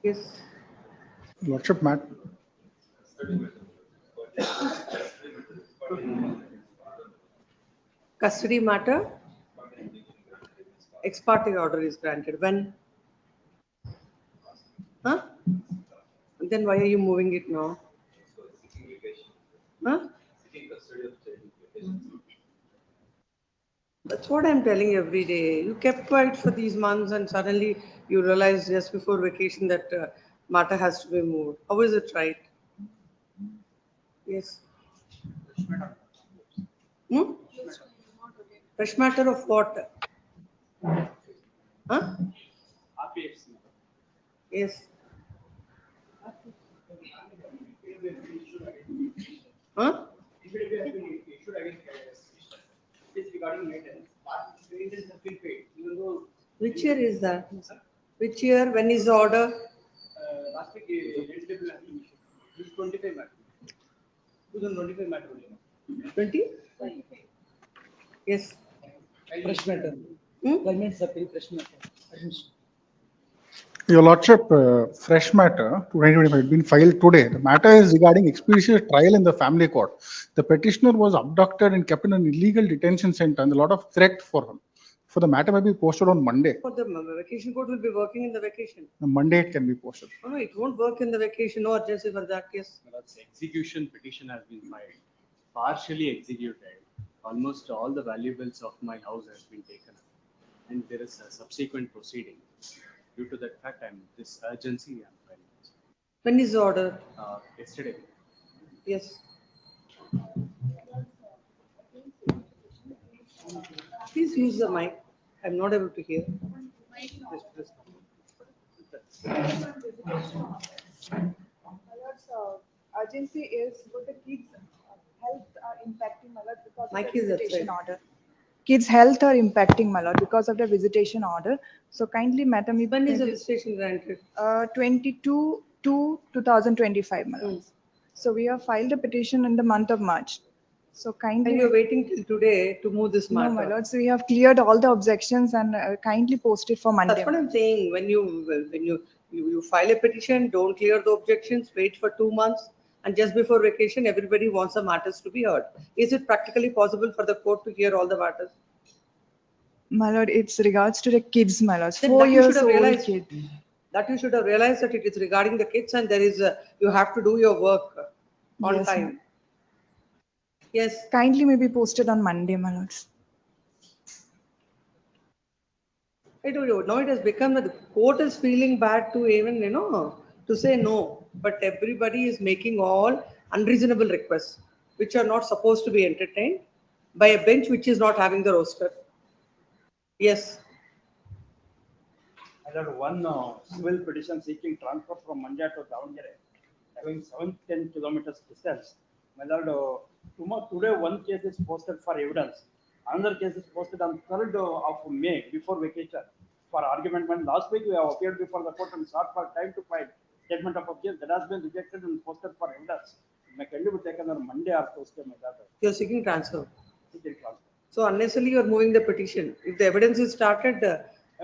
Yes. Lordship, Matt. Custody matter. Ex parte order is granted. When? Huh? Then why are you moving it now? Huh? That's what I'm telling every day. You kept quiet for these months and suddenly you realize just before vacation that matter has to be moved. How is it right? Yes. Hmm? Fresh matter of what? Huh? Yes. Huh? Which year is that? Which year? When is the order? Last week, this 25 matter. 2025 matter. 20? Yes. Fresh matter. Claimant's appeal, fresh matter. Your Lordship, fresh matter 2025 has been filed today. The matter is regarding expeditious trial in the family court. The petitioner was abducted and kept in an illegal detention center, and a lot of threat for him. For the matter may be posted on Monday. For the vacation court will be working in the vacation. On Monday it can be posted. No, it won't work in the vacation. No urgency for that. Yes. That's execution petition has been filed, partially executed. Almost all the valuables of my house has been taken, and there is a subsequent proceeding. Due to that fact, this urgency. I'm filing. When is the order? Yesterday. Yes. Please use the mic. I'm not able to hear. Urgency is for the kids' health are impacting my lord because My of the kids are visitation sick. order. Kids' health are impacting my lord because of the visitation order. So kindly, Madam, When is the visitation granted? 22/2/2025, my lord. So we have filed a petition in the month of March. So kindly. And you're waiting till today to move this matter? No, my lord. So we have cleared all the objections and kindly post it for Monday. That's what I'm saying. When you file a petition, don't clear the objections, wait for 2 months, and just before vacation, everybody wants the matters to be heard. Is it practically possible for the court to hear all the matters? My lord, it's regards to the kids, my lord. Then 4 that you years should have old realized. kid. That you should have realized that it is regarding the kids and there is you have to do your work on Yes, time. Yes. Kindly may be posted on Monday, my lords. I told you, now it has become that the court is feeling bad to even, to say no. But everybody is making all unreasonable requests, which are not supposed to be entertained by a bench which is not having the roster. Yes. I had one civil petition seeking transfer from Manja to Davangere, having 710 kilometers distance. My lord, today one case is posted for evidence. Another case is posted on 3rd of May before vacation for argument. When last week we have appeared before the court and sought for time to file statement of objection, that has been rejected and posted for evidence. My can be taken on Monday or Tuesday. My lord. You're seeking transfer. Seeking transfer. So unnecessarily you're moving the petition. If the evidence is started,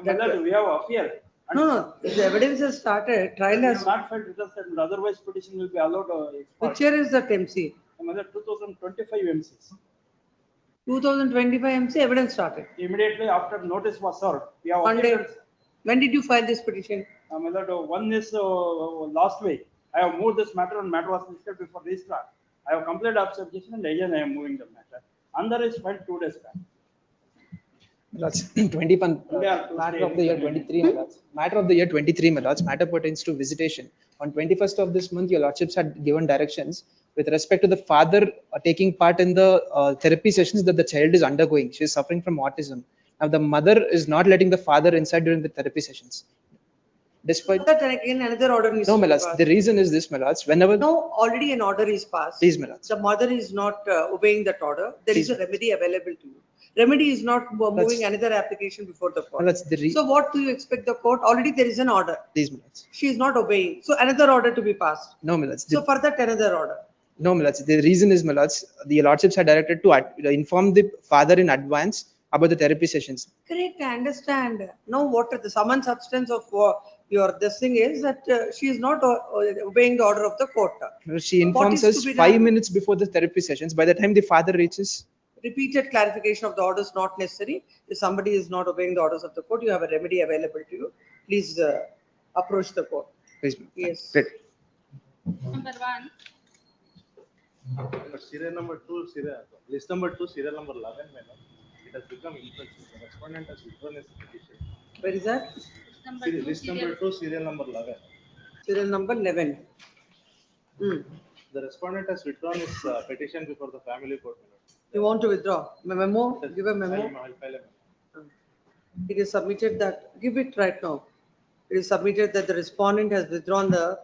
My lord, we have appeared. no, if the evidence is started, trial We has. have not filed return statement. Otherwise, petition will be allowed. Which year is that MC? My lord, 2025 MCs. 2025 MC evidence started. Immediately after notice was served, we have Monday. appeared. When did you file this petition? My lord, one is last week. I have moved this matter and matter was listed before registrar. I have completed observation and again I am moving the matter. Another is filed 2 days back. That's 21 matter of the year 23, my lords. Matter of the year 23, my lords. Matter pertains to visitation. On 21st of this month, your lordships had given directions with respect to the father taking part in the therapy sessions that the child is undergoing. She is suffering from autism. Now the mother is not letting the father inside during the therapy sessions. Despite that, again another order is no, my lords. The reason is this, my lords. Whenever no, already an order is passed. Please, my lords. The mother is not obeying that order. There is a remedy available to you. remedy is not moving another application before the My court. lords, the So what do you expect the court? Already there is an order. please, my lords. She is not obeying. So another order to be passed. No, my lords. So for that, another order. No, my lords. The reason is, my lords, the lordships are directed to inform the father in advance about the therapy sessions. Correct, I understand. Now what the sum and substance of your this thing is that she is not obeying the order of the court. She informs is to us be 5 done? minutes before the therapy sessions. By the time the father reaches, Repeated clarification of the order is not necessary. If somebody is not obeying the orders of the court, you have a remedy available to you. Please approach the court. please. Yes. Great. Number 1. Serial number 2, list number 2, serial number 11, madam. It has become impossible. The respondent has withdrawn his petition. Where is that? List number 2, serial number 11. Serial number 11. The respondent has withdrawn his petition before the family court, madam. You want to withdraw? Memo? Give a memo. I'll file a memo. It is submitted that, give it right now. It is submitted that the respondent has withdrawn the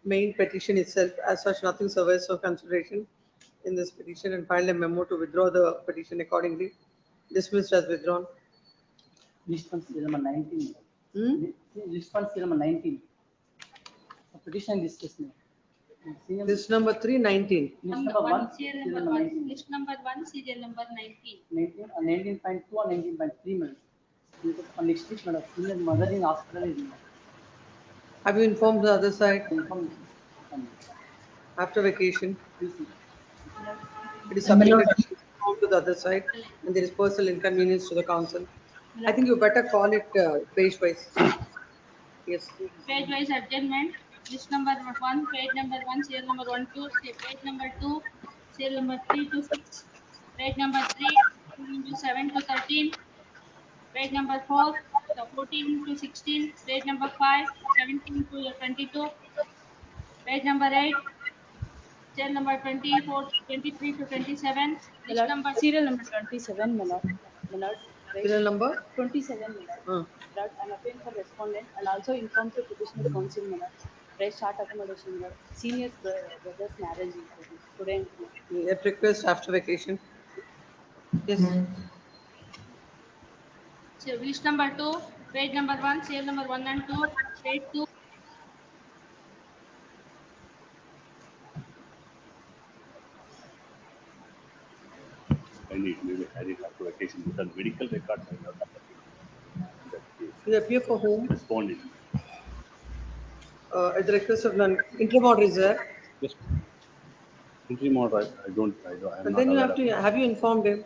main petition itself. As such, nothing survives for consideration in this petition, and filed a memo to withdraw the petition accordingly. Dismissed as withdrawn. List one serial number 19. List one serial number 19. A petition discussed. This number 319. List number 1, serial serial number number 1, 19. list number 1, serial number 19. 19.2 and 19.3 minutes. On next week, madam, senior mother in hospital is Have you informed the other side informed. after vacation? Please, It is submitted to the other side, and there is personal inconvenience to the council. I think you better call it page wise. Yes. Page wise adjournment. List number 1, page number 1, serial number 1 to page number 2, serial number 3 to 6, page number 3, 7 to 13, page number 4, 14 to 16, page number 5, 17 to 22, page number 8, serial number 24, 23 to 27, list number Serial number 27, my lord. My lord, right? Serial number? 27, my lord. That I'm appearing for respondent and also informed the petitioner council, my lord. Right, start accommodation, my lord. Senior brother's marriage is today and tomorrow. At request after vacation. Yes. so list number 2, page number 1, serial number 1 and 2, page 2, And it may be carried after vacation without medical records. I know that. You appear for whom? Responding. At the request of none. Interim order is there. Yes. Interim order, I don't, I'm And not then you aware have to, of. have you informed him?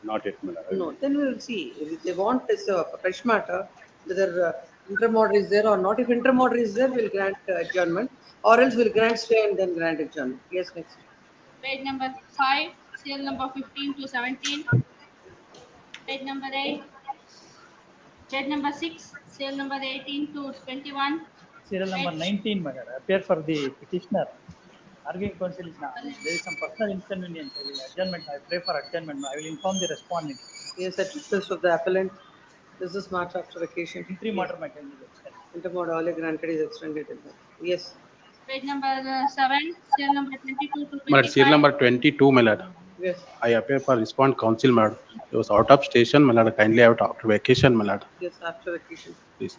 Not yet, madam. No, then we will see. If they want this fresh matter, whether interim order is there or not. If interim order is there, we'll grant adjournment, or else we'll grant stay and then grant adjournment. Yes, next. page number 5, serial number 15 to 17, page number 8, page number 6, serial number 18 to 21, Serial number 19, madam, appear for the petitioner. Arguing counsel is not. There is some personal inconvenience. I will adjournment. I pray for adjournment. I will inform the respondent. Yes, at request of the appellant. This is matter after vacation. Interim order may can be extended. Interim order only granted is extended. Yes. page number 7, serial number 22 to 25. Madam, serial number 22, my lord. Yes. I appear for respond council, madam. He was out of station, my lord. Kindly out after vacation, my lord. Yes, after vacation. Please.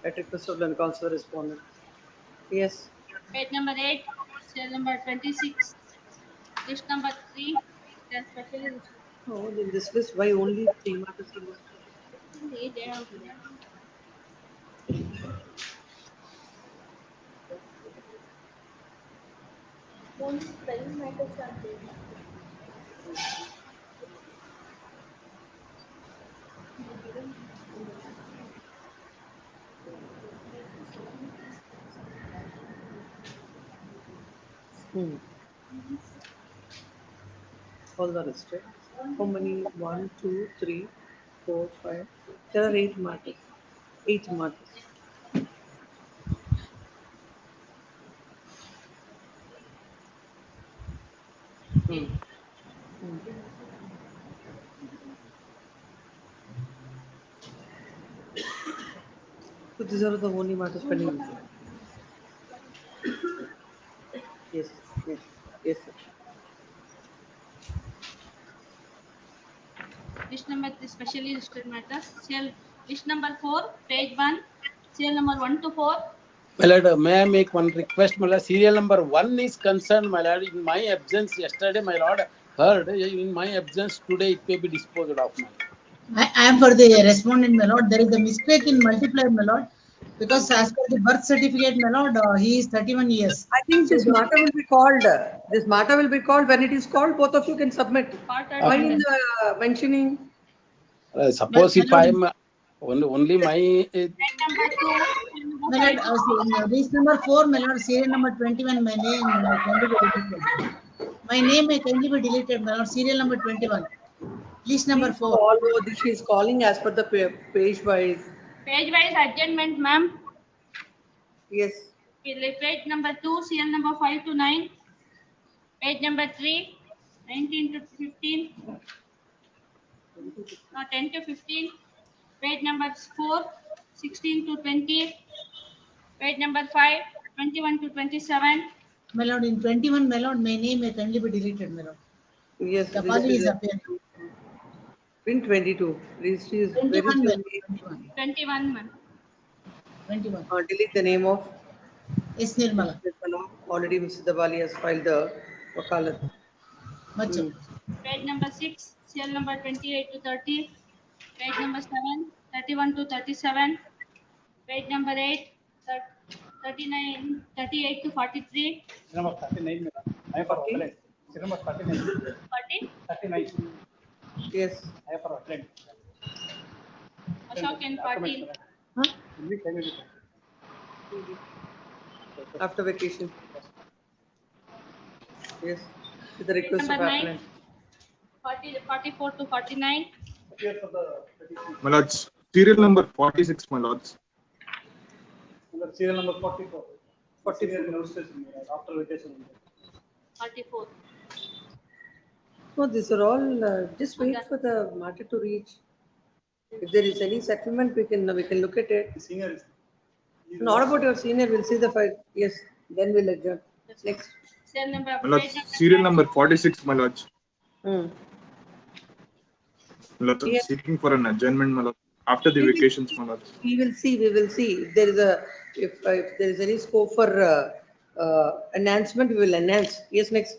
At request of the council respondent. Yes. Page number 8, serial number 26, list number 3, then specially Oh, in this list, why only 3 matters? they have Only 12 matters are there. All the rest, right? How many? 1, 2, 3, 4, 5. There are 8 matters. 8 matters. So these are the only matters pending. Yes, yes, yes, sir. list number 3 specially listed matters, list number 4, page 1, serial number 1 to 4. My lord, may I make one request, my lord? Serial number 1 is concerned, my lord. In my absence yesterday, my lord heard. In my absence today, it may be disposed of. I am for the respondent, my lord. There is a mistake in multiplier, my lord. Because as per the birth certificate, my lord, he is 31 years. I think this matter will be called. This matter will be called. When it is called, both of you can submit. Why in mentioning? Suppose if I am only my. My lord, this number 4, my lord, serial number 21, my name can be deleted. My name may kindly be deleted, my lord, serial number 21. List number 4. She is calling as per the page wise. Page wise adjournment, ma'am. Yes. Page number 2, serial number 5 to 9. Page number 3, 19 to 15. No, 10 to 15. Page number 4, 16 to 20. Page number 5, 21 to 27. My lord, in 21, my lord, my name may kindly be deleted, my lord. Yes. Kapali is appearing. In 22. Registry is 21, very 21, ma'am. 21. Delete the name of S. Nirmala. Already Mr. Dabali has filed the wakalat. Page number 6, serial number 28 to 30. Page number 7, 31 to 37. Page number 8, 39, 38 to 43. Number 39. I have for appellant. Number 39. 40? 39. Yes. I have for appellant. Ashok and 14. After vacation. Yes. With the Page request of number 9, appellant. 44 to 49. My lords, serial number 46, my lords. Serial number 44. 44. After vacation. 44. No, these are all. Just wait for the matter to reach. If there is any settlement, we can look at it. Senior is. Not about your senior. We'll see the file. Yes. Then we'll adjourn. Next. Serial number. My lords, serial number 46, my lords. Hmm. My lords, I'm Yes. seeking for an adjournment, my lords. After the vacations, my lords. We will see. We will see. If there is if there is any scope for enhancement, we will enhance. Yes. Next.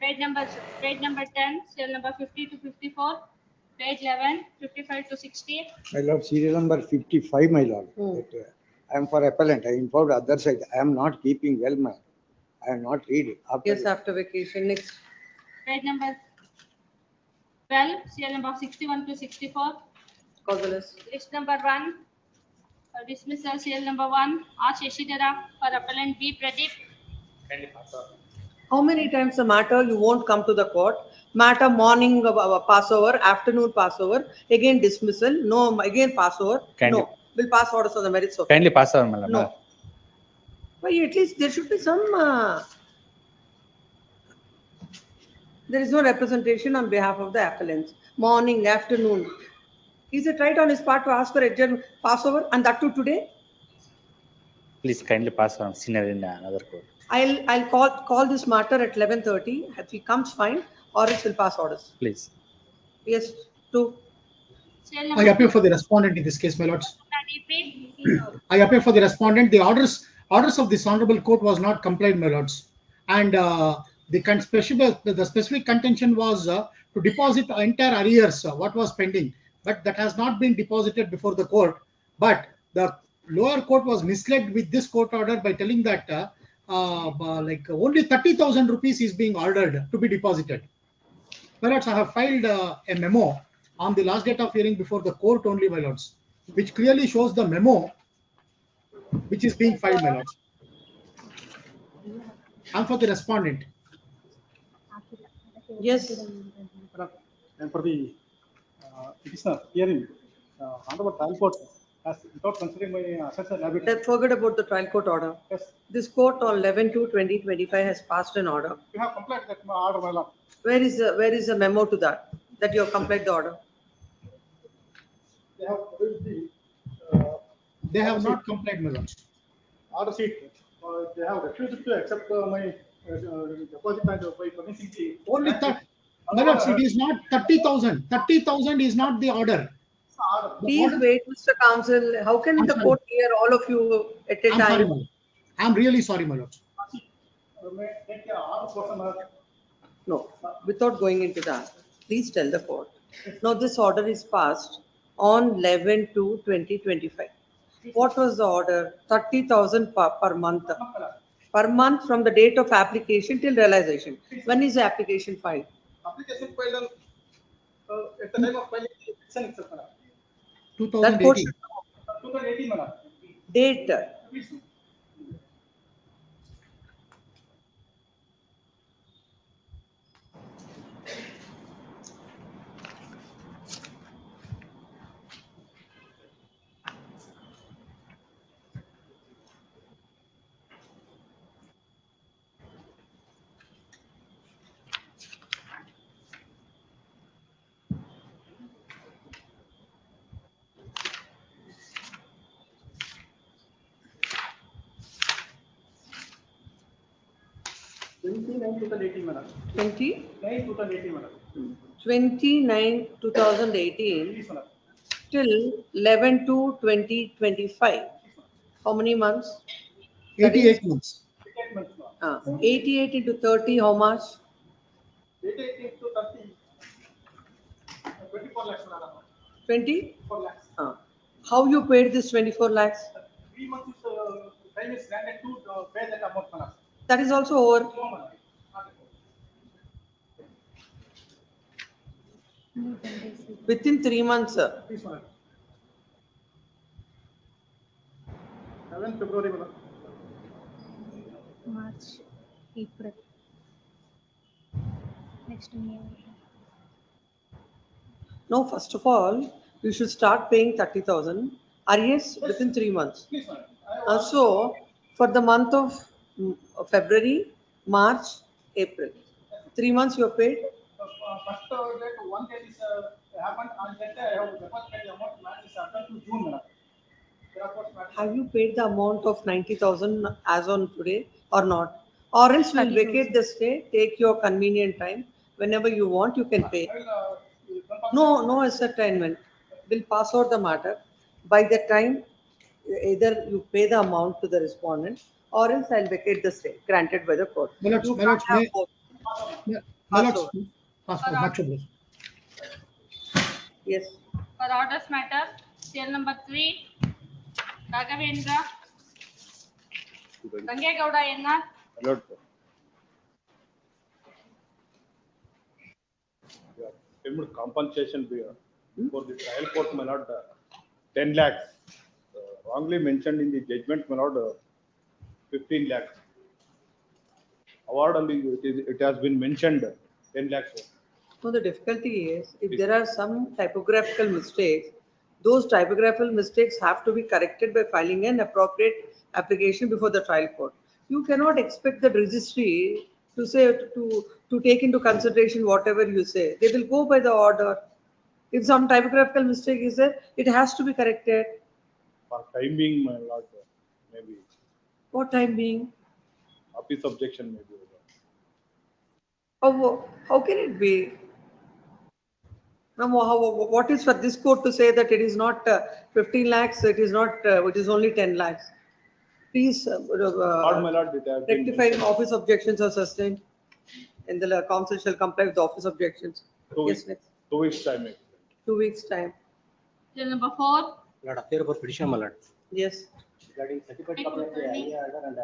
Page number 10, serial number 50 to 54. Page 11, 55 to 60. My lord, serial number 55, my lord. I am for appellant. I informed other side. I am not keeping well, ma'am. I am not reading. Yes, after vacation. Next. Page number 12, serial number 61 to 64. Causalist. List number 1, dismissal, serial number 1, R. Shashidhara for appellant B. Pradeep. How many times the matter you won't come to the court? Matter morning Passover, afternoon Passover, again dismissal, no, again Passover, no. We'll pass orders on the merits of. Kindly pass over, madam. No. But at least there should be some. There is no representation on behalf of the appellants. Morning, afternoon. Is it right on his part to ask for adjournment Passover and that too today? Please kindly pass on senior in another court. I'll call this matter at 11:30. If he comes, fine, or else we'll pass orders. Please. Yes, two. I appeal for the respondent in this case, my lords. I appeal for the respondent. The orders of this honorable court was not complied, my lords, and the specific contention was to deposit the entire arrears what was pending, but that has not been deposited before the court. But the lower court was misled with this court order by telling that like only 30,000 rupees is being ordered to be deposited. My lords, I have filed a memo on the last date of hearing before the court only, my lords, which clearly shows the memo which is being filed, my lords. And for the respondent. Yes. And for the petitioner hearing, honorable trial court has, without considering my assessor liability. Forget about the trial court order. Yes. This court on 11/2/2025 has passed an order. You have complied with that order, my lord. Where is the memo to that you have complied the order? They have They have not complied, my lords. order sheet. They have refused to accept my deposit and by furnishing the Only My lords, it is not 30,000. 30,000 is not the order. The Please order- wait, Mr. Counsel. How can I'm the sorry. court hear all of you at a I'm sorry, time? my lord. I'm really sorry, my lords. No, without going into that, please tell the court. Now, this order is passed on 11/2/2025. What was the order? 30,000 per month. Per month from the date of application till realization. When is the application filed? Application filed at the time of filing the petition itself, madam. That court 2018. should 2018, madam. date. madam. 20? 9/2018, madam. 29/2018 madam. till 11/2/2025. How many months? That 88 is, months. 88 into 30, how much? 88 into 30, 24 lakhs, madam. 20? 4 lakhs. How you paid this 24 lakhs? 3 months is time is granted to pay that amount, madam. That is also over. No, madam. Within 3 months, sir. Please, madam. 7 February, madam. March, April. Next year. No, first of all, you should start paying 30,000 RES within 3 months. Please, madam. So, for the month of February, March, April, 3 months you have paid. First date, one date is happened, and that I have deposited the amount match is after to June, madam. Therefore, madam. Have you paid the amount of 90,000 as on today or not? Or else we'll 30,000. vacate the stay, take your convenient time. Whenever you want, you can pay. I will, No ascertainment. We'll pass out the matter. By that time, either you pay the amount to the respondent or else I'll vacate the stay granted by the court. My lords, You my can't lords, have may- both. My Pass lords, over. pass over. Much obliged. Yes. For orders matter, serial number 3, Raghavendra, Rangegowda Yenna, Lord, payment compensation for the trial court, my lord, 10 lakhs. Wrongly mentioned in the judgment, my lord, 15 lakhs. Award only, it has been mentioned 10 lakhs. So the difficulty is, if there are some typographical mistakes, those typographical mistakes have to be corrected by filing an appropriate application before the trial court. You cannot expect the registry to say, to take into consideration whatever you say. They will go by the order. If some typographical mistake is there, it has to be corrected. For time being, my lord, maybe What time being? office objection maybe. How can it be? Now, what is for this court to say that it is not 15 lakhs, it is not, it is only 10 lakhs? Please Lord, my lord, it has been rectify office objections are sustained and the council shall comply with the office objections. Yes, next. 2 weeks time. 2 weeks time. serial number 4, Lord, appear for petition, my lord. Yes. Regarding certified copy of the IA order and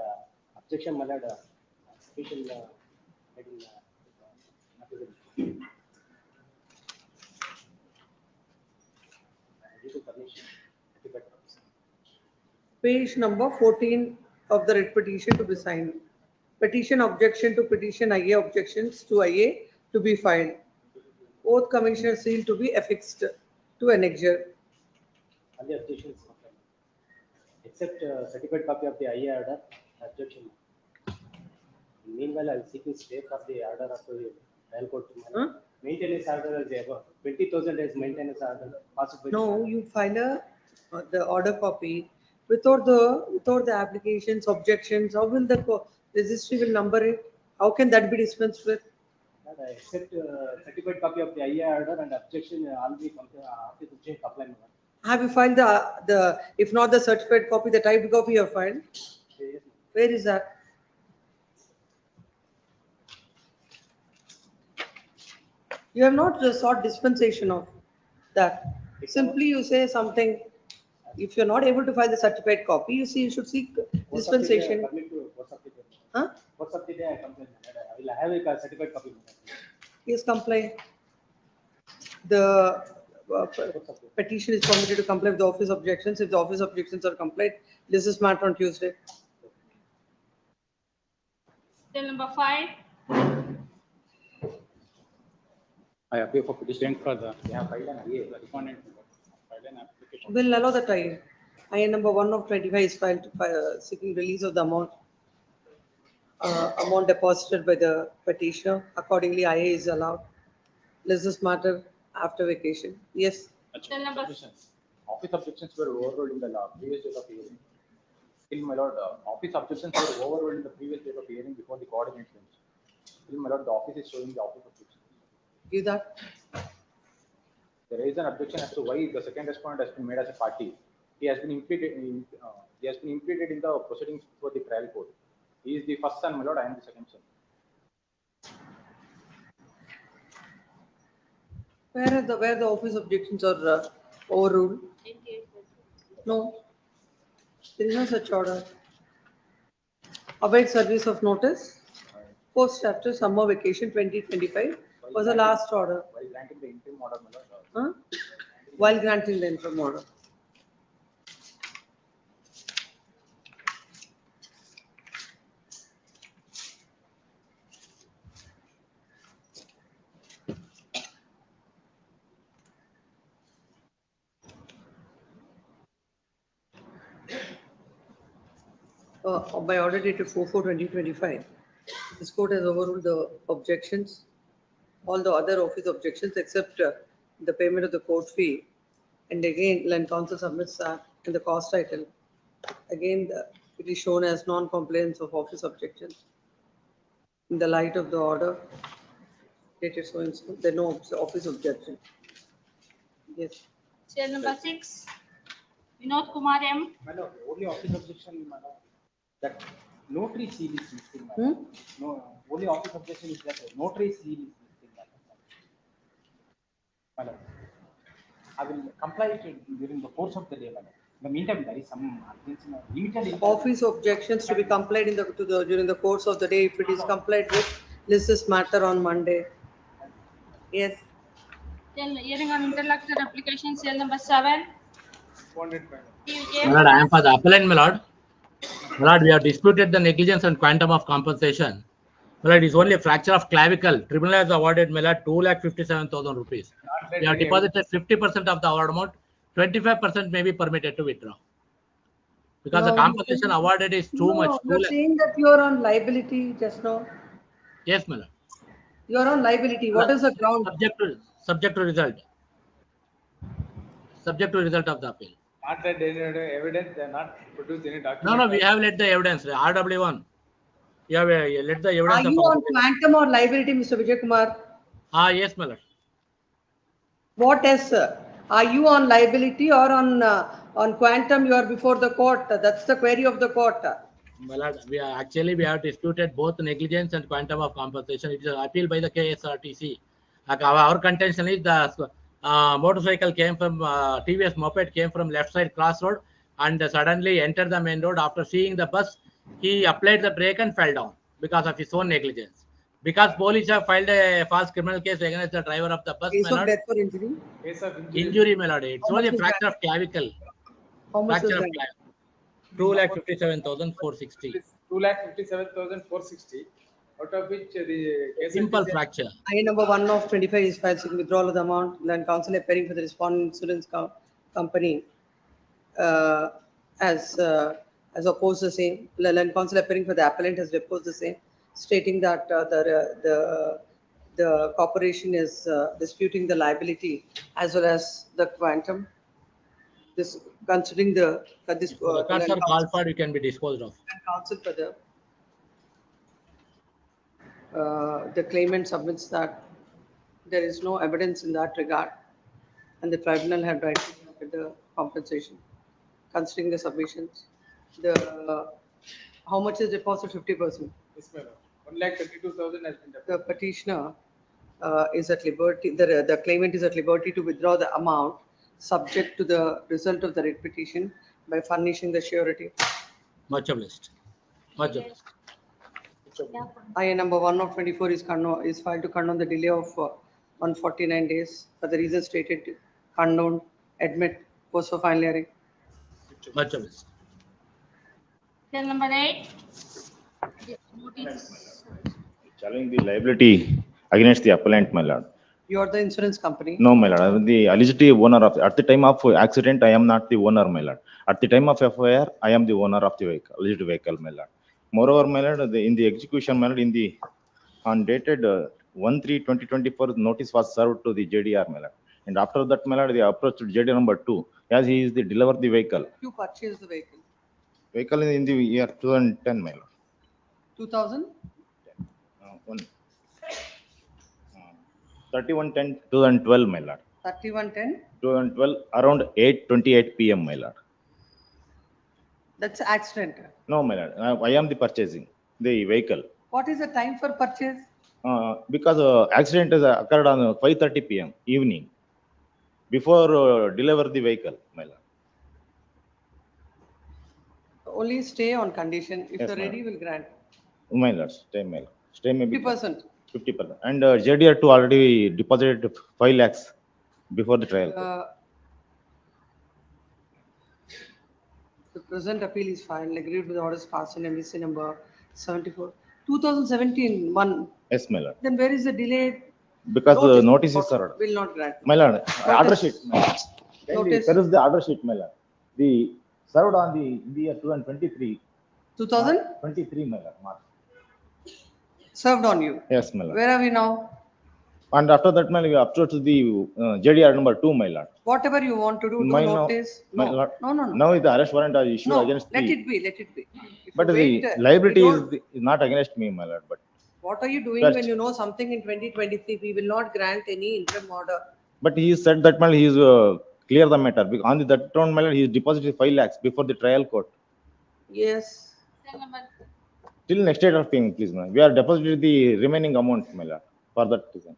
objection, my lord, sufficient due to permission, certified copies. Page number 14 of the writ petition to be signed. Petition objection to petition IA objections to IA to be filed. Oath commissioner seal to be affixed to annexure. All the objections compliant. Except certified copy of the IA order, objection. Meanwhile, I will seek a stay for the order of the trial court. Maintenance order is above 20,000 as maintenance order. Possible. No, you file the order copy without the applications, objections. How will the registry will number it? How can that be dispensed with? I accept certified copy of the IA order and objection already apply. Have you filed if not the certified copy, the typed copy you have filed? Yes. Where is that? You have not sought dispensation of that. Simply you say something. If you're not able to file the certified copy, you should seek dispensation. Huh? What's up the day I complain? I will have a certified copy. Yes, comply. The petition is permitted to comply with the office objections. If the office objections are complied, this is matter on Tuesday. Till number 5. I appear for petition for the respondent. Will allow the tie. IA number 1 of 25 is filed seeking release of the amount deposited by the petitioner. Accordingly, IA is allowed. Let's this matter after vacation. Yes. Till number Office objections were overruled in the previous date of hearing. Still, my lord, office objections were overruled in the previous date of hearing before the coordinate bench. Still, my lord, the office is showing the office objections. Give that. There is an objection as to why the second respondent has been made as a party. He has been implicated in the proceedings for the trial court. He is the first son, my lord. I am the second son. Where the office objections are overruled? No, there is no such order. Await service of notice. Post after summer vacation 2025 was the last order. While granting the interim order, my lord. Huh? While granting the interim order. By order dated 4/4/2025, this court has overruled the objections, all the other office objections except the payment of the court fee. And again, land counsel submits that in the cost title. Again, it is shown as non-compliance of office objections. In the light of the order, dated so and so, there are no office objection. Yes. Till number 6. Vinod Kumar M. My lord, only office objection, my lord. That notary seal is missing. No, only office objection is that notary seal is missing. My lord, I will comply it during the course of the day. My lord. In the meantime, there is some limited. Office objections to be complied during the course of the day. If it is complied with, list this matter on Monday. Yes. Till hearing on interlocutor application, cell number 7. My lord, I am for the appellant, my lord. My lord, we have disputed the negligence and quantum of compensation. My lord, it is only a fracture of clavicle. Tribunal has awarded, my lord, 2,57,000 rupees. We have deposited 50% of the award amount. 25% may be permitted to withdraw. Because the compensation awarded is too much. You're saying that you are on liability just now. Yes, my lord. You are on liability. What is the ground? Subject to result. Subject to result of the appeal. Not that any evidence, they are not produced any document. No, we have let the evidence. RW1. You have let the evidence. Are you on quantum or liability, Mr. Vijay Kumar? Yes, my lord. What else, sir? Are you on liability or on quantum? You are before the court. That's the query of the court. My lord, we have disputed both negligence and quantum of compensation. It is appealed by the KSRTC. Our contention is the motorcycle came from TVS moped came from left side crossroad and suddenly entered the main road. After seeing the bus, he applied the brake and fell down because of his own negligence. Because police have filed a false criminal case against the driver of the bus. Case of death or injury? Case of Injury, my lord. It's only a fracture of clavicle. How much is that? 2,57,460. 2,57,460. Out of which the case Simple fracture. IA number 1 of 25 is filed seeking withdrawal of the amount. Land counsel appearing for the respondent insurance company as opposed the same. Land counsel appearing for the appellant has opposed the same, stating that the corporation is disputing the liability as well as the quantum. This considering the records are called for, you can be disposed of. Counsel for the the claimant submits that there is no evidence in that regard, and the tribunal had right to get the compensation. Considering the submissions, how much is deposit? 50%. Yes, madam. 1,32,000 has been deposited. The petitioner is at liberty, the claimant is at liberty to withdraw the amount subject to the result of the writ petition by furnishing the surety. Much obliged. Much obliged. IA number 1 of 24 is filed to condone the delay of 149 days for the reason stated, condoned, admit, post for final hearing. Much obliged. Cell number 8. Notice. Challenging the liability against the appellant, my lord. You are the insurance company? No, my lord. I am the alleged owner of, at the time of accident, I am not the owner, my lord. At the time of FIR, I am the owner of the vehicle, alleged vehicle, my lord. Moreover, my lord, in the execution, my lord, on dated 1/3/2024, notice was served to the JDR, my lord. And after that, my lord, they approached JDR number 2, as he is the deliver the vehicle. You purchased the vehicle? Vehicle in the year 2010, my lord. 2000? 31/10/2012, my lord. 3110? 2012, around 8:28 p.m., my lord. That's accident. No, my lord. I am the purchasing the vehicle. What is the time for purchase? Because accident is occurred on 5:30 p.m. evening. Before deliver the vehicle, my lord. Only stay on condition. If Yes, you're ready, madam. we'll grant. My lord, stay, my lord. Stay maybe 50%. 50%. And JDR 2 already deposited 5 lakhs before the trial. The present appeal is filed, agreed with the orders passed in MVC number 74. 2017, one. Yes, my lord. Then where is the delay? Because the notice is served. Will not grant. My lord, order sheet. Notice. There is the order sheet, my lord. The served on the year 2023. 2023, my lord, March. Served on you. Yes, my lord. Where are we now? And after that, my lord, we approach the JDR number 2, my lord. Whatever you want to do, My notice. my No, lord. no. Now the arrest warrant are issued against let the. it be, let it be. If But you the wait, liability we is don't- not against me, my lord. But What are you doing First. when you know something in 2023? We will not grant any interim order. but he said that, my lord, he is clear the matter. Because on that round, my lord, he deposited 5 lakhs before the trial court. Yes. Cell number Till next date of payment, please, my lord. We are deposited the remaining amount, my lord, for that reason.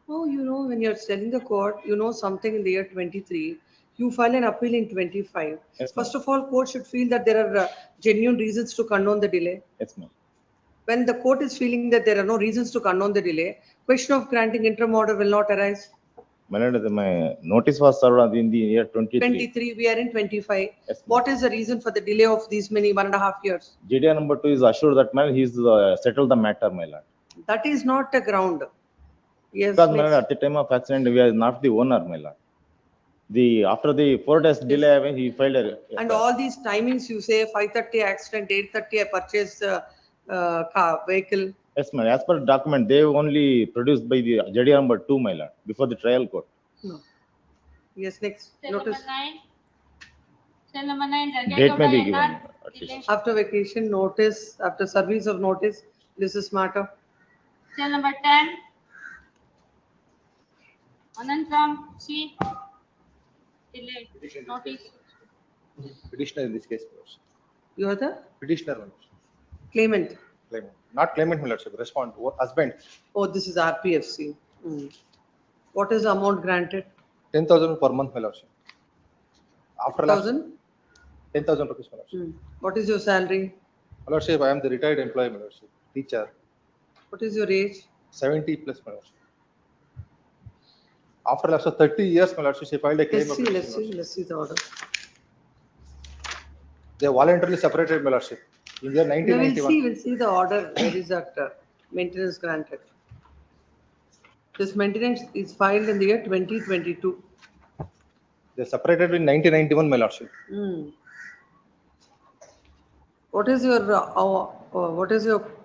Oh, you know, when you're telling the court, you know something in the year 23, you file an appeal in 25. Yes, First of all, court should feel that there are genuine reasons to condone the delay. Yes, ma'am. When the court is feeling that there are no reasons to condone the delay, question of granting interim order will not arise. My lord, my notice was served in the year 23. 23, we are in 25. Yes, What is the reason for the delay of these many 1.5 years? JDR number 2 is assured that, my lord, he is settled the matter, my lord. That is not a ground. Yes, Because, my please. lord, at the time of accident, we are not the owner, my lord. After the 4 days delay, he filed a. And all these timings you say 5:30 accident, 8:30 I purchased car, vehicle. Yes, ma'am. As per document, they only produced by the JDR number 2, my lord, before the trial court. No. Yes, next. Cell Notice. number 9. Cell number 9. Date may be given. Delay. After vacation notice, after service of notice, this is matter. Cell number 10. Anantram C. Delay. Notice. Petitioner in this case, You are the petitioner one. claimant. Claimant. Not claimant, my lordship, respond, husband. Oh, this is RPFC. What is the amount granted? 10,000 per month, my lordship. After 1,000? 10,000 rupees, my lordship. What is your salary? My lordship, I am the retired employee, my lordship, teacher, What is your age? 70 plus, my lordship. After lapse of 30 years, my lordship, she filed a claim. Let's see the order. They voluntarily separated, my lordship. In the year No, 1991. we'll see the order. Where is that maintenance granted? This maintenance is filed in the year 2022. They separated in 1991, my lordship. What is your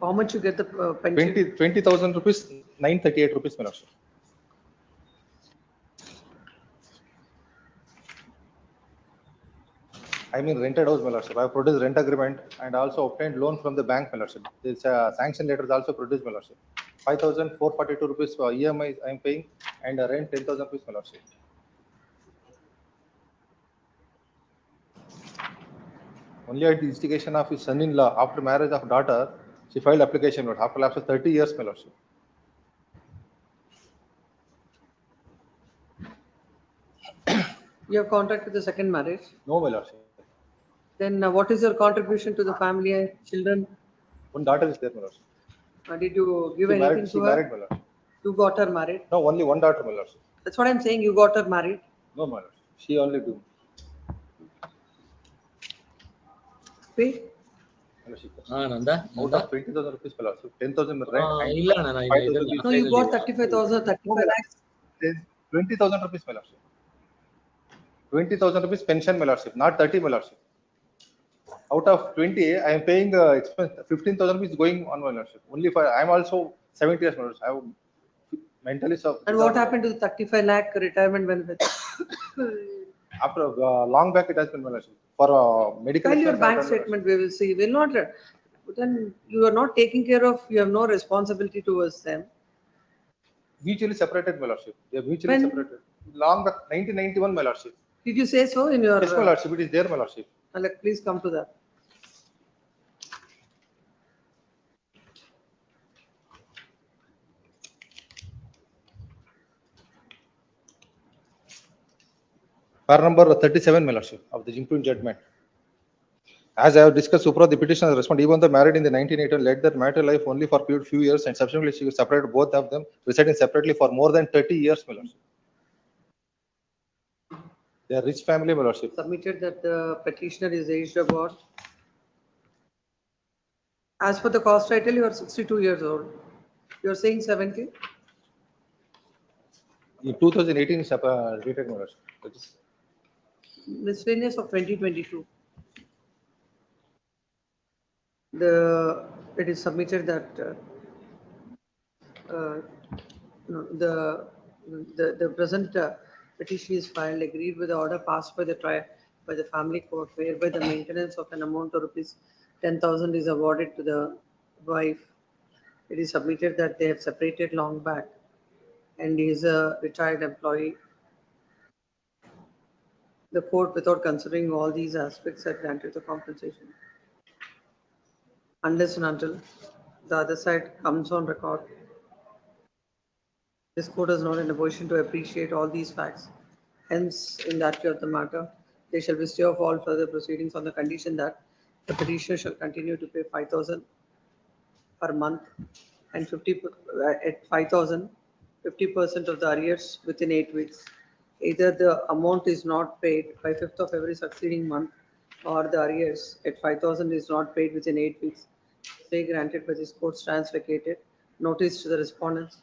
how much you get the pension? 20,000 rupees, 938 rupees, my lordship. I mean rented house, my lordship. I have produced rent agreement and also obtained loan from the bank, my lordship. This sanction letter is also produced, my lordship. 5,442 rupees for EMI I am paying and rent 10,000 rupees, my lordship. Only at the instigation of his son-in-law, after marriage of daughter, she filed application, but after lapse of 30 years, my lordship. You have contract with the second marriage. No, my lordship. Then what is your contribution to the family and children? One daughter is there, my lordship. Did you give She anything married, to she her? married, my lordship. You got her married? No, only one daughter, my lordship. That's what I'm saying. You got her married. No, my lordship. She only do. Pay? Nanda. Out of 20,000 rupees, my lordship, 10,000 rent and ಇಲ್ಲ ಅಣ್ಣ, ನಾನು 5,000 ಇದನ್ನ rupees. No, you got 35,000, 35 lakhs. 20,000 rupees, my lordship. 20,000 rupees pension, my lordship, not 30, my lordship. Out of 20, I am paying expense. 15,000 rupees going on, my lordship. Only for I am also 70 years, my lordship. I have mentally so. And what happened to the 35 lakh retirement benefit? After long back, it has been, my lordship. For medical. File your expense, I bank have done, my lordship. statement. We will see. Will not. Then you are not taking care of. You have no responsibility towards them. Mutually separated, my lordship. They are mutually When? separated. Long back, 1991, my lordship. Did you say so in your? Yes, my lordship. It is there, my lordship. Like, please come to that. Par number 37, my lordship, of the improved judgment. As I have discussed, Supra, the petitioner respond, even though married in the 1980, led their marital life only for few years and subsequently she separated both of them, residing separately for more than 30 years, my lordship. They are rich family, my lordship. Submitted that the petitioner is aged about. As for the cost title, you are 62 years old. You are saying 70? In 2018, is dated, my lordship. That is Miscellaneous of 2022. It is submitted that no, the present petition is filed agreed with the order passed by the family court, whereby the maintenance of an amount of rupees 10,000 is awarded to the wife. It is submitted that they have separated long back and he is a retired employee. The court, without considering all these aspects, had granted the compensation. Unless and until the other side comes on record. This court is not in a position to appreciate all these facts. Hence, in that view of the matter, they shall withdraw of all further proceedings on the condition that the petitioner shall continue to pay 5,000 per month and 50 at 5,000, 50% of the arrears within 8 weeks. Either the amount is not paid by 5th of every succeeding month, or the arrears at 5,000 is not paid within 8 weeks. Stay granted by this court stands vacated. Notice to the respondents.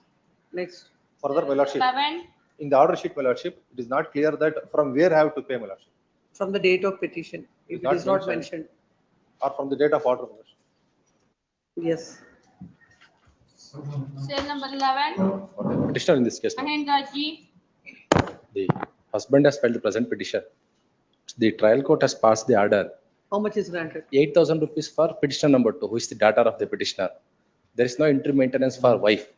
Next. further, my lordship. 11. In the order sheet, my lordship, it is not clear that from where I have to pay, my lordship. From the date of petition, if it is not mentioned. Or from the date of order, my lordship. Yes. Sale number 11. Petitioner in this case, ma'am. Mahendra G. The husband has filed the present petition. The trial court has passed the order. How much is granted? 8,000 rupees for petitioner number 2, who is the daughter of the petitioner. There is no interim maintenance for wife,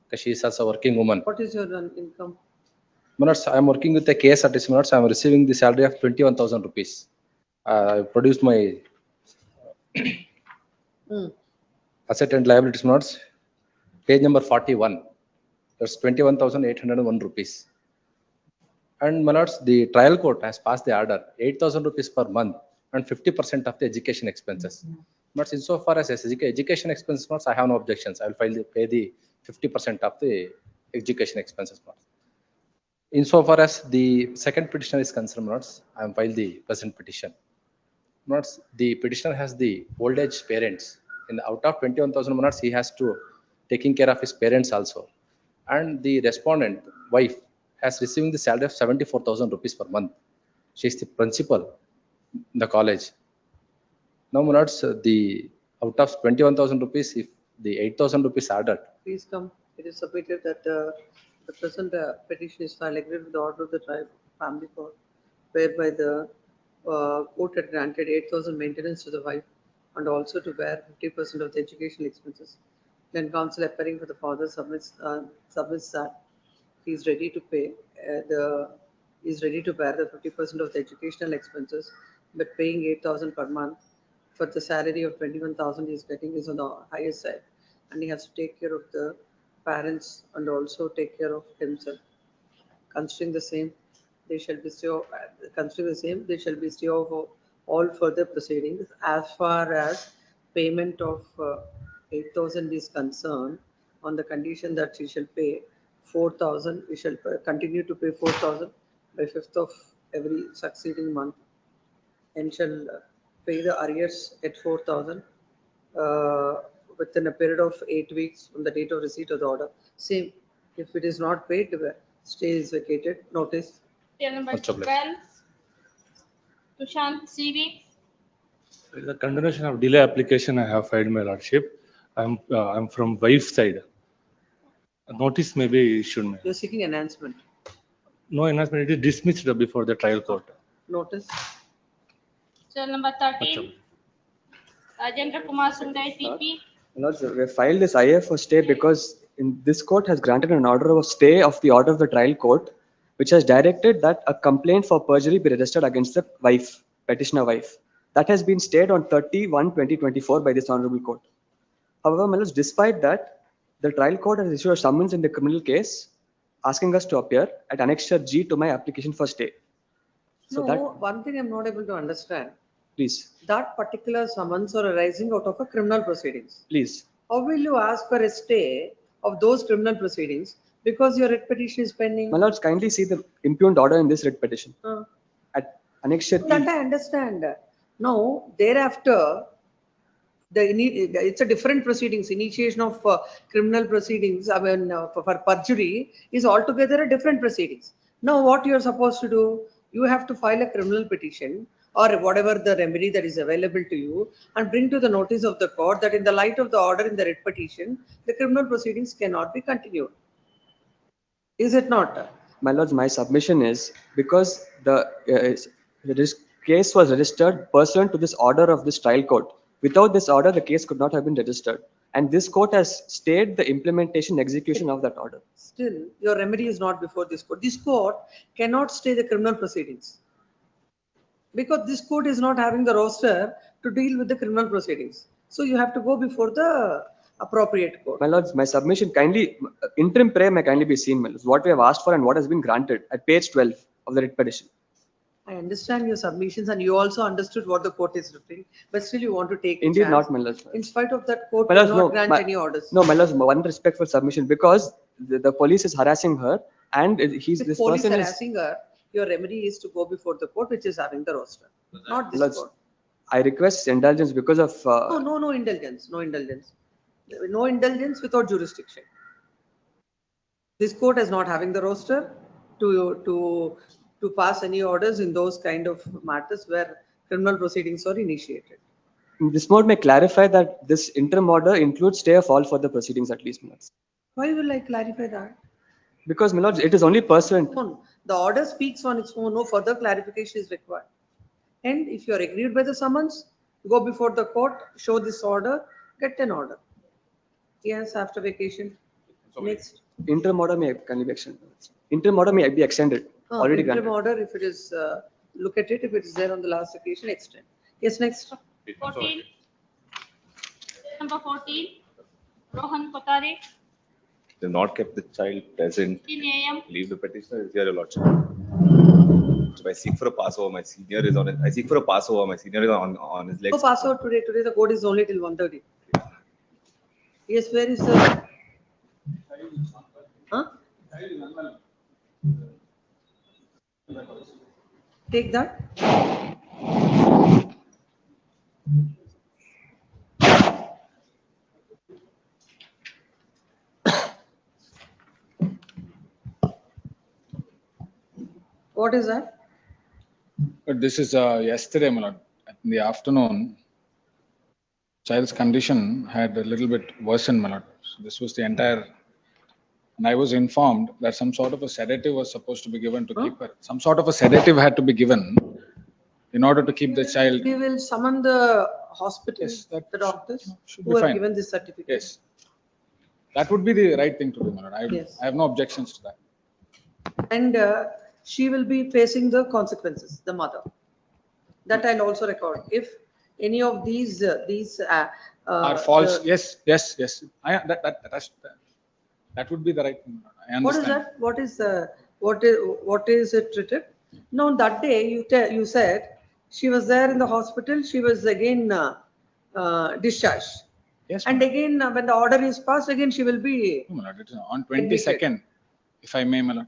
because she is also a working woman. What is your income? I am working with the KSRTC. I am receiving the salary of 21,000 rupees. I produced my asset and liabilities notes, page number 41. That's 21,801 rupees. And my lords, the trial court has passed the order 8,000 rupees per month and 50% of the education expenses. But insofar as education expenses, I have no objections. I will pay the 50% of the education expenses. Insofar as the second petitioner is concerned, I have filed the present petition. The petitioner has the old age parents. Out of 21,000 he has to taking care of his parents also. And the respondent wife has receiving the salary of 74,000 rupees per month. She is the principal in the college. Now, the out of 21,000 rupees, if the 8,000 rupees added. Please come. It is submitted that the present petition is filed agreed with the order of the tribe family court, whereby the court had granted 8,000 maintenance to the wife and also to bear 50% of the educational expenses. Then counsel appearing for the father submits that he is ready to pay he is ready to bear the 50% of the educational expenses, but paying 8,000 per month for the salary of 21,000 he is getting is on the higher side, and he has to take care of the parents and also take care of himself. Considering the same, they shall be stay of all further proceedings as far as payment of 8,000 is concerned, on the condition that she shall pay 4,000. We shall continue to pay 4,000 by 5th of every succeeding month, and shall pay the arrears at 4,000 within a period of 8 weeks from the date of receipt of the order. Same, if it is not paid, the stay is vacated. Notice. Till number 12, Tushant CV. The continuation of delay application I have filed, my lordship. I'm from wife's side. A notice may be issued. You're seeking enhancement. No enhancement, it is dismissed before the trial court. Notice. Till number 13, Rajendra Kumar Sundai TP. Lords, we filed this IA for stay because in this court has granted an order of stay of the order of the trial court, which has directed that a complaint for perjury be registered against the wife, petitioner wife. That has been stayed on 30/1/2024 by this honorable court. However, my lords, despite that, the trial court has issued a summons in the criminal case asking us to appear at Annexure G to my application for stay. So no, that, one thing I'm not able to understand. please, That particular summons are arising out of a criminal proceedings. please. How will you ask for a stay of those criminal proceedings because your writ petition is pending? My lords, kindly see the impugned order in this writ petition. At Annexure E. That I understand. Now, thereafter, it's a different proceedings. Initiation of criminal proceedings, I mean, for perjury is altogether a different proceedings. Now, what you are supposed to do? You have to file a criminal petition or whatever the remedy that is available to you, and bring to the notice of the court that in the light of the order in the writ petition, the criminal proceedings cannot be continued. Is it not? My lords, my submission is because this case was registered pursuant to this order of this trial court. Without this order, the case could not have been registered. And this court has stayed the implementation execution of that order. Still, your remedy is not before this court. This court cannot stay the criminal proceedings, because this court is not having the roster to deal with the criminal proceedings. So you have to go before the appropriate court. My lords, my submission kindly, interim prayer may kindly be seen, my lords, what we have asked for and what has been granted at page 12 of the writ petition. I understand your submissions, and you also understood what the court is referring, but still you want to take Indeed a chance. not, my lords. In spite of that, court My will lords, not no, grant any orders. No, my lords, one respectful submission, because the police is harassing her and If this police person is. harassing her, your remedy is to go before the court, which is having the roster, not this Lords, court. I request indulgence because of. No indulgence, no indulgence. No indulgence without jurisdiction. This court is not having the roster to pass any orders in those kind of matters where criminal proceedings are initiated. This mode may clarify that this interim order includes stay of all further proceedings at least, my lords. Why will I clarify that? Because, my lords, it is only pursuant. The order speaks on its own, no further clarification is required. And if you are aggrieved by the summons, go before the court, show this order, get an order. Yes, after vacation. Next. Interim order may can be extended. Interim order may be extended. Already interim granted. order, if it is, look at it, if it is there on the last occasion, extend. Yes, next. 14. Number 14, Rohan Kotare, They have not kept the child present. 15 a.m. Leave the petitioner is here, your lordship. So I seek for a pass over. My senior is on it. I seek for a pass over. My senior is on his legs. So pass out today. Today the code is only till 1:30. Yes, where is the? Huh? Take that. What is that? This is yesterday, my lord, in the afternoon. Child's condition had a little bit worsened, my lord. So this was the entire, and I was informed that some sort of a sedative was supposed to be given to keep her. Some sort of a sedative had to be given in order to keep the child. We will summon the hospital, Yes, that the doctors should who be have fine. given this certificate. Yes. That would be the right thing to do, my lord. Yes. I have no objections to that. And she will be facing the consequences, the mother. That I'll also record. If any of these Are false. the- Yes, yes, yes. That would be the right thing. I understand. What is that? What is it treated? No, that day you said she was there in the hospital. She was again discharged. Yes. And again, when the order is passed, again she will be. No, my lord, it is on 22nd, if I may, my lord.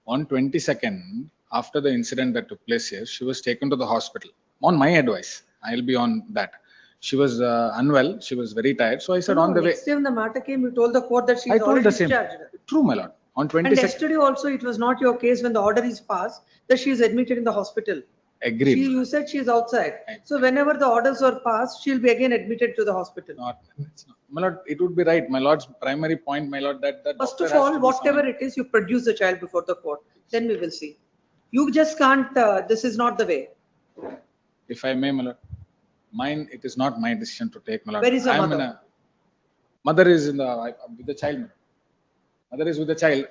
On 22nd, after the incident that took place here, she was taken to the hospital. On my advice, I'll be on that. She was unwell. She was very tired. So I said, on the way. Next day when the matter came, you told the court that she I is told already the same. discharged. True, my lord. On And 22nd. yesterday also, it was not your case when the order is passed that she is admitted in the hospital. Agreed. You said she is outside. So whenever the orders are passed, she'll be again admitted to the hospital. It's not. My lord, it would be right. My lord's primary point, my lord, that First doctor of has to all, be whatever summoned. it is, you produce the child before the court. Then we will see. You just can't, this is not the way. If I may, my lord, mine, it is not my decision to take, my lord. Where is the I am mother? Mother is in the with the child. Mother is with the child.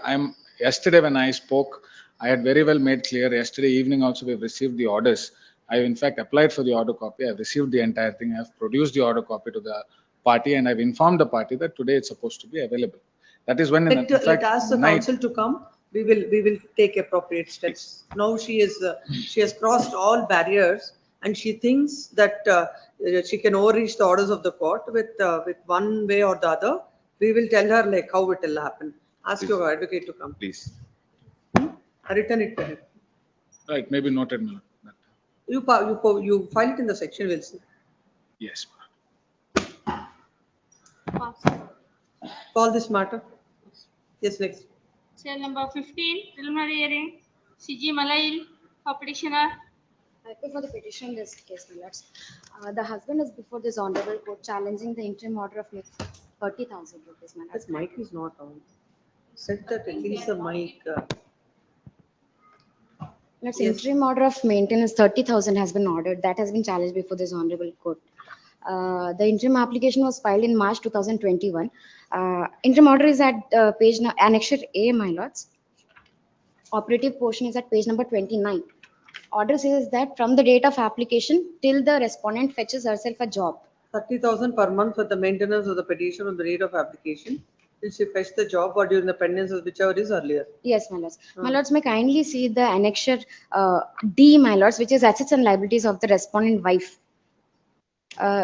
Yesterday when I spoke, I had very well made clear. Yesterday evening also we have received the orders. I have in fact applied for the order copy. I have received the entire thing. I have produced the order copy to the party, and I have informed the party that today it's supposed to be available. That is when in fact Let ask the night. council to come. We will take appropriate steps. Now she has crossed all barriers, and she thinks that she can overreach the orders of the court with one way or the other. We will tell her like how it will happen. Ask Please. your advocate to come. Please. Return it to him. Right, maybe noted, my lord. You file it in the section. We'll see. Yes. Call this matter. Yes, next. Cell number 15, preliminary hearing, CG Malail, for petitioner. I pay for the petition in this case, my lords. The husband is before this honorable court challenging the interim order of 30,000 rupees, my lords. This mic is not on. Said that at least the mic. Let's Yes. interim order of maintenance 30,000 has been ordered. That has been challenged before this honorable court. The interim application was filed in March 2021. Interim order is at page annexure A, my lords. Operative portion is at page number 29. Order says that from the date of application till the respondent fetches herself a job. 30,000 per month for the maintenance of the petition on the date of application. Will she fetch the job or during the pendence of whichever is earlier? Yes, my lords. My lords, may kindly see the annexure D, my lords, which is assets and liabilities of the respondent wife,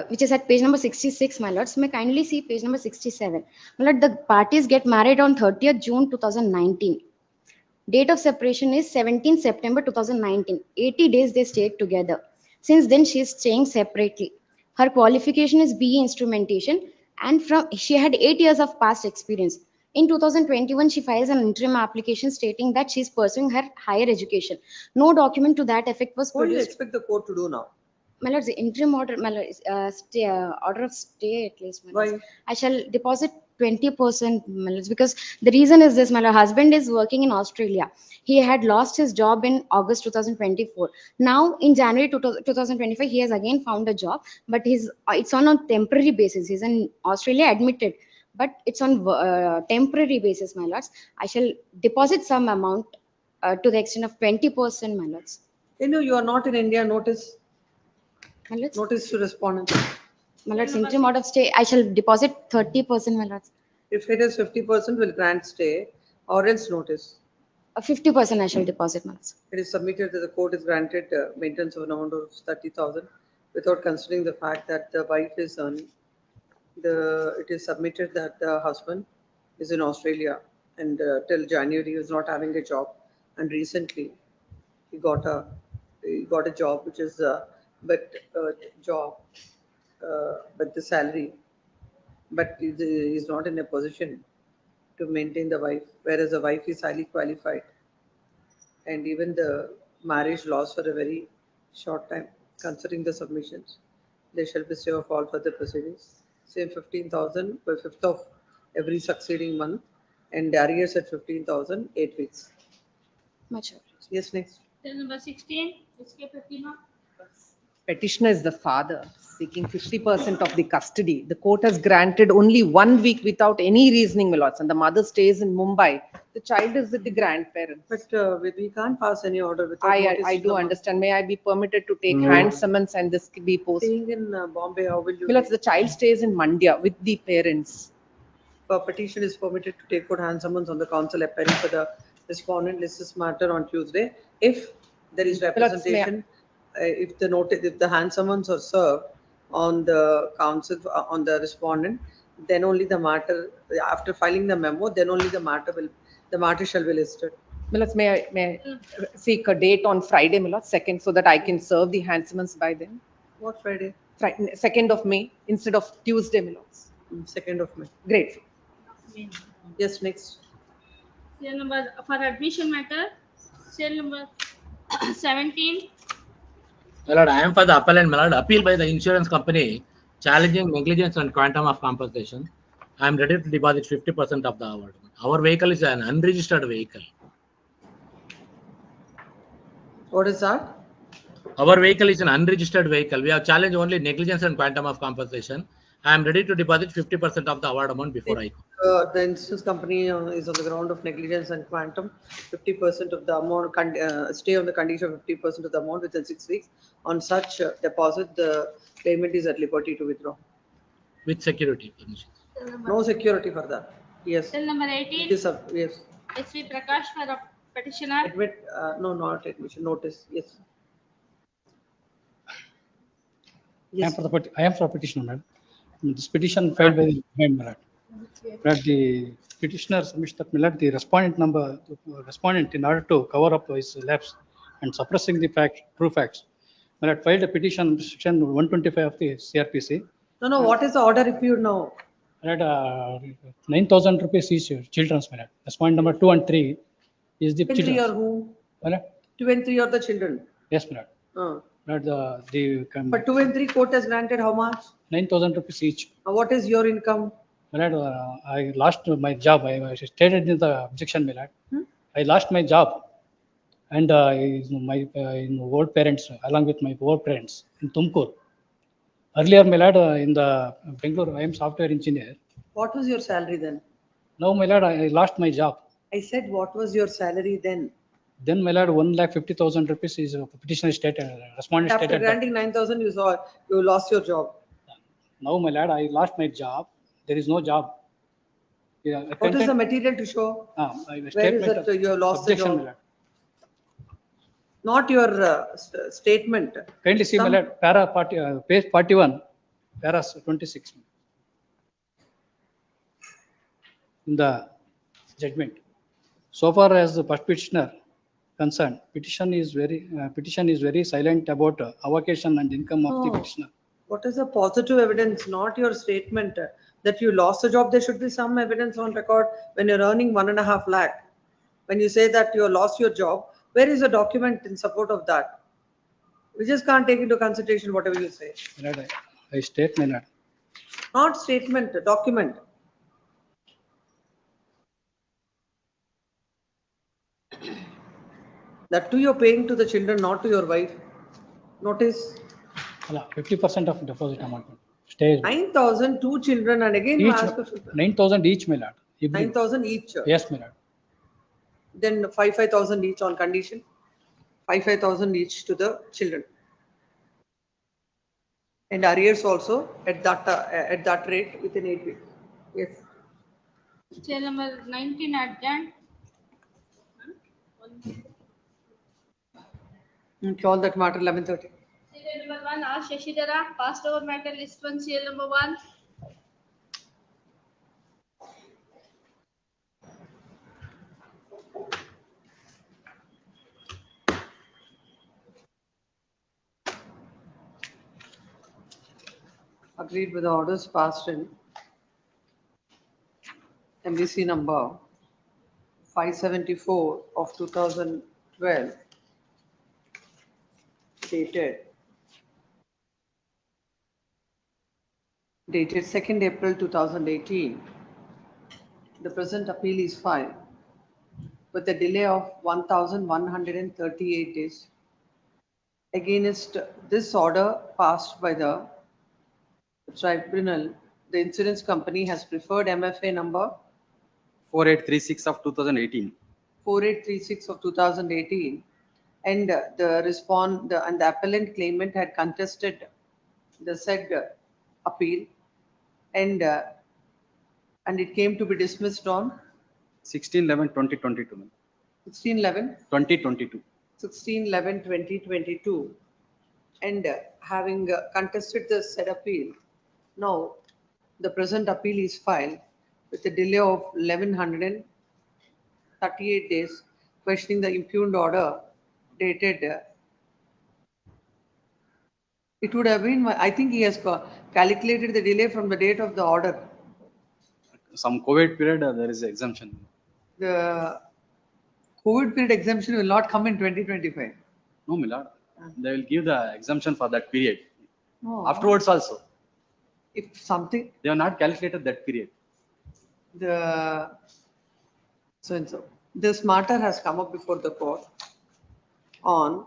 which is at page number 66, my lords. May kindly see page number 67. My lord, the parties get married on 30th June 2019. Date of separation is 17 September 2019. 80 days they stayed together. Since then, she is staying separately. Her qualification is BE instrumentation, and she had 8 years of past experience. In 2021, she files an interim application stating that she is pursuing her higher education. No document to that effect was What do you produced. expect the court to do now? My lord, the interim order, my lord, order of stay at least. My lord. Why? I shall deposit 20%, my lord, because the reason is this: my lord, husband is working in Australia. He had lost his job in August 2024. Now in January 2025, he has again found a job, but it's on a temporary basis. He's in Australia admitted, but it's on temporary basis, my lords. I shall deposit some amount to the extent of 20%, my lords. You are not in India. Notice. My lords? Notice to respondent. My lords, interim order of stay, I shall deposit 30%, my lords. If it is 50%, will grant stay or else notice. 50% I shall deposit, my lords. It is submitted that the court is granted maintenance of an amount of 30,000 without considering the fact that the wife is earning. It is submitted that the husband is in Australia and till January he was not having a job, and recently he got a job which is but the salary, but he is not in a position to maintain the wife, whereas the wife is highly qualified, and even the marriage laws for a very short time. Considering the submissions, there shall be stay of all further proceedings. Same 15,000 per 5th of every succeeding month, and arrears at 15,000, 8 weeks. Much. Yes, next. Cell number 16, SK Fatima. petitioner is the father seeking 50% of the custody. The court has granted only 1 week without any reasoning, my lords, and the mother stays in Mumbai. The child is with the grandparents. But we can't pass any order without notice I to do the understand. May I be permitted to take hand summons and this be posted? Staying in Bombay, how will you? My lords, the child stays in Mandya with the parents. A petition is permitted to take out hand summons on the counsel appearing for the respondent list this matter on Tuesday. If there is representation, if the hand summons are served on the counsel, on the respondent, then only the matter, after filing the memo, then only the matter shall be listed. My lords, may I seek a date on Friday, my lords, 2nd, so that I can serve the hand summons by then? What Friday? 2nd of May instead of Tuesday, my lords. 2nd of May. Great. Yes, next. Serial number for admission matter, serial number 17. My lord, I am for the appellant, my lord, appeal by the insurance company challenging negligence and quantum of compensation. I am ready to deposit 50% of the award. Our vehicle is an unregistered vehicle. What is that? Our vehicle is an unregistered vehicle. We have challenged only negligence and quantum of compensation. I am ready to deposit 50% of the award amount before I go. The insurance company is on the ground of negligence and quantum. 50% of the amount, stay on the condition of 50% of the amount within 6 weeks. On such deposit, the payment is at liberty to withdraw. With security permission. No security for that. Yes. Serial number 18. It is yes. SV Prakash for the petitioner. Admit, no, not admission, notice. Yes. Yes. I am for petitioner, madam. This petition filed by the Milad. The petitioner submits that Milad, the respondent, in order to cover up his lapse and suppressing the true facts, Milad filed a petition under section 125 of the CRPC. No, what is the order if you know? Milad, 9,000 rupees each children's, Milad. Respondent number 2 and 3 is the 2 and 3 or who? Milad? 2 and 3 are the children. Yes, Milad. But 2 and 3 court has granted how much? 9,000 rupees each. What is your income? Milad, I lost my job. I stated in the objection, Milad. I lost my job, and my old parents, along with my old parents in Tumkur. Earlier, Milad, in the Bangalore, I am software engineer. What was your salary then? No, Milad, I lost my job. I said, what was your salary then? Then, Milad, 1,50,000 rupees is a petitioner stated, respondent After stated. granting 9,000, you lost your job. No, my lad, I lost my job. There is no job. Yeah, what is the material to show? Where is it you lost the job? Not your statement. Kindly see, my lad, page 41, para 26. In the judgment. So far as the first petitioner concerned, petition is very silent about avocation and income of the petitioner. What is the positive evidence? Not your statement that you lost the job. There should be some evidence on record when you're earning 1.5 lakh. When you say that you lost your job, where is the document in support of that? We just can't take into consideration whatever you say. I state, my lord. Not statement, document. That too you're paying to the children, not to your wife. Notice. 50% of deposit amount. Stay. 9,000, 2 children, and again you ask for 9,000 each, my lord. 9,000 each. Yes, my lord. Then 5,000 each on condition. 5,000 each to the children. And arrears also at that rate within 8 weeks. Yes. Serial number 19 adjourned. Call that matter 11:30. Serial number 1, R. Shashidhara, passed over matter list 1, serial number 1. Agreed with the orders passed in MBC number 574 of 2012, dated 2nd April 2018. The present appeal is filed with a delay of 1,138 days against this order passed by the tribunal, the insurance company has preferred MFA number 4836 of 2018. 4836 of 2018, and the appellant claimant had contested the said appeal, and it came to be dismissed on 16/11/2022. 16/11 2022. 16/11/2022, and having contested the said appeal, now the present appeal is filed with a delay of 1138 days, questioning the impugned order dated. It would have been, I think he has calculated the delay from the date of the order. Some COVID period, there is exemption. The COVID period exemption will not come in 2025. No, my lord. They will give the exemption for that period. No. Afterwards also. If something. They have not calculated that period. So and so. This matter has come up before the court on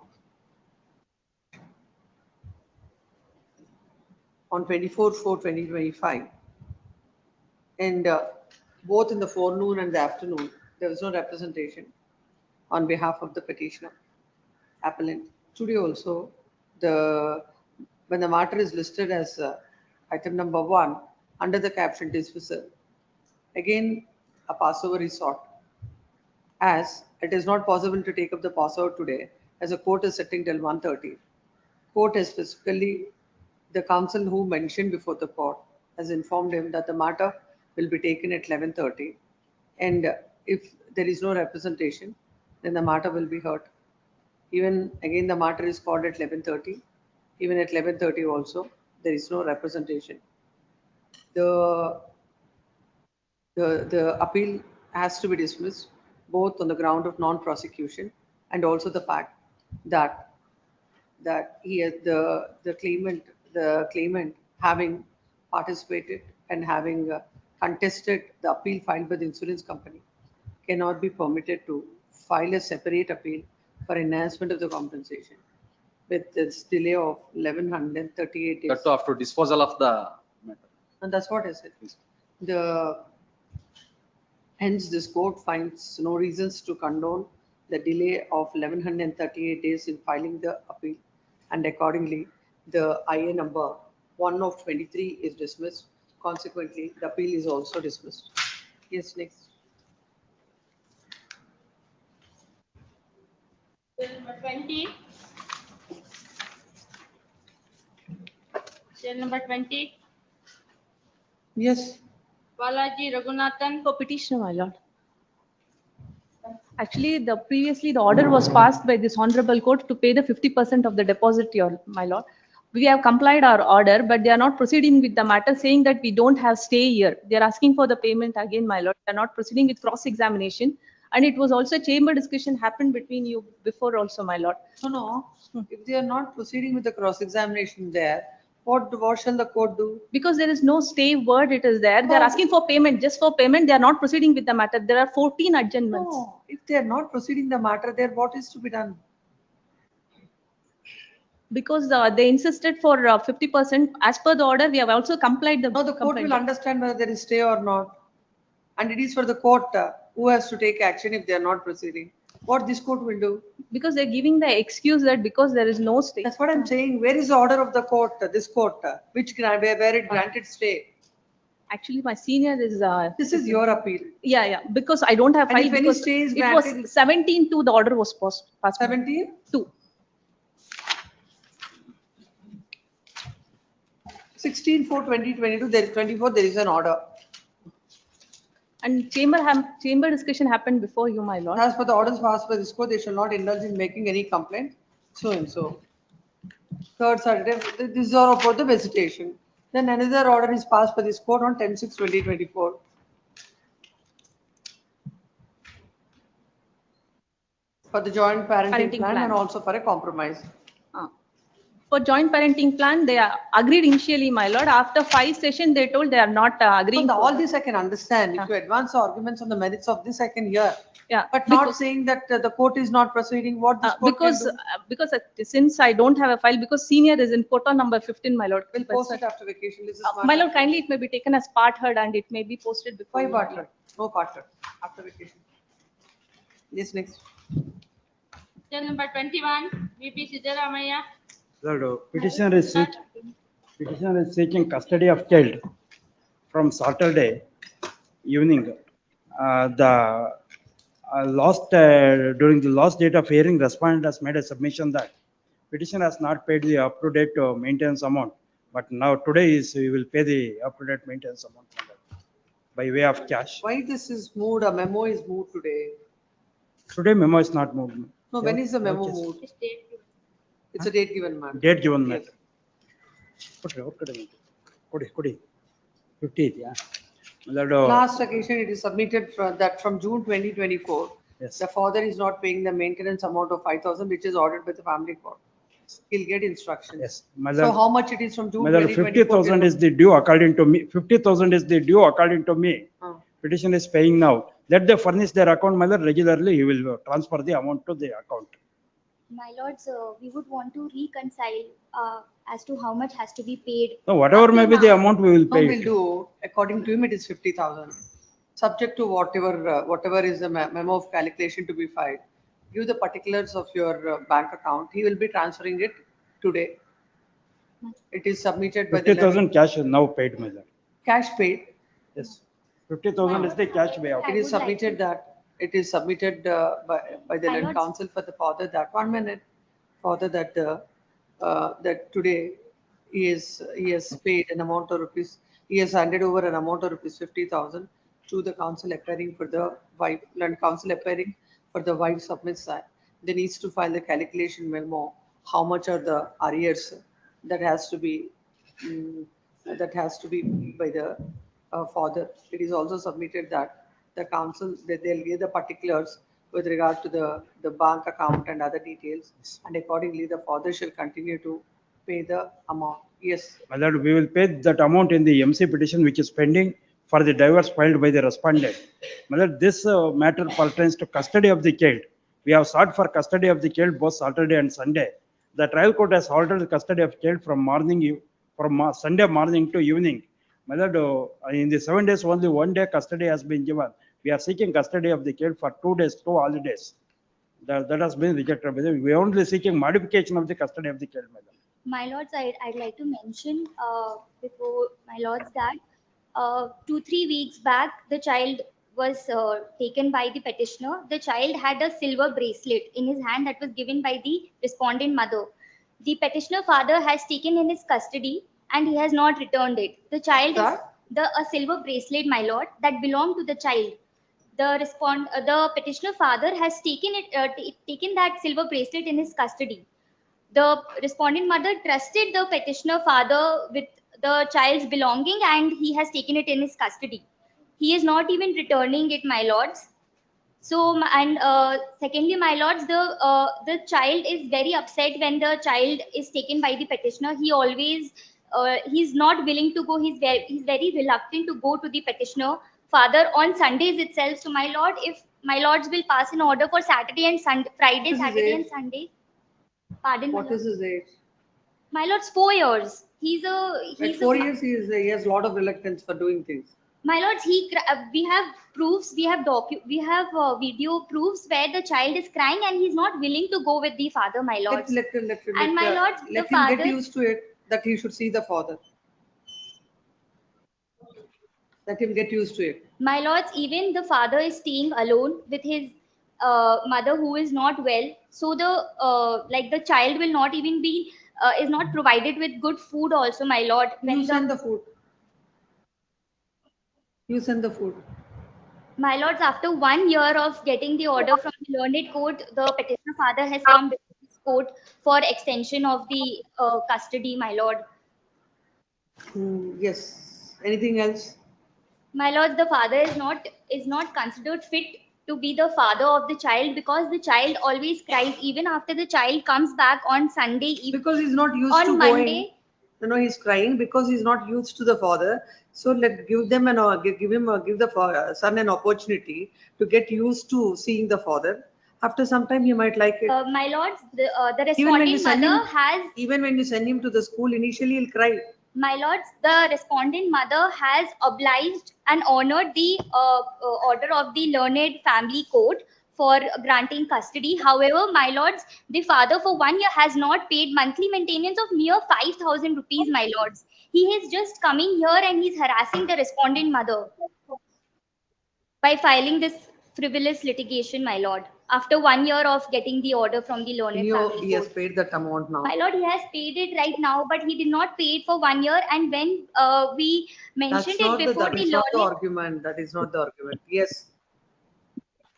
24/4/2025, and both in the forenoon and the afternoon, there was no representation on behalf of the petitioner appellant. Today also, when the matter is listed as item number 1 under the caption dismissal, again a passover is sought, as it is not possible to take up the passover today as the court is sitting till 1:30. Court has specifically, the counsel who mentioned before the court has informed him that the matter will be taken at 11:30, and if there is no representation, then the matter will be heard. Even again, the matter is called at 11:30. Even at 11:30 also, there is no representation. The appeal has to be dismissed, both on the ground of non-prosecution and also the fact that he has the claimant having participated and having contested the appeal filed by the insurance company cannot be permitted to file a separate appeal for enhancement of the compensation with this delay of 1138 days. That too after disposal of the matter. And that's what I said. Hence, this court finds no reasons to condone the delay of 1138 days in filing the appeal, and accordingly, the IA number 1 of 23 is dismissed. Consequently, the appeal is also dismissed. Yes, next. Bill number 20. Bill number 20. Yes. Balaji Raghunathan. For petitioner, my lord. Actually, previously the order was passed by this honorable court to pay the 50% of the deposit, my lord. We have complied our order, but they are not proceeding with the matter, saying that we don't have stay here. They are asking for the payment again, my lord. They are not proceeding with cross-examination. And it was also a chamber discussion happened between you before also, my lord. No. If they are not proceeding with the cross-examination there, what shall the court do? Because there is no stay word, it is there. They are asking for payment, just for payment. They are not proceeding with the matter. There are 14 adjournments. No. If they are not proceeding the matter there, what is to be done? Because they insisted for 50%. As per the order, we have also complied. No, the court will understand whether there is stay or not. And it is for the court who has to take action if they are not proceeding. What this court will do? Because they're giving the excuse that because there is no stay. That's what I'm saying. Where is the order of the court, this court, where it granted stay? Actually, my senior is. This is your appeal. Yeah. Because I don't have And file. if any stay is it granted, was 17 to the order was passed. 17? 2. 16/4/2022, there is 24, there is an order. And chamber discussion happened before you, my lord. As per the orders passed by this court, they shall not indulge in making any complaint. So and so. Third Saturday, this is all about the visitation. Then another order is passed by this court on 10/6/2024. For the joint parenting plan and also for a compromise. For joint parenting plan, they are agreed initially, my lord. After 5 sessions, they told they are not agreeing. All this I can understand. If you advance the arguments on the merits of this, I can hear. Yeah, But not saying that the court is not proceeding, what this court can do? Because since I don't have a file, because senior is in quota number 15, my lord. We'll post it after vacation. This is My lord, kindly it may be taken as part heard and it may be posted before. Why part heard? No part heard. After vacation. Yes, next. Case number 21, VP Siddharamaiah. The petitioner is seeking custody of child from Saturday evening. During the last date of hearing, respondent has made a submission that petitioner has not paid the up-to-date maintenance amount, but now today he will pay the up-to-date maintenance amount by way of cash. Why this is moved? A memo is moved today. Today memo is not moved. No, when is the memo moved? It's a date given, ma'am. Date given, ma'am. 15th, yeah. Last occasion, it is submitted from June 2024. Yes. The father is not paying the maintenance amount of 5,000, which is ordered by the family court. He'll get instructions. Yes. So how much it is from June 50,000 2024? is the due according to me. 50,000 is the due according to me. Petition is paying now. Let them furnish their account, mother. Regularly, he will transfer the amount to the account. My lords, we would want to reconcile as to how much has to be paid. So whatever may be the amount, we will No, pay. we'll do. According to him, it is 50,000. Subject to whatever is the memo of calculation to be filed. Give the particulars of your bank account. He will be transferring it today. It is submitted by the 50,000 cash is now paid, mother. cash paid. Yes. 50,000 is the cash payout. It is submitted by the land council for the father that 1 minute father that that today he has paid an amount of rupees. He has handed over an amount of rupees 50,000 to the council appearing for the wife. Land council appearing for the wife submits that. They needs to file the calculation memo. How much are the arrears that has to be by the father. It is also submitted that the council they'll give the particulars with regard to the bank account and other details, and accordingly the father shall continue to pay the amount. Yes. My lord, we will pay that amount in the MC petition which is pending for the divorce filed by the respondent. My lord, this matter pertains to custody of the child. We have sought for custody of the child both Saturday and Sunday. The trial court has ordered the custody of child from Sunday morning to evening. My lord, in the 7 days, only 1 day custody has been given. We are seeking custody of the child for 2 days, 2 holidays. That has been rejected. We are only seeking modification of the custody of the child, madam. My lords, I'd like to mention before my lords that 2-3 weeks back, the child was taken by the petitioner. The child had a silver bracelet in his hand that was given by the respondent mother. The petitioner father has taken in his custody and he has not returned it. The child is a silver bracelet, my lord, that belonged to the child. The petitioner father has taken that silver bracelet in his custody. The respondent mother trusted the petitioner father with the child's belonging and he has taken it in his custody. He is not even returning it, my lords. So, and secondly, my lords, the child is very upset when the child is taken by the petitioner. He always, he's not willing to go. He's very reluctant to go to the petitioner father on Sundays itself. So, my lord, if my lords will pass an order for Saturday and Sunday, Friday, Saturday and Sunday. Pardon. What is his age? My lord's 4 years. At 4 years, he has a lot of reluctance for doing things. My lords, we have proofs, we have video proofs where the child is crying and he's not willing to go with the father, my lords. Let him get used to it that he should see the father. Let him get used to it. My lords, even the father is staying alone with his mother who is not well. So the child will not even be is not provided with good food also, my lord. You send the food. You send the food. My lords, after 1 year of getting the order from the learned court, the petitioner father has come before this court for extension of the custody, my lord. Yes. Anything else? My lords, the father is not considered fit to be the father of the child because the child always cries even after the child comes back on Sunday evening. Because he's not used On to Monday, going. No, he's crying because he's not used to the father. So give them give the son an opportunity to get used to seeing the father. After some time, he might like it. my lords, the Even when you respondent send mother him, has even when you send him to the school, initially he'll cry. My lords, the respondent mother has obliged and honored the order of the learned family court for granting custody. However, my lords, the father for 1 year has not paid monthly maintenance of mere 5,000 rupees, my lords. He is just coming here and he's harassing the respondent mother by filing this frivolous litigation, my lord. After 1 year of getting the order from the learned family He has court. paid that amount now. My lord, he has paid it right now, but he did not pay it for 1 year. And when we mentioned That's not it before that is not the learned, argument. That is not the argument. Yes.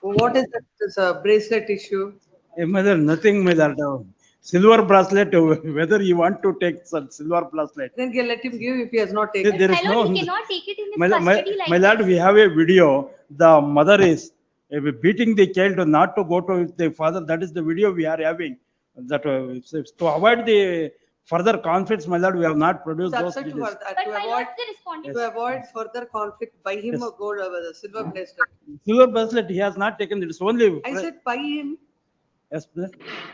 What is that? This bracelet issue? Mother, nothing, mother. Silver bracelet, whether you want to take such silver bracelet. Then let him give if he has not taken. There is my lord, no. he cannot take it in his My custody like my lord, this. we have a video. The mother is beating the child not to go to the father. That is the video we are having. That to avoid the further conflicts, my lord, we have not produced That's those it videos. to avoid further conflict, buy him a gold the silver bracelet. Silver bracelet, he has not taken it. It's only. I said buy him. Yes, please.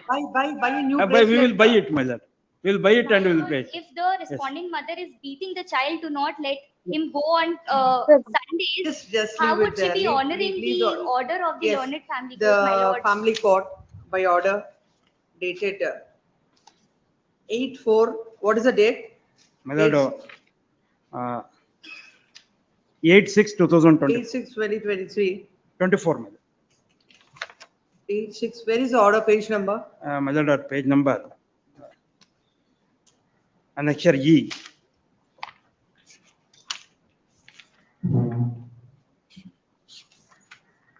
Buy a new We bracelet. will buy it, my lord. We will buy it and we will pay it. If the respondent mother is beating the child to not let him go on Sundays, Just how leave would it she there. be honoring Leave the order of the Yes. learned family court, my The lord? family court by order dated 8/4. What is the date? My lord, 8/6/2020. 8/6/2023. 24, my lord. 8/6. Where is the order page number? My lord, page number. Annexure E.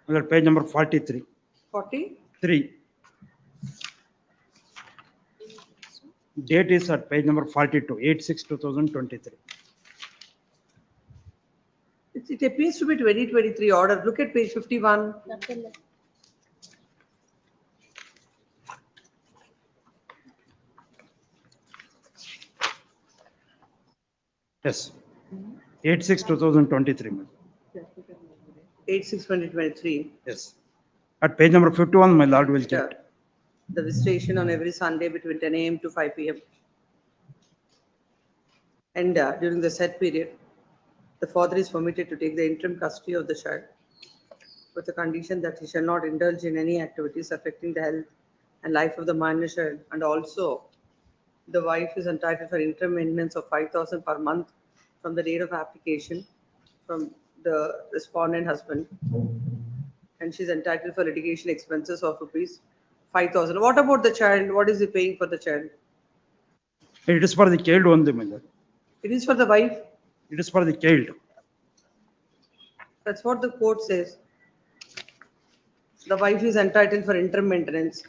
My lord, page number 43. 40. 3. Date is at page number 42, 8/6/2023. It appears to be 2023 order. Look at page 51. Yes. 8/6/2023. 8/6/2023. Yes. At page number 51, my lord will get. The visitation on every Sunday between 10 a.m. to 5 p.m. And during the set period, the father is permitted to take the interim custody of the child with the condition that he shall not indulge in any activities affecting the health and life of the minor child. And also, the wife is entitled for interim maintenance of 5,000 per month from the date of application from the respondent husband. And she's entitled for litigation expenses of rupees 5,000. What about the child? What is he paying for the child? It is for the child only, my lord. It is for the wife. It is for the child. That's what the court says. The wife is entitled for interim maintenance.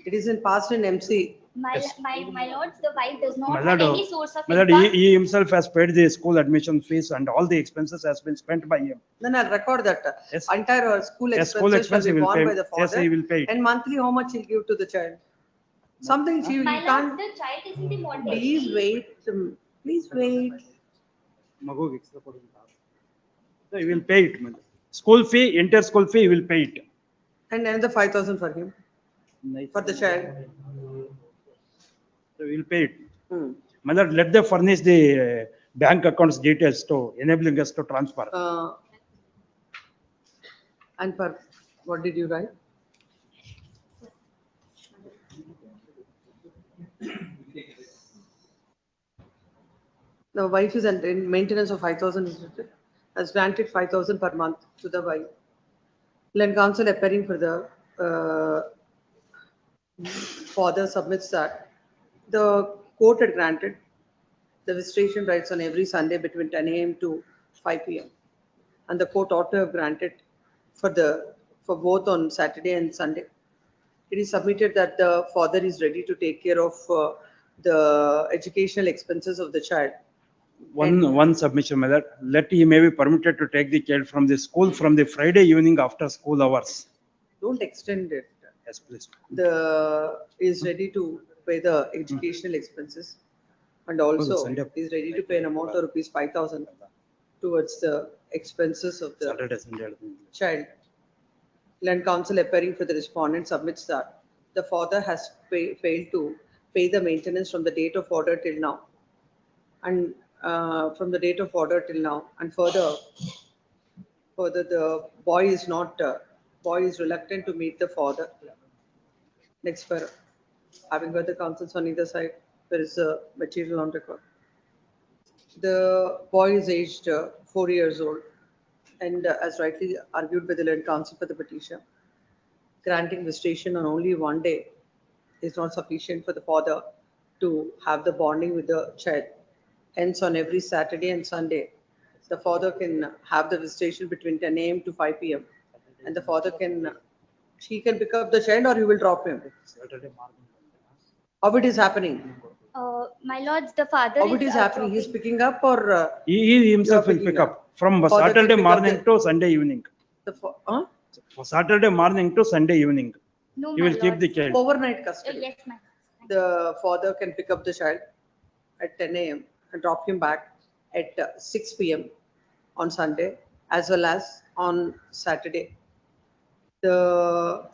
It is in past in MC. My lords, the wife does not My have lord, any source of my lord, income. he himself has paid the school admission fees and all the expenses has been spent by him. Then I'll record that. Yes. Entire school Yes, expenses school expense shall he be will borne pay. by the father. Yes, he will pay it. And monthly, how much he'll give to the child? Something you My lords, can't. the child is in the Montessori. Please wait. Please wait. So he will pay it, my lord. School fee, inter-school fee, he will pay it. And another 5,000 for him. For the child. So we will pay it. My lord, let them furnish the bank accounts details to enabling us to transfer. And for what did you write? The wife is in maintenance of 5,000 has granted 5,000 per month to the wife. Land counsel appearing for the father submits that the court had granted the visitation rights on every Sunday between 10 a.m. to 5 p.m. And the court ought to have granted for both on Saturday and Sunday. It is submitted that the father is ready to take care of the educational expenses of the child. One submission, my lord. Let he may be permitted to take the child from the school from the Friday evening after school hours. don't extend it. Yes, please. Is ready to pay the educational expenses and also Sunday. is ready to pay an amount of rupees 5,000 towards the expenses of the Saturday, Sunday. child. Land counsel appearing for the respondent submits that the father has failed to pay the maintenance from the date of order till now, and from the date of order till now, and further the boy is reluctant to meet the father. Next, for having heard the counsels on either side, there is a material on record. The boy is aged 4 years old, and as rightly argued by the learned counsel for the petition, granting visitation on only one day is not sufficient for the father to have the bonding with the child. Hence, on every Saturday and Sunday, the father can have the visitation between 10 a.m. to 5 p.m. and the father he can pick up the child or he will drop him. How it is happening? My lords, the father How it is happening? He is picking up or He himself will pick up from Father can Saturday pick up morning to Sunday evening. Huh? For Saturday morning to Sunday evening. No, He my will keep the lords. child. Overnight custody. Yes, ma'am. The father can pick up the child at 10 a.m. and drop him back at 6 p.m. on Sunday as well as on Saturday. The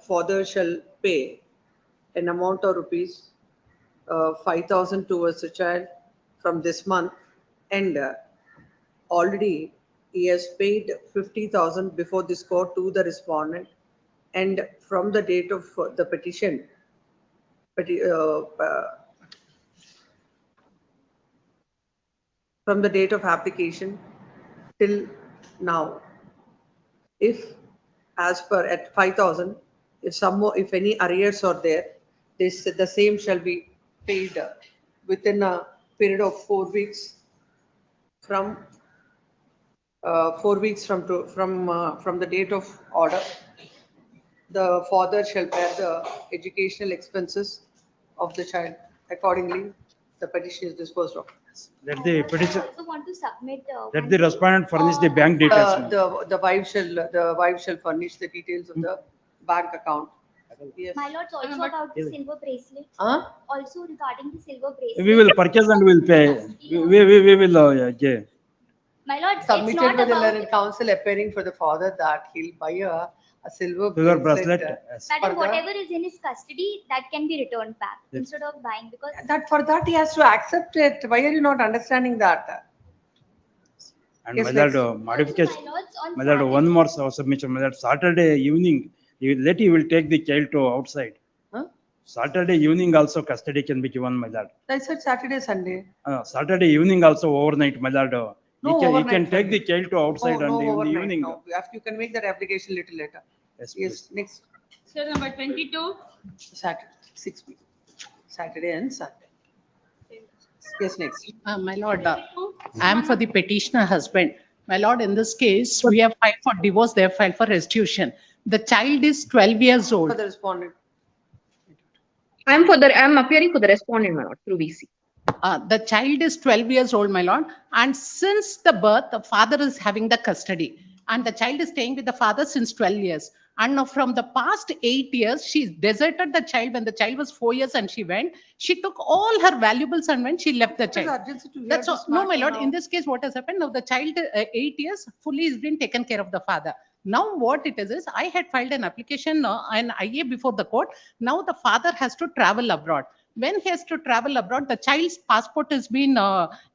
father shall pay an amount of rupees 5,000 towards the child from this month, and already he has paid 50,000 before this court to the respondent, and from the date of the petition, from the date of application till now, if as per at 5,000, if any arrears are there, the same shall be paid within a period of 4 weeks from 4 weeks from the date of order. The father shall bear the educational expenses of the child. Accordingly, the petition is disposed of. Let the petition, I also want to submit. let the respondent furnish the bank details. The wife shall furnish the details of the bank account. Yes. My lords, also about the silver bracelet. Also regarding the silver bracelet. We will purchase and we will pay. We will, yeah. My lords, it's Submitted not by the about. learned counsel appearing for the father that he'll buy a silver Silver bracelet. bracelet, yes. Madam, whatever is in his custody, that can be returned back Yes. instead of buying, because For that he has to accept it. Why are you not understanding that? And Yes, my next. lord, modification. my lords, on My lord, Saturday- one more submission. My lord, Saturday evening, he will take the child to outside. Huh? Saturday evening also custody can be given, my lord. I said Saturday, Sunday. Saturday evening also overnight, my lord. He No can overnight, take the Sunday. child to outside No and in the overnight, evening. no. You can make that application little later. Yes, Yes, next. Sir, number 22. Saturday, 6 p.m. Saturday and Sunday. Yes, next. My lord, I am for the petitioner husband. My lord, in this case, we have filed for divorce, they have filed for restitution. The child is 12 years For old. the respondent. I'm appearing for the respondent, my lord, through VC. The child is 12 years old, my lord, and since the birth, the father is having the custody, and the child is staying with the father since 12 years. And now from the past 8 years, she deserted the child when the child was 4 years and she went. She took all her valuables and went, she left the child. That's all. No, my lord, in this case, what has happened now, the child, 8 years, fully is being taken care of the father. Now what it is I had filed an application, an IA before the court. Now the father has to travel abroad. When he has to travel abroad, the child's passport has been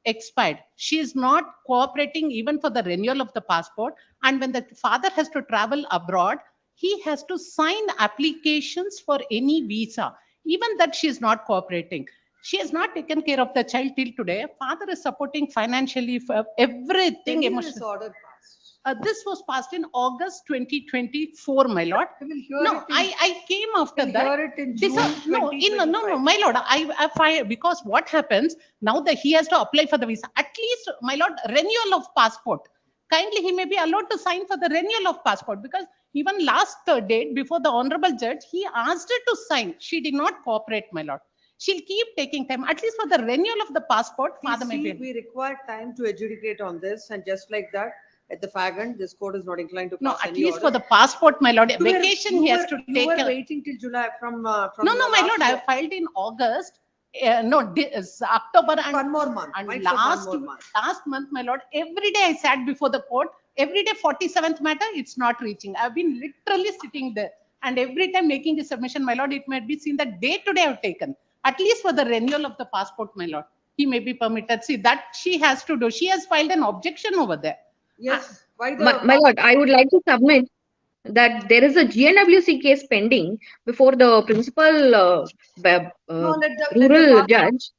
expired. She is not cooperating even for the renewal of the passport. And when the father has to travel abroad, he has to sign applications for any visa. Even that she is not cooperating. She has not taken care of the child till today. Father is supporting financially for everything. When is this order passed? This was passed in August 2024, my lord. No, I came after that. Hear it in June No, my lord. I find, because what happens now that he has to apply for the visa, at least, my lord, renewal of passport. Kindly, he may be allowed to sign for the renewal of passport, because even last date before the honorable judge, he asked her to sign. She did not cooperate, my lord. She'll keep taking time, at least for the renewal of the passport. Father may be. We require time to adjudicate on this, and just like that, at the fag end, this court is not inclined to No, pass at any least for order. the passport, my lord, You were- vacation he has to you take. were waiting till July from No, the no, my last lord, I year. have filed in August, no, October and. One more month. And Wait for one last, more month. last month, my lord, every day I sat before the court, every day 47th matter, it's not reaching. I've been literally sitting there. And every time making the submission, my lord, it might be seen that day to day I've taken, at least for the renewal of the passport, my lord. He may be permitted. See, that she has to do. She has filed an objection over there. Yes, why the? My lord, I would like to submit that there is a GNWC case pending before the principal No, let the rural judge.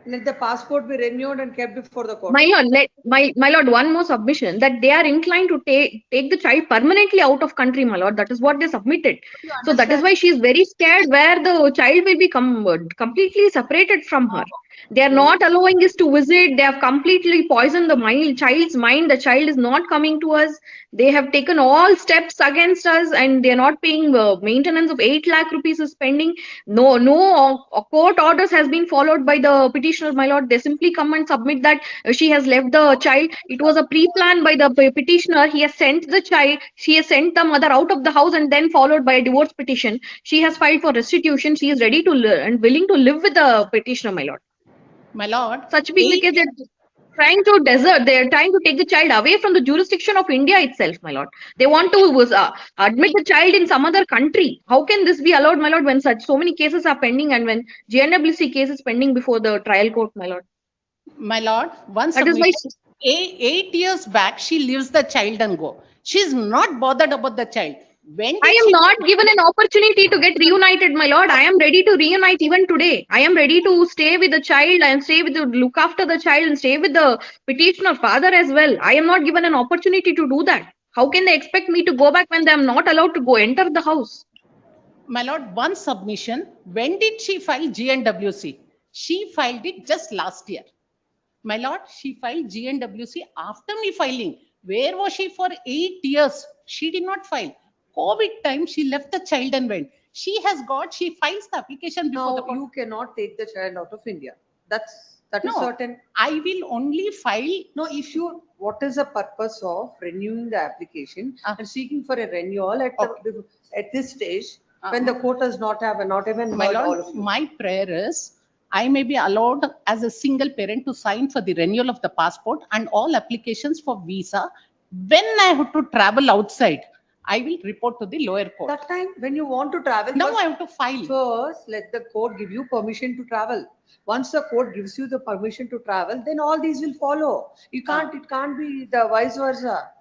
Let the passport be renewed and kept before the court. My lord, my lord, one more submission that they are inclined to take the child permanently out of country, my lord. That is what they submitted. So that is why she is very scared where the child will be completely separated from her. They are not allowing us to visit. They have completely poisoned the child's mind. The child is not coming to us. They have taken all steps against us, and they are not paying maintenance of 8 lakh rupees is pending. No court orders has been followed by the petitioner, my lord. They simply come and submit that she has left the child. It was a pre-plan by the petitioner. He has sent the child. She has sent the mother out of the house and then followed by a divorce petition. She has filed for restitution. She is ready to and willing to live with the petitioner, my lord. My lord. Such being the case, they're trying to desert. They're trying to take the child away from the jurisdiction of India itself, my lord. They want to admit the child in some other country. How can this be allowed, my lord, when so many cases are pending and when GNWC case is pending before the trial court, my lord? My lord, once That is why 8 years back, she leaves the child and go. She's not bothered about the child. When I am not given an opportunity to get reunited, my lord. I am ready to reunite even today. I am ready to stay with the child and stay with look after the child and stay with the petitioner father as well. I am not given an opportunity to do that. How can they expect me to go back when they are not allowed to enter the house? My lord, one submission. When did she file GNWC? She filed it just last year. My lord, she filed GNWC after me filing. Where was she for 8 years? She did not file. COVID time, she left the child and went. She files the application before the court. You cannot take the child out of India. That is No, certain. I will only file. No, what is the purpose of renewing the application and seeking for a renewal at this stage when the court does not even My heard all lord, of you? my prayer is I may be allowed as a single parent to sign for the renewal of the passport and all applications for visa. When I have to travel outside, I will report to the lower court. That time when you want to travel, Now I have to file. First, let the court give you permission to travel. Once the court gives you the permission to travel, then all these will follow. It can't be the vice versa.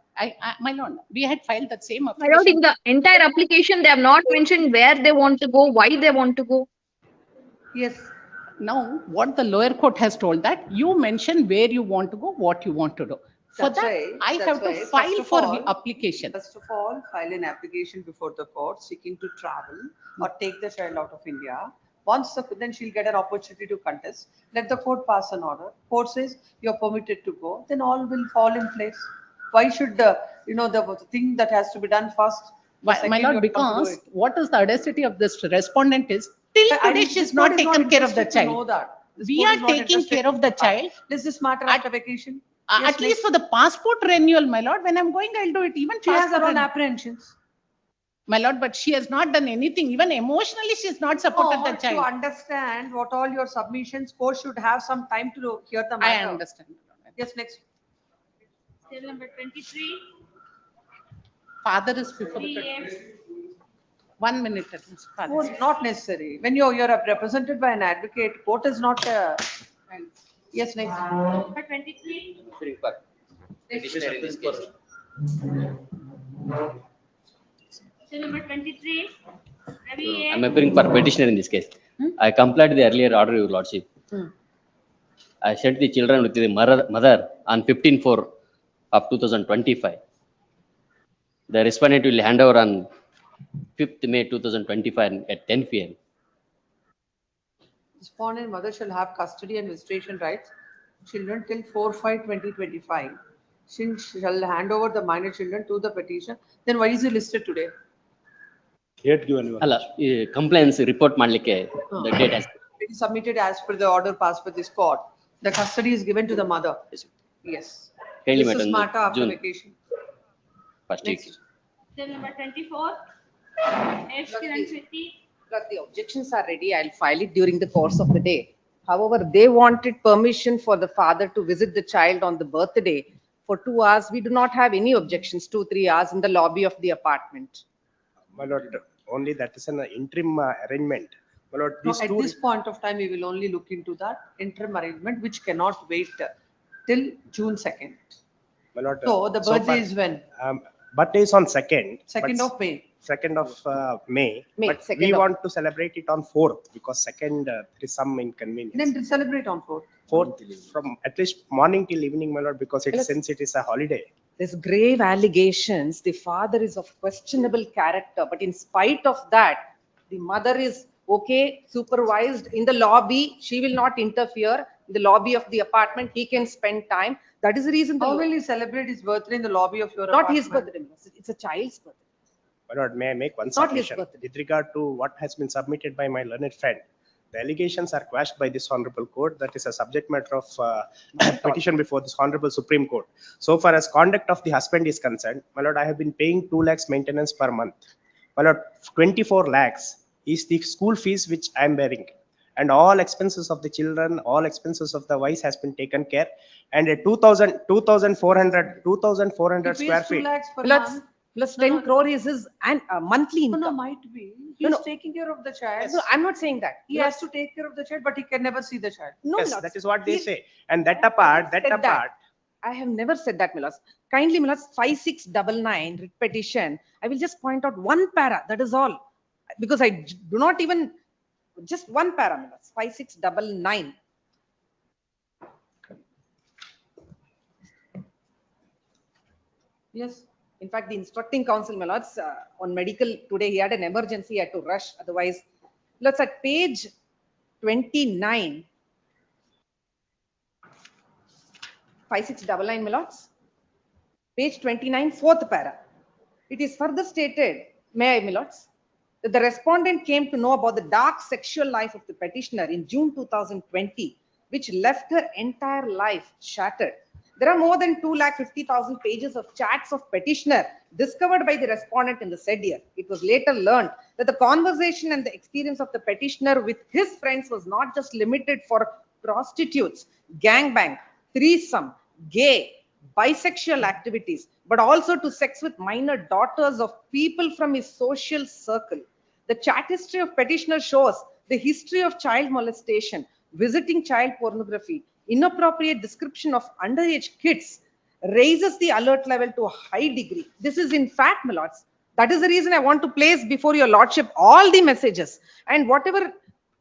My lord, we had filed that same My application. lord, in the entire application, they have not mentioned where they want to go, why they want to go. Yes. Now, what the lower court has told that you mention where you want to go, what you want to do. For that, I have to file for the application. First of all, file an application before the court seeking to travel or take the child out of India. Then she'll get an opportunity to contest. Let the court pass an order. Court says you're permitted to go. Then all will fall in place. Why should the thing that has to be done first? My lord, because what is the audacity of this respondent is till today she's not taken care of the child. We are taking care of the child. This is matter after vacation. At least for the passport renewal, my lord, when I'm going, I'll do it. Even she has her own apprehensions. My lord, but she has not done anything. Even emotionally, she has not supported the child. To understand what all your submissions, court should have some time to hear the matter. I understand. Yes, next. Cell number 23. Father is before the 1 minute. Father. Not necessary. When you're represented by an advocate, court is not. Yes, next. Number 23. Cell number 23. I'm appearing for petitioner in this case. I complied the earlier order, Your Lordship. I sent the children with the mother on 15/4 of 2025. The respondent will hand over on 5th May 2025 at 10 p.m. Respondent mother shall have custody and visitation rights. Children till 4/5/2025. She shall hand over the minor children to the petition. Then why is it listed today? Complaints report ಮಾಡಲಿಕ್ಕೆ the date has It is submitted as per the order passed by this court. The custody is given to the mother. Yes. This is matter after vacation. first week. Cell number 24. H. Kiran Shetty. Look, the objections are ready. I'll file it during the course of the day. However, they wanted permission for the father to visit the child on the birthday for 2 hours. We do not have any objections, 2-3 hours in the lobby of the apartment. My lord, only that is an interim arrangement. My lord, No, these at two. this point of time, we will only look into that interim arrangement, which cannot wait till June 2nd. My lord, So the so birthday far, is when? Birthday is on 2nd. 2nd of May. 2nd of May. May, But 2nd we of- want to celebrate it on 4th because 2nd there is some inconvenience. Then celebrate on 4th. 4th from at least morning till evening, my lord, because Yes. since it is a holiday. There's grave allegations. The father is of questionable character, but in spite of that, the mother is okay, supervised in the lobby. She will not interfere. In the lobby of the apartment, he can spend time. That is the reason. How will he celebrate his birthday in the lobby of your Not apartment? his birthday. It's a child's birthday. My lord, may I make one Not his submission birthday. with regard to what has been submitted by my learned friend? The allegations are quashed by this honorable court. That is a subject matter of petition before this honorable Supreme Court. So far as conduct of the husband is concerned, my lord, I have been paying 2 lakhs maintenance per month. My lord, 24 lakhs is the school fees which I am bearing. And all expenses of the children, all expenses of the wife has been taken care. And a 2,400 He square pays 2 feet. lakhs per Plus, month. plus 10 crore is his monthly No, income. might be. No, He's no. taking care of the child. No, I'm not saying that. He has to take care of the child, but he can never see the child. No, Yes, Milas. that is what they He- say. And that apart, said I have never said that, Milas. Kindly, Milas, 5699 writ petition. I will just point out one para. That is all. Because I do not even, just one para, Milas, 5699. Yes. In fact, the instructing counsel, my lords, on medical today, he had an emergency, he had to rush. Otherwise, let's at page 29, 5699, my lords. Page 29, fourth para. It is further stated, may I, my lords, that the respondent came to know about the dark sexual life of the petitioner in June 2020, which left her entire life shattered. There are more than 250,000 pages of chats of petitioner discovered by the respondent in the said year. It was later learned that the conversation and the experience of the petitioner with his friends was not just limited for prostitutes, gangbang, threesome, gay, bisexual activities, but also to sex with minor daughters of people from his social circle. The chat history of petitioner shows the history of child molestation, visiting child pornography, inappropriate description of underage kids, raises the alert level to a high degree. This is in fact, my lords, that is the reason I want to place before your lordship all the messages and whatever,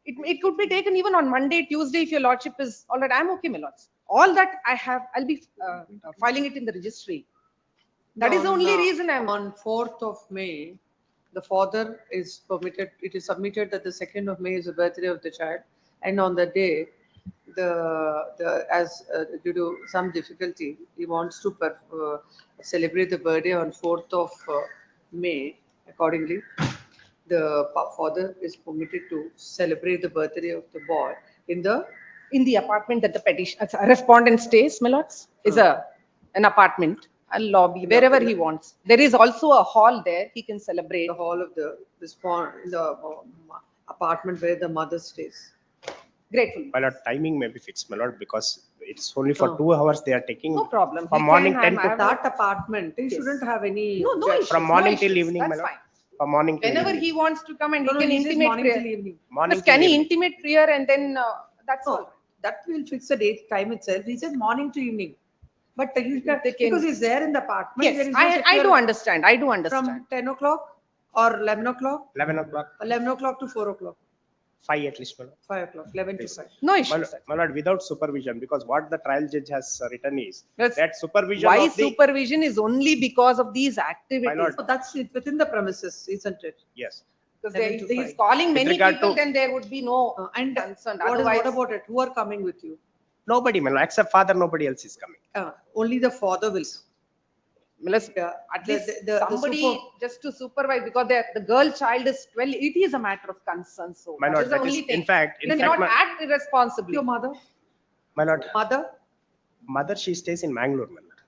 it could be taken even on Monday, Tuesday, if your lordship is all right. I'm okay, my lords. All that I have, I'll be filing it in the registry. That is the only reason I'm. On 4th of May, the father is permitted, it is submitted that the 2nd of May is the birthday of the child. And on the day, due to some difficulty, he wants to celebrate the birthday on 4th of May. Accordingly, the father is permitted to celebrate the birthday of the boy in the apartment that the petition respondent stays, my lords, is an apartment, a lobby, wherever he wants. There is also a hall there. He can celebrate. The hall of the apartment where the mother stays. Grateful. My lord, timing may be fixed, my lord, because it's only for 2 hours they are taking. No problem. From morning 10 to that apartment, he shouldn't have any. No issues, from morning no till issues. evening, my That's lord. fine. From morning till Whenever evening. he wants to come and No, he can he says intimate morning prayer. till evening. Morning But can till he evening. intimate prayer and then that's all. That will fix the date time itself. He said morning to evening. But you can, They can- because he's there in the apartment. there Yes, is no I secure- do understand. I do understand. From 10 o'clock or 11 o'clock, 11 o'clock, 11 o'clock to 4 o'clock, 5 at least, my lord. 5 o'clock, 11 to Yes. 5. No My issues. lord, my lord, without supervision, because what the trial judge has written is That's- that supervision Why of the. supervision is only because of these activities. lord. So that's it within the premises, isn't it? Yes. Because 11 to he's 5. calling With many regard people, to- then there would be no And concern. what Otherwise, about it? Who are coming with you? Nobody, my lord, except father, nobody else is coming. Only the father will. at least the somebody super- just to supervise because the girl child is 12. It is a matter of concern. So My that lord, is the that only is, thing. in fact, You cannot act irresponsibly. Your mother? my lord, Mother? mother, she stays in Mangalore, my lord.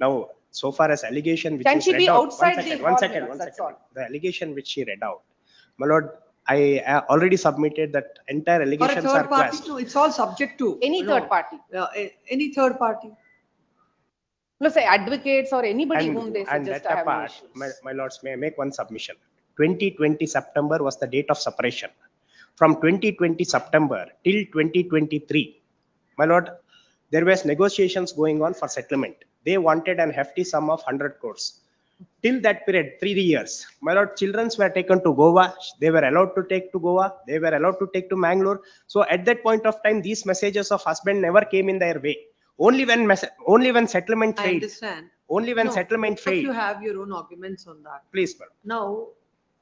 Now, So far as allegation which Can is she read be out, outside one the second, hall, one second, Milords, one that's second. all. The allegation which she read out, my lord, I already submitted that entire Or a allegations are third party, quashed. no, it's all subject to. Any you know, third party. Any third party. No, say advocates or anybody And, whom they and suggest that I have no apart, issues. my lords, may I make one submission? 2020 September was the date of separation. From 2020 September till 2023, my lord, there was negotiations going on for settlement. They wanted an hefty sum of 100 crores. Till that period, 3 years, my lord, children were taken to Goa. They were allowed to take to Goa. They were allowed to take to Mangalore. So at that point of time, these messages of husband never came in their way. Only when settlement I failed. understand. Only when No, settlement but you failed. have your own arguments on that. Please, madam. Now,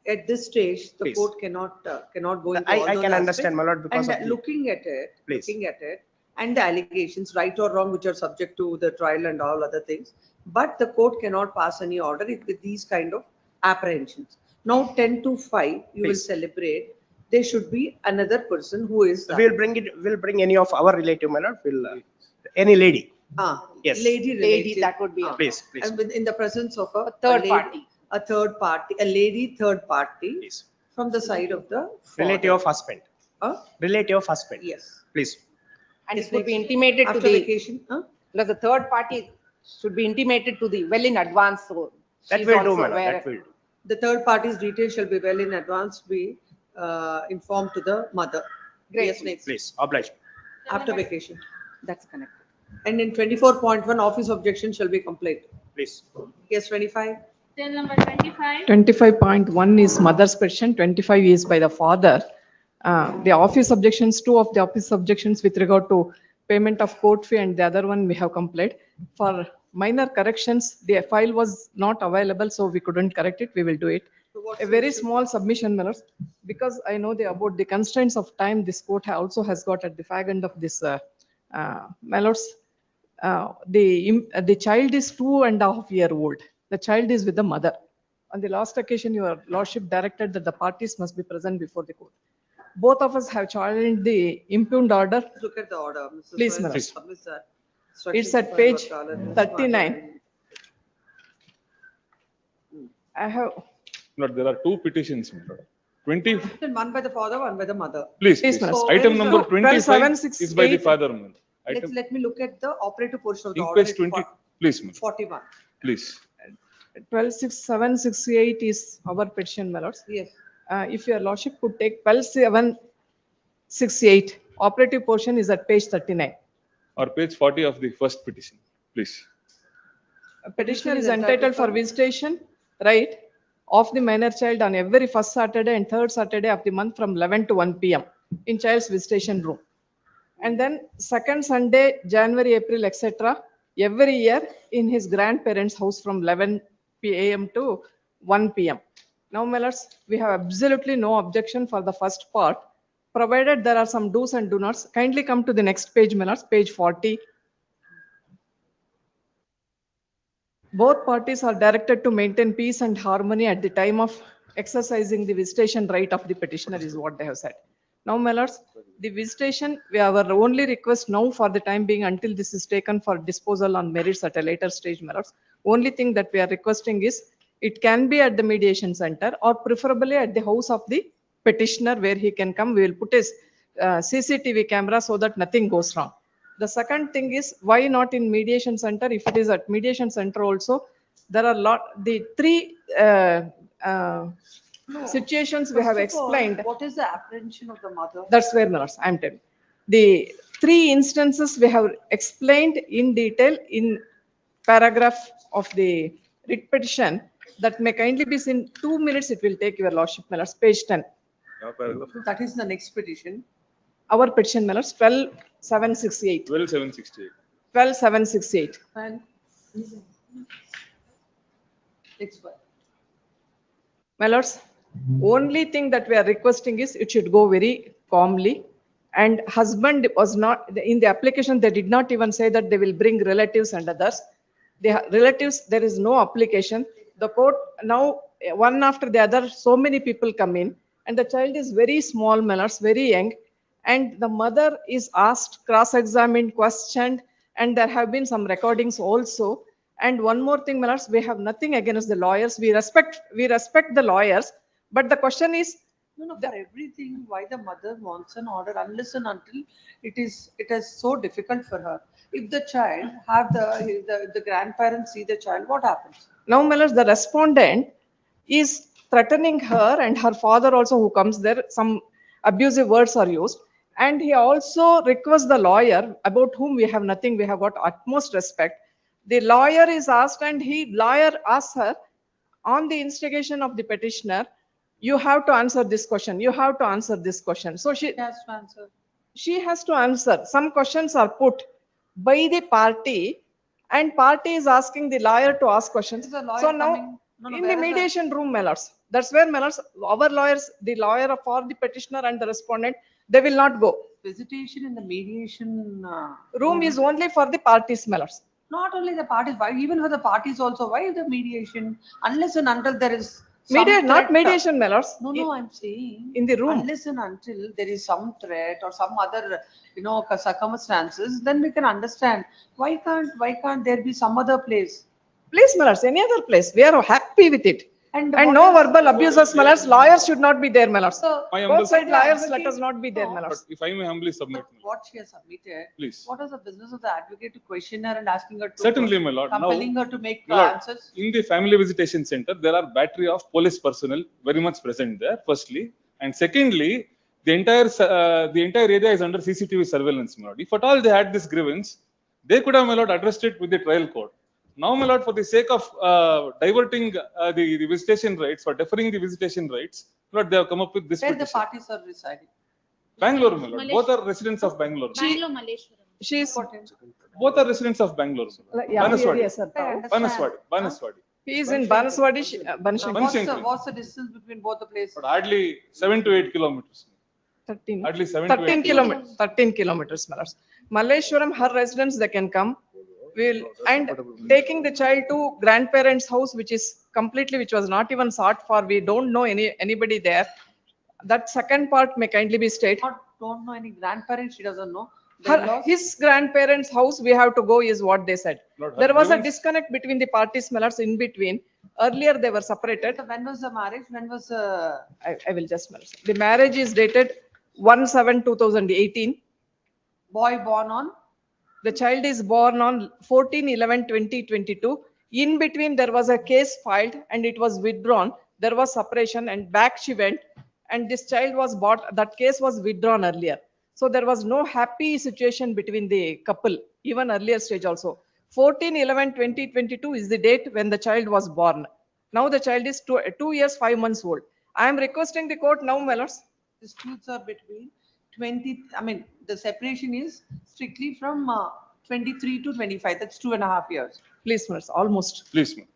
at this stage, the Please. court cannot go into I all those can understand, aspects. my lord, because And of the- looking at Please. it, and the allegations, right or wrong, which are subject to the trial and all other things. But the court cannot pass any order with these kind of apprehensions. Now, 10 to 5, you will Please. celebrate. There should be another person who is. We'll bring any of our relative, my lord. Any lady. Yes. Lady Lady, relative. that would be. Please, please. And in the presence of a third lady- party. A third party, a lady third party Please. from the side of the Relative father. of husband. Huh? Relative of husband. Yes. Please. And Yes, it would be next. intimated to After the, vacation, huh? because the third party should be intimated to the well in advance, so. That she's will do, also madam. aware. That will do. The third party's details shall be well in advance be informed to the mother. Great. Yes, next. Please, oblige. After vacation. That's connected. And in 24.1, office objection shall be complained. Please. Yes, 25. Cell number 25. 25.1 is mother's petition, 25 is by the father. The office objections, two of the office objections with regard to payment of court fee and the other one we have complied. For minor corrections, the file was not available, so we couldn't correct it. We will do it. A very small submission, my lords, because I know about the constraints of time, this court also has got at the fag end of this, my lords. The child is 2.5 years old. The child is with the mother. On the last occasion, your lordship directed that the parties must be present before the court. Both of us have challenged the impugned order. Look at the order. Mrs. Please, Soy, madam. submits that. It's at page 39. I have, Lord, there are two petitions, my lord. 20, One by the father, one by the mother. please, Please, please. madam. So Item where is number the- 25 is by the 12,768. father. ma'am. Item, Let me look at the operative portion of the order. inquest It's 20, please, ma'am. 41. Please. 12,768 is our petition, my lords. Yes. If your lordship could take 12,768, operative portion is at page 39. Or page 40 of the first petition, please. A petitioner is entitled for visitation, right, of the minor child on every first Saturday and third Saturday of the month from 11 to 1 p.m. in child's visitation room. And then second Sunday, January, April, etc., every year in his grandparents' house from 11 p.m. to 1 p.m. Now, my lords, we have absolutely no objection for the first part, provided there are some do's and do nots. Kindly come to the next page, my lords, page 40. Both parties are directed to maintain peace and harmony at the time of exercising the visitation right of the petitioner is what they have said. Now, my lords, the visitation, we have our only request now for the time being until this is taken for disposal on merits at a later stage, my lords. Only thing that we are requesting is it can be at the mediation center or preferably at the house of the petitioner where he can come. We will put his CCTV camera so that nothing goes wrong. The second thing is why not in mediation center? If it is at mediation center also, there are the three situations we have First of all, explained. What is the apprehension of the mother? That's where, my I'm telling. The three instances we have explained in detail in paragraph of the writ petition that may kindly be seen 2 minutes. It will take your lordship, my lords, page 10. That is the next petition. Our petition, my lords, 12,768. 12,768. 12,768. And next one. My lords, only thing that we are requesting is it should go very calmly. And husband was not, in the application, they did not even say that they will bring relatives and others. The relatives, there is no application. The court, now one after the other, so many people come in. And the child is very small, my lords, very young. And the mother is asked, cross-examined, questioned. And there have been some recordings also. And one more thing, my lords, we have nothing against the lawyers. We respect the lawyers. But the question is, No, for everything, why the mother wants an order unless and until it is so difficult for her. If the child have the grandparents see the child, what happens? now, my lords, the respondent is threatening her and her father also who comes there. Some abusive words are used. And he also requests the lawyer, about whom we have nothing, we have got utmost respect. The lawyer is asked and lawyer asks her, on the instigation of the petitioner, you have to answer this question. You have to answer this question. So she has to answer. She has to answer. Some questions are put by the party and party is asking the lawyer to ask questions. Is the lawyer So now coming? No, in where the is the- mediation room, my lords, that's where, my lords, our lawyers, the lawyer for the petitioner and the respondent, they will not go. Visitation in the mediation Room is only for the parties, my lords. not only the parties, why even for the parties also, why the mediation? Unless and until there is some Not threat. mediation, my lords. No, I'm saying. In the room. Unless and until there is some threat or some other, circumstances, then we can understand. Why can't there be some other place? Please, my lords, any other place. We are happy with it. And And what no is- verbal abuses, my lords. Lawyers should not be there, my lords. My humble Both side submission. lawyers, let us not be there, my But lords. if I may humbly submit, What she has submitted. please. What is the business of the advocate to question her and asking her to? Certainly, my lord. Now, Compelling her to make my lord, answers? in the family visitation center, there are battery of police personnel very much present there, firstly. And secondly, the entire area is under CCTV surveillance, my lord. If at all they had this grievance, they could have, my lord, addressed it with the trial court. Now, my lord, for the sake of diverting the visitation rights, for deferring the visitation rights, my lord, they have come up with this Where the petition. parties are residing. Bangalore, my lord. Both are residents of Bangalore. Bangalore, Malleshwaram. She is. Both are residents of Bangalore. Yeah, Banaswadi. yes, sir. Banaswadi. He is in Banaswadi. Banashankar. What's the distance between both the places? But hardly 7 to 8 kilometers. 13. Hardly 7 to 8 13 kilometers. 13 kilometers, my lords. Malleshwaram, her residents, they can come. And taking the child to grandparents' house, which was not even sought for. We don't know anybody there. That second part may kindly be stated. Don't know any grandparents, she doesn't know. The in-laws? His grandparents' house, we have to go, is what they said. Lord, her There was a grievance- disconnect between the parties, my lords, in between. Earlier, they were separated. So when was the marriage? When was I will just, the marriage is dated 1/7/2018. boy born on? The child is born on 14/11/2022. In between, there was a case filed and it was withdrawn. There was separation and back she went. And this child was bought, that case was withdrawn earlier. So there was no happy situation between the couple, even earlier stage also. 14/11/2022 is the date when the child was born. Now the child is 2 years, 5 months old. I am requesting the court now, my lords. Disputes are between 20, the separation is strictly from 23 to 25. That's 2.5 years. Please, my lords, almost. Please, ma'am.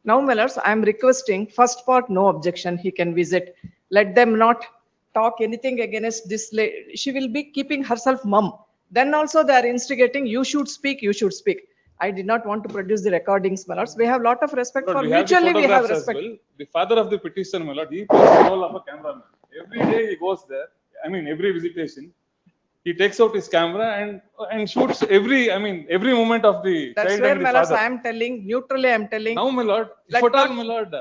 Now, my lords, I am requesting, first part, no objection, he can visit. Let them not talk anything against this lady. She will be keeping herself mum. Then also they are instigating, you should speak, you should speak. I did not want to produce the recordings, my lords. We have lot of respect Lord, for we have the mutually, we have photographs as respect. well. The father of the petitioner, my lord, he plays the role of a cameraman. Every day he goes there. Every visitation, he takes out his camera and shoots every moment of the That's child where, and the my lords, father. I am telling, neutrally I am telling. Now, my lord, Let if at all, not- my lord,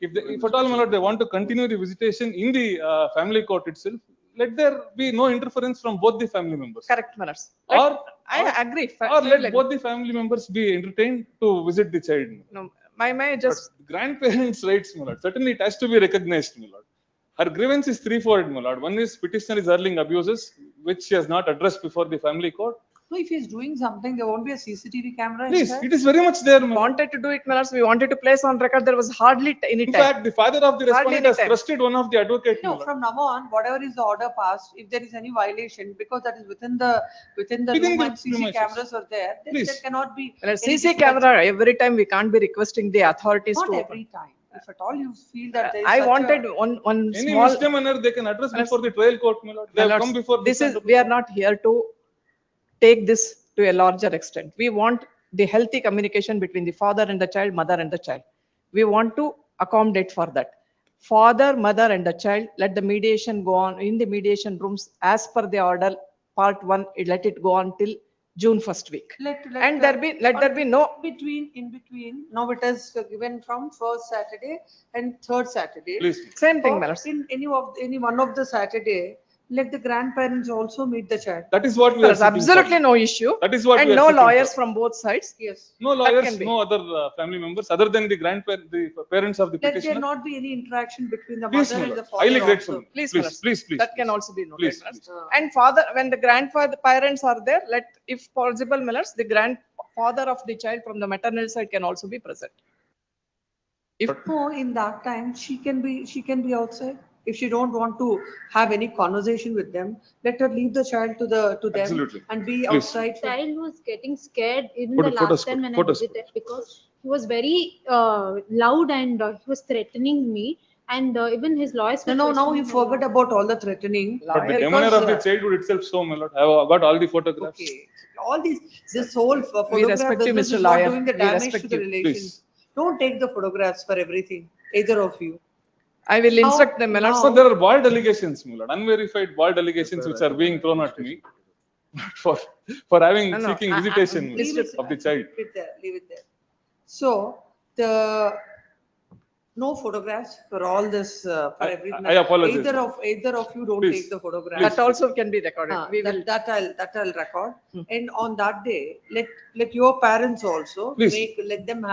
if at all, my lord, they want to continue the visitation in the family court itself, let there be no interference from both the family members. Correct, my lords. Or I agree. Or let both the family members be entertained to visit the child. No, my just. But grandparents' rights, my lord, certainly it has to be recognized, my lord. Her grievance is threefold, my lord. One is petitioner is hurling abuses, which she has not addressed before the family court. So if he's doing something, there won't be a CCTV camera Please, inside? it is very much there, my lord. Wanted to do it, my lords. We wanted to place on record. There was hardly any In time. fact, the father of the Hardly respondent any has time. trusted one of the advocates, my No, lord. from now on, whatever is the order passed, if there is any violation, because that is within the Within room the and CC premises. cameras are there, then Please. there cannot be. Well, any CC difficulty. camera, every time we can't be requesting the authorities Not to. every time. If at all you feel that there is I such wanted a. one Any small. misdemeanor they can address before the trial court, my lord. They My have lords, come before this is, honorable we are court. not here to take this to a larger extent. We want the healthy communication between the father and the child, mother and the child. We want to accommodate for that. Father, mother and the child, let the mediation go on in the mediation rooms as per the order, part 1, let it go on till June first week. Let And let there be no, in between, now it is given from first Saturday and third Saturday. Please. same thing, Or my lords. in any one of the Saturday, let the grandparents also meet the child. That is what we are There's seeking absolutely for. no issue. That is what And we are no seeking lawyers for. from both sides. Yes. No That lawyers, can be. no other family members other than the parents of the Let there petitioner. not be any interaction between the Please, mother my and the lord. father Highly also. grateful. Please, Please, my lords. please, please. That can please. also be noted. Please, my lords. please. And father, when the grandfather parents are there, if possible, my lords, the grandfather of the child from the maternal side can also be present. If No, in that time, she can be outside. If she don't want to have any conversation with them, let her leave the child to them Absolutely. and be Please. outside. Child was getting scared even Photo- the photos last time put- when I photos visited because he was very loud and he was threatening me and even his lawyers were No, now questioning you him. forget about all the threatening. But the Lawyer- demeanor because, of the childhood itself, so my lord. I have got all the photographs. Okay, all this whole We photograph respect you, business Mr. is not Lawyer. doing the We damage to respect the you. relations. Don't take the photographs for everything, either of you. I will instruct them, my lords. So there are bald allegations, my lord. Unverified bald allegations which are being thrown at me for having No, no, seeking I- visitation Leave it of the child. Leave it there. So no photographs for all this, for everything. I apologize. Either of you don't Please. take the photograph. That also can be recorded. We will. That I'll record. And on that day, let your parents also Please. let them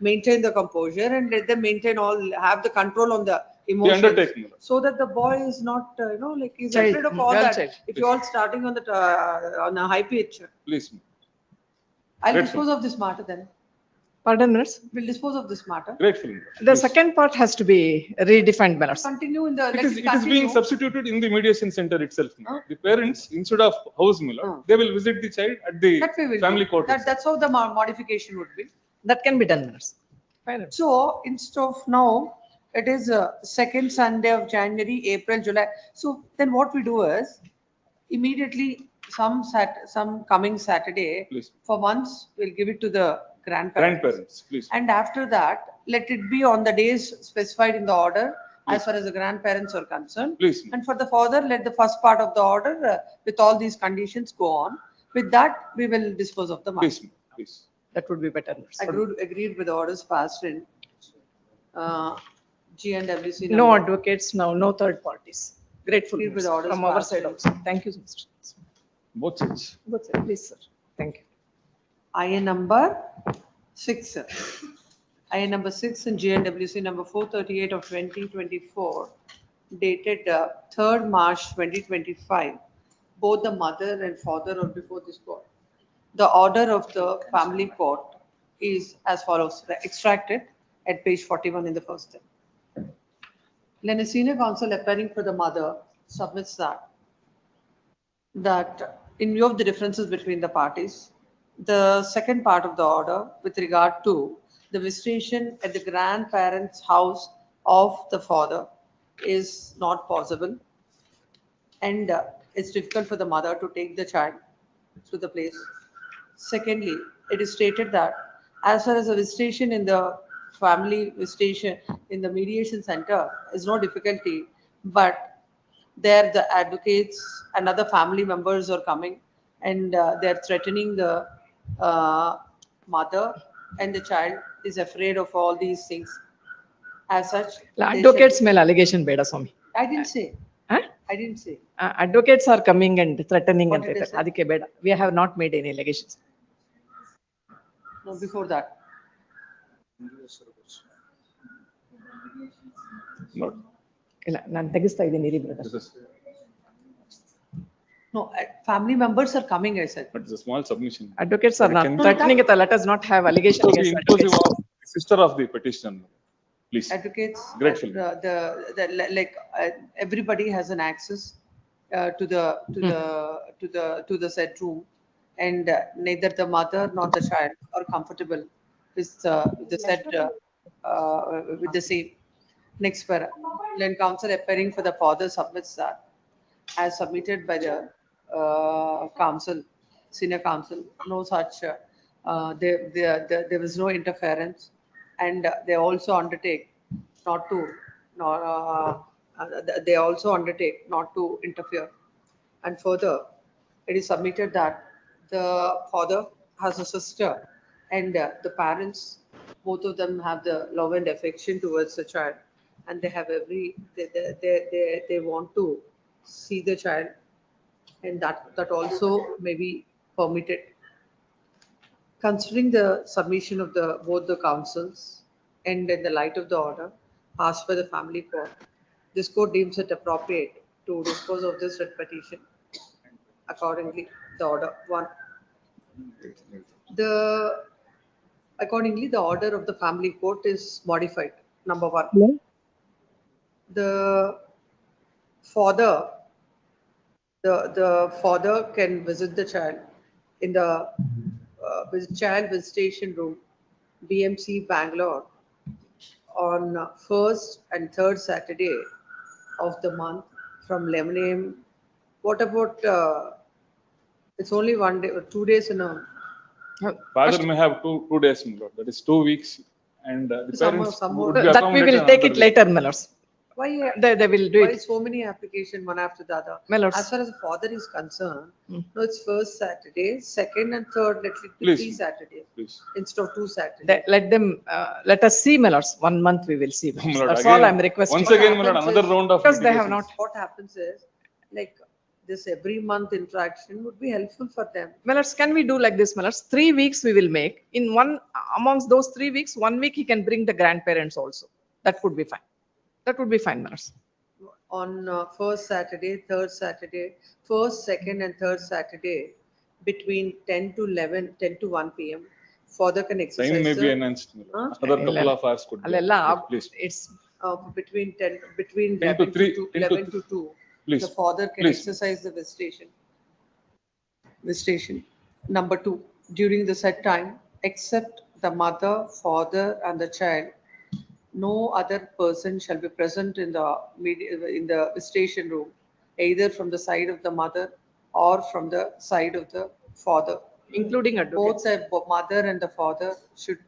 maintain the composure and let them have the control on the The emotions. undertaking. So that the boy is not, like he's Child, afraid of all girl that. child. If you're all starting on on a high pitch, Please. I'll Grateful. dispose of this matter then. Pardon, minutes. We'll dispose of this matter. Grateful. The second part has to be redefined, my lords. Continue in the. It is being substituted in the mediation center itself. The parents, instead of house, my lord, they will visit the child at the That way will family be. court. That's how the modification would be. That can be done, my lords. Fine. So instead of now, it is second Sunday of January, April, July. So then what we do is immediately some coming Saturday, Please. for once we'll give it to the grandparents. Grandparents, please. And after that, let it be on the days specified in the order as far as the grandparents are concerned. Please. And for the father, let the first part of the order with all these conditions go on. With that, we will dispose of the matter. Please. Please. That would be better. Agreed with the orders passed in G&WC. No number. advocates now, no third parties. Grateful Agreed with the orders from our passed side in. also. Thank you, Mr. Both sides. Both sides, please, sir. Thank you. IN number 6. IN number 6 and GNWC number 438 of 2024, dated 3rd March 2025. Both the mother and father are before this court. The order of the family court is as follows, extracted at page 41 in the first step. When a senior counsel appearing for the mother submits that in view of the differences between the parties, the second part of the order with regard to the visitation at the grandparents' house of the father is not possible, and it's difficult for the mother to take the child to the place. Secondly, it is stated that as far as the visitation in the family visitation in the mediation center is no difficulty, but there the advocates and other family members are coming and they're threatening the mother, and the child is afraid of all these things. As such, they Advocates said- male allegation beda Swami. I didn't say. Huh? I didn't say. Advocates are coming and threatening What and did I say? adike beda. We have not made any allegations. No, before that. ಇಲ್ಲ ನಾನು ತೆಗಿಸ್ತಾ ಇದ್ದೀನಿ ಇರಿ brother. No, family members are coming, I said. But it's a small submission. Advocates are But not can- threatening it. Let us not have allegation So be against inclusive advocates. of the sister of the petitioner, please. Advocates, Grateful. like everybody has an access to the said room, and neither the mother nor the child are comfortable with the said with the same. Next para, when counsel appearing for the father submits that as submitted by the counsel, senior counsel, no such there was no interference, and they also undertake not to they also undertake not to interfere. And further, it is submitted that the father has a sister, and the parents, both of them have the love and affection towards the child, and they have they want to see the child, and that also may be permitted. Considering the submission of both the counsels and in the light of the order passed by the family court, this court deems it appropriate to dispose of this writ petition. Accordingly, the order one. Accordingly, the order of the family court is modified. Number one. Hello? The father, the father can visit the child in the child visitation room, BMC Bangalore, on first and third Saturday of the month from 11 a.m. What about, it's only 1 day or 2 days in a. Father may have two days, my lord. That is 2 weeks, and the parents some would more. be That we will accommodated take it another later, my lords. Why, They will do why it. so many applications one after the other? My lords. As far as the father is concerned, no, it's first Saturday, second and third, let it be Please. 3 Saturdays Please. instead of 2 Saturdays. Let them, let us see, my lords. 1 month we will see. My lord, That's all again, I'm requesting. Once again, my lord, another round of Because they have litigations. not. What happens is, like, this every month interaction would be helpful for them. My lords, can we do like this, my lords? 3 weeks we will make. In one, amongst those 3 weeks, 1 week he can bring the grandparents also. That would be fine. That would be fine, my lords. On first Saturday, third Saturday, first, second and third Saturday, between 10 to 11, 10 to 1 p.m. Father can exercise. Time may be the- enhanced. my lord. Huh? Another couple of hours could be. Alella, Please. it's between 11 10 to to 3, 2, 10 to 11 to 2. Please. The father can Please. exercise the visitation. Visitation. Number 2, during the set time, except the mother, father, and the child, no other person shall be present in the visitation room, either from the side of the mother or from the side of the father. including advocates. Both the mother and the father should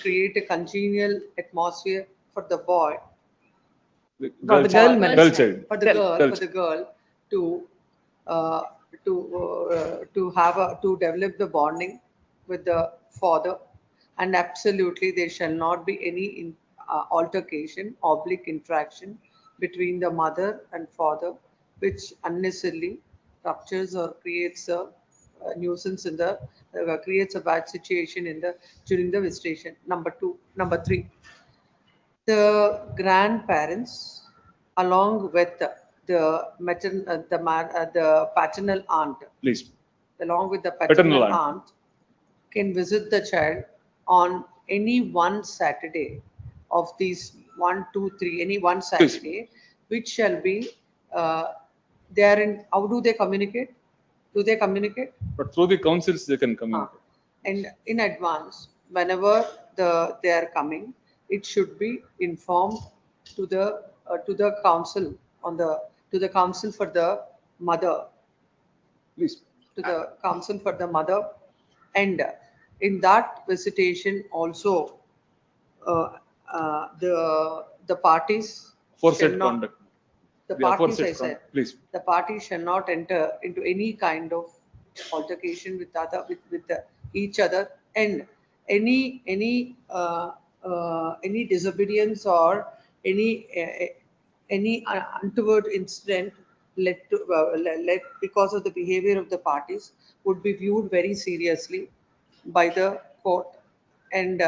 create a congenial atmosphere for the boy, For the girl, my Girl lords. child. for the girl uh, to develop the bonding with the father, and absolutely there shall not be any altercation, oblique interaction between the mother and father, which unnecessarily ruptures or creates a nuisance in the creates a bad situation in the during the visitation. Number 3, the grandparents, along with the paternal aunt, Please. along with the Paternal paternal aunt. aunt, can visit the child on any one Saturday of these 1, 2, 3, any one Saturday, which shall be, they are in, how do they communicate? Do they communicate? But through the councils, they can communicate. And in advance, whenever they are coming, it should be informed to the council to the council for the mother. Please. To the council for the mother, and in that visitation also, the parties Aforesaid shall not. conduct. The The parties, aforesaid I said, conduct. Please. the parties shall not enter into any kind of altercation with each other, and any disobedience or any untoward incident led because of the behavior of the parties would be viewed very seriously by the court, and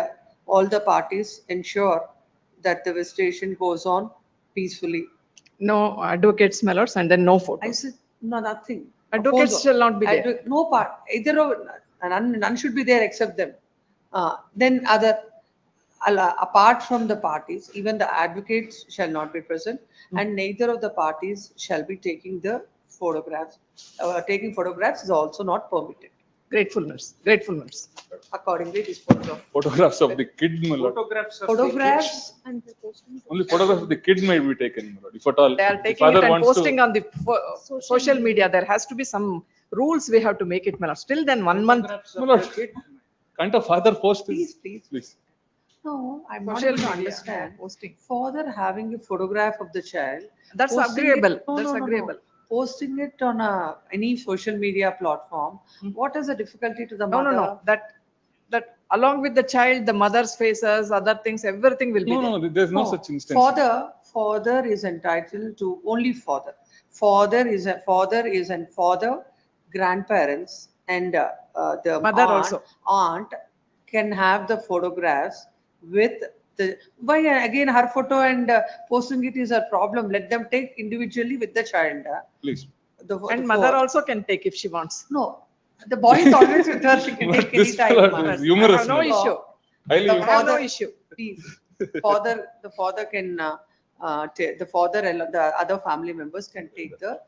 all the parties ensure that the visitation goes on peacefully. No advocates, my lords, and then no I photos. said, no, nothing. Advocates Oppose- shall not be there. No part, either of, none should be there except them. Then apart from the parties, even the advocates shall not be present, and neither of the parties shall be taking the photographs. Taking photographs is also not permitted. Gratefulness. Accordingly disposed of. Photographs of the kid, my lord. Photographs and Only photographs of the kid may be taken, my lord. If at all, They are the taking father it and wants posting to. on the social media. There has to be some rules we have to make it, my lords. Till then, 1 month. My lord, can't a father post this? Please. No, I'm not Social able to media, understand. posting. Father having a photograph of the child. That's posting it- agreeable. No, That's no, no, no. agreeable. posting it on any social media platform, what is the difficulty to the No, mother? no. That along with the child, the mother's faces, other things, everything will be there. No, there's no such instance. Father is entitled to only father. Father, grandparents, and the Mother also. aunt can have the photographs with the. Why again her photo and posting it is a problem? Let them take individually with the child. Please. And mother also can take if she wants. No, the boy is always with her. She can take any time. Is humorous. No issue. Highly The humorous. father, no issue. Please, the father can the father and the other family members can take the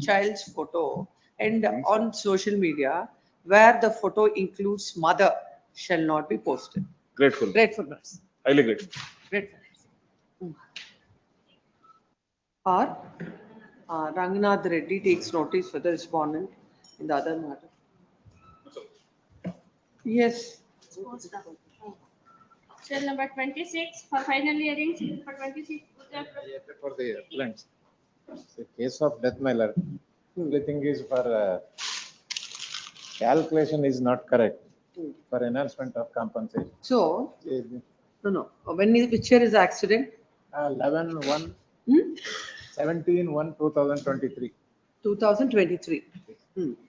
child's photo, and on social media where the photo includes mother shall not be posted. Grateful. Gratefulness. Highly grateful. Gratefulness. Or Ranganath Reddy takes notice for the respondent in the other matter. Yes. Cell number 26 for final hearing. Cell number 26. For the plants. The case of death, my lord, only thing is for calculation is not correct for enhancement of compensation. So, no. Which year is the accident? 11/1, 17/1/2023. 2023.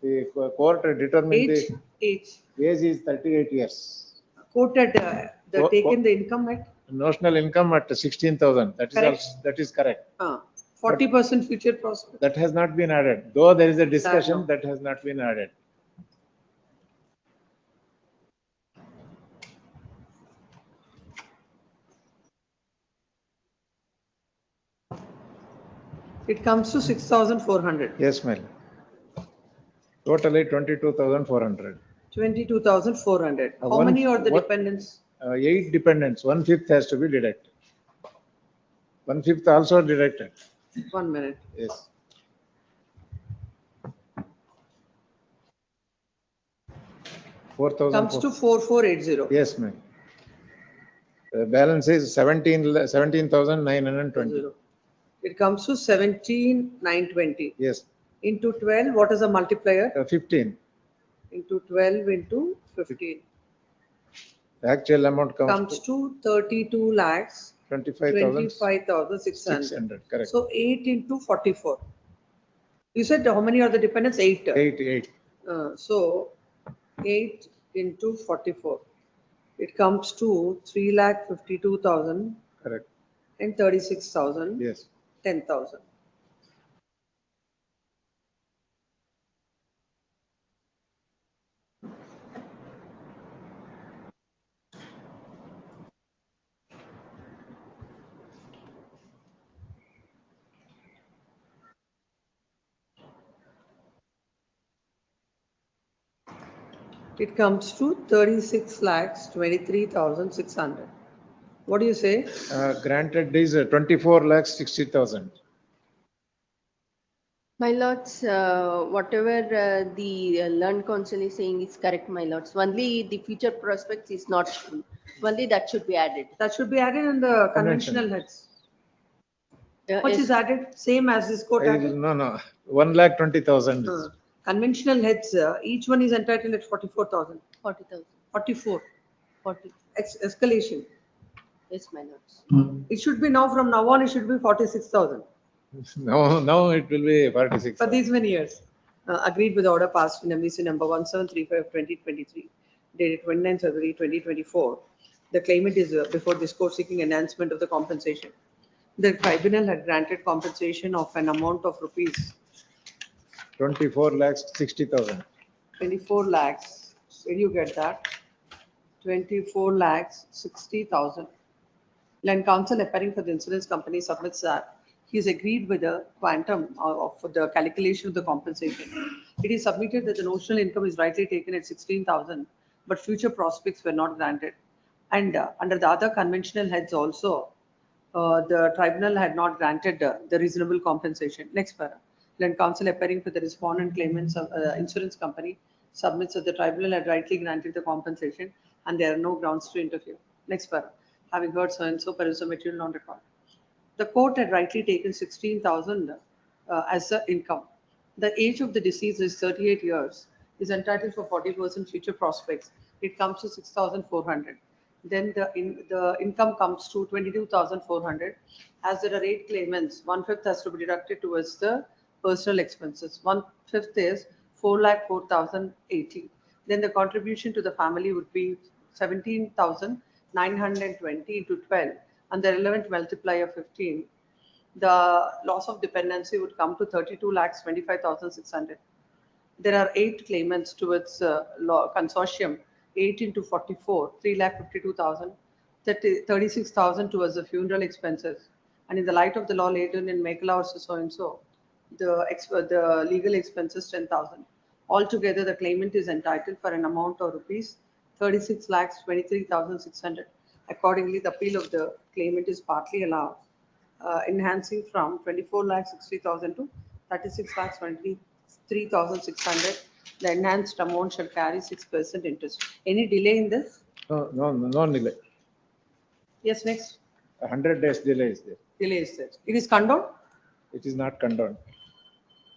The court determined the Age. age is 38 years. Court had taken the income at Notional income at 16,000. That is Correct. also, that is correct. 40% future prospect. That has not been added. Though there is a discussion, no. that has not been added. It comes to 6,400. Yes, ma'am. Totally 22,400. 22,400. How One- many are the what- dependents? 8 dependents, 1/5 has to be deducted. 1/5 also deducted. 1 minute. Yes. Comes to 4,480. Yes, ma'am. The balance is 17,920. It comes to 17,920. Yes. Into 12, what is the multiplier? 15. Into 12 into 15. The actual amount Comes to 32 lakhs. 25,600. 25,600. Correct. So 8 into 44. You said how many are the dependents? 8. 8. So 8 into 44. It comes to 3,52,000 Correct. and 36,000. Yes. 10,000. It comes to 36 lakhs 23,600. What do you say? Granted is 24,60,000. My lords, whatever the learned counsel is saying is correct, my lords. Only the future prospects is not true. Only that should be added. That should be added in the conventional heads. What is added? Same as this quote added? No. 1,20,000. Conventional heads, each one is entitled at 44,000. 40,000. 44. 40. Escalation. Yes, my lords. It should be now, from now on, it should be 46,000 Now it will be 46. for these many years. Agreed with the order passed in MVC number 1735/2023, dated 29 February 2024. The claimant is before this court seeking enhancement of the compensation. The tribunal had granted compensation of an amount of rupees 24,60,000. 24 lakhs. Where do you get that? 24 lakhs 60,000. Land counsel appearing for the insurance company submits that he has agreed with the quantum of the calculation of the compensation. It is submitted that the notional income is rightly taken at 16,000, but future prospects were not granted. And under the other conventional heads also, the tribunal had not granted the reasonable compensation. Next para. Land counsel appearing for the respondent claimants of insurance company submits that the tribunal had rightly granted the compensation and there are no grounds to interfere. Next para. Having heard so and so, perusal material non-record. The court had rightly taken 16,000 as the income. The age of the deceased is 38 years, is entitled for 40% future prospects. It comes to 6,400. Then the income comes to 22,400. As there are 8 claimants, 1/5 has to be deducted towards the personal expenses. 1/5 is 4,04,080. Then the contribution to the family would be 17,920 into 12, and the relevant multiplier 15. The loss of dependency would come to 32,25,600. There are 8 claimants towards consortium, 8 into 44, 3,52,000, 36,000 towards the funeral expenses. And in the light of the law laid in Mekhala versus so-and-so, the legal expenses 10,000. Altogether, the claimant is entitled for an amount of rupees 36,23,600. Accordingly, the appeal of the claimant is partly allowed, enhancing from 24,60,000 to 36,23,600. The enhanced amount shall carry 6% interest. Any delay in this? No delay. Yes, next. 100 days delay is there. Delay is there. It is condoned? It is not condoned.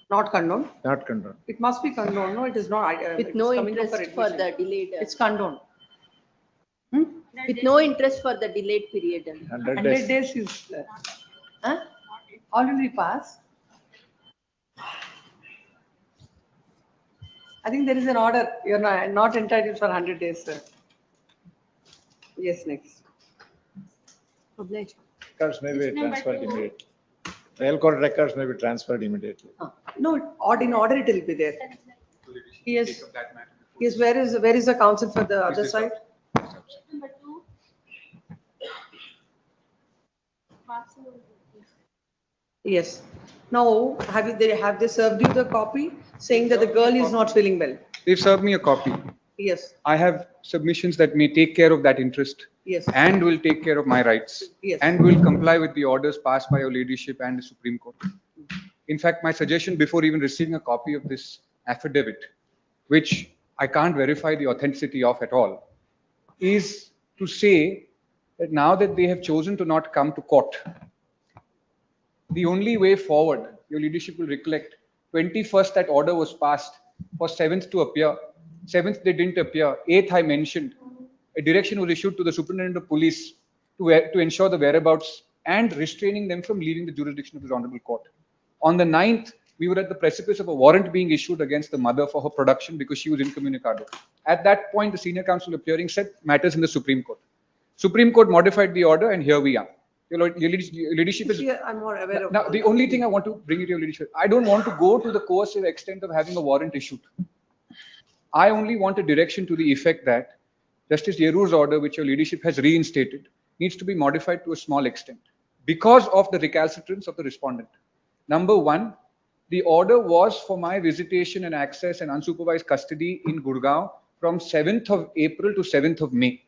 Not condoned? Not condoned. It must be condoned. No, it is not. With no interest for the delayed. It's condoned. With no interest for the delayed period. 100 days is already passed. I think there is an order. You're not entitled for 100 days, sir. Yes, next. Records may be transferred immediately. Real court records may be transferred immediately. No, in order it will be there. Yes. Yes, where is the counsel for the other side? Number 2. Yes. Now, have they served you the copy saying that the girl is not feeling well? They've served me a copy. Yes. I have submissions that may take care of that interest. Yes. And will take care of my rights. Yes. And will comply with the orders passed by your ladyship and the Supreme Court. In fact, my suggestion before even receiving a copy of this affidavit, which I can't verify the authenticity of at all, is to say that now that they have chosen to not come to court, the only way forward, your leadership will recollect, 21st that order was passed, for 7th to appear. 7th they didn't appear. 8th I mentioned. A direction was issued to the Superintendent of Police to ensure the whereabouts and restraining them from leaving the jurisdiction of this honorable court. On the 9th, we were at the precipice of a warrant being issued against the mother for her production because she was incommunicado. At that point, the senior counsel appearing said matters in the Supreme Court. Supreme Court modified the order and here we are. Your leadership is. I'm more aware of. Now, the only thing I want to bring it to your leadership, I don't want to go to the coercive extent of having a warrant issued. I only want a direction to the effect that Justice Yeru's order, which your leadership has reinstated, needs to be modified to a small extent because of the recalcitrance of the respondent. Number one, the order was for my visitation and access and unsupervised custody in Gurgaon from 7th of April to 7th of May.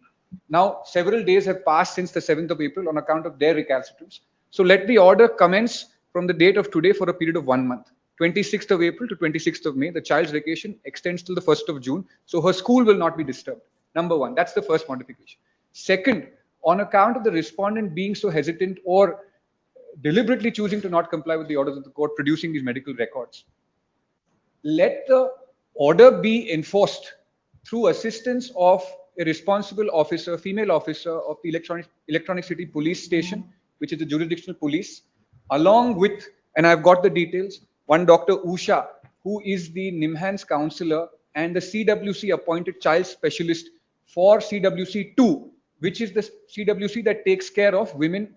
Now, several days have passed since the 7th of April on account of their recalcitrance. So let the order commence from the date of today for a period of 1 month. 26th of April to 26th of May, the child's vacation extends till the 1st of June. So her school will not be disturbed. Number one, that's the first modification. Second, on account of the respondent being so hesitant or deliberately choosing to not comply with the orders of the court, producing these medical records, let the order be enforced through assistance of a responsible officer, female officer of the Electronic City Police Station, which is the jurisdictional police, along with, and I've got the details, one Dr. Usha, who is the NIMHANS counselor and the CWC appointed child specialist for CWC 2, which is the CWC that takes care of women,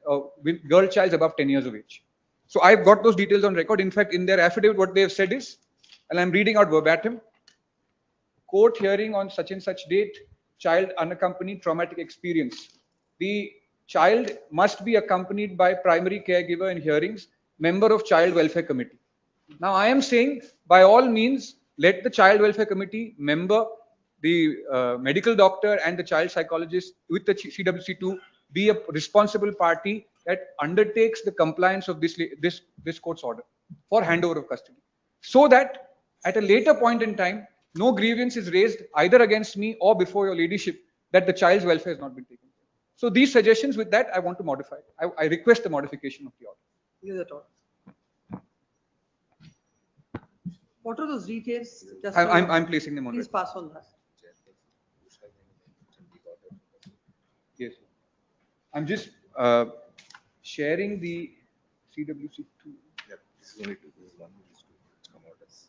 girl childs above 10 years of age. So I've got those details on record. In fact, in their affidavit, what they have said is, and I'm reading out verbatim, court hearing on such and such date, child unaccompanied traumatic experience. The child must be accompanied by primary caregiver in hearings, member of child welfare committee. Now I am saying, by all means, let the child welfare committee member, the medical doctor and the child psychologist with the CWC2 be a responsible party that undertakes the compliance of this court's order for handover of custody, so that at a later point in time, no grievance is raised either against me or before your ladyship that the child's welfare has not been taken care of. So these suggestions, with that, I want to modify. I request the modification of the order. Use it all. What are those details? Just I'm placing them on. Please pass on that. Yes. I'm just sharing the CWC2. Yeah, this is only two. This is one. This is two. It's come out as.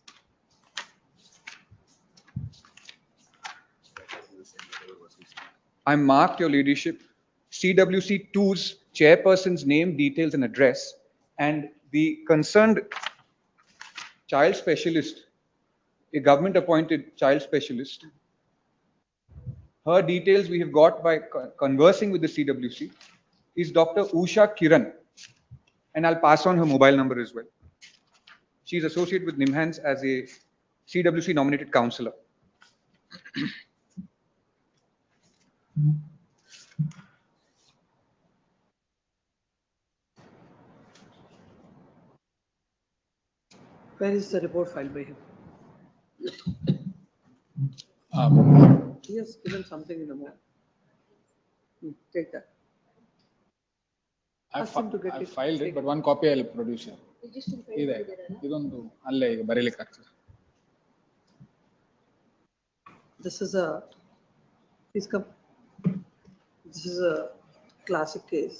I marked, Your Ladyship, CWC2's chairperson's name, details and address, and the concerned child specialist, a government appointed child specialist. Her details we have got by conversing with the CWC is Dr. Usha Kiran, and I'll pass on her mobile number as well. She's associated with NIMHANS as a CWC nominated counselor. Where is the report filed by him? He has given something in the morning. Take that. I Ask him to get it. filed it, but one copy I'll produce here. Idondu alle ಈಗ ಬರೀಲಿಕ್ಕೆ ಆಗ್ತದೆ. This is a, please come. This is a classic case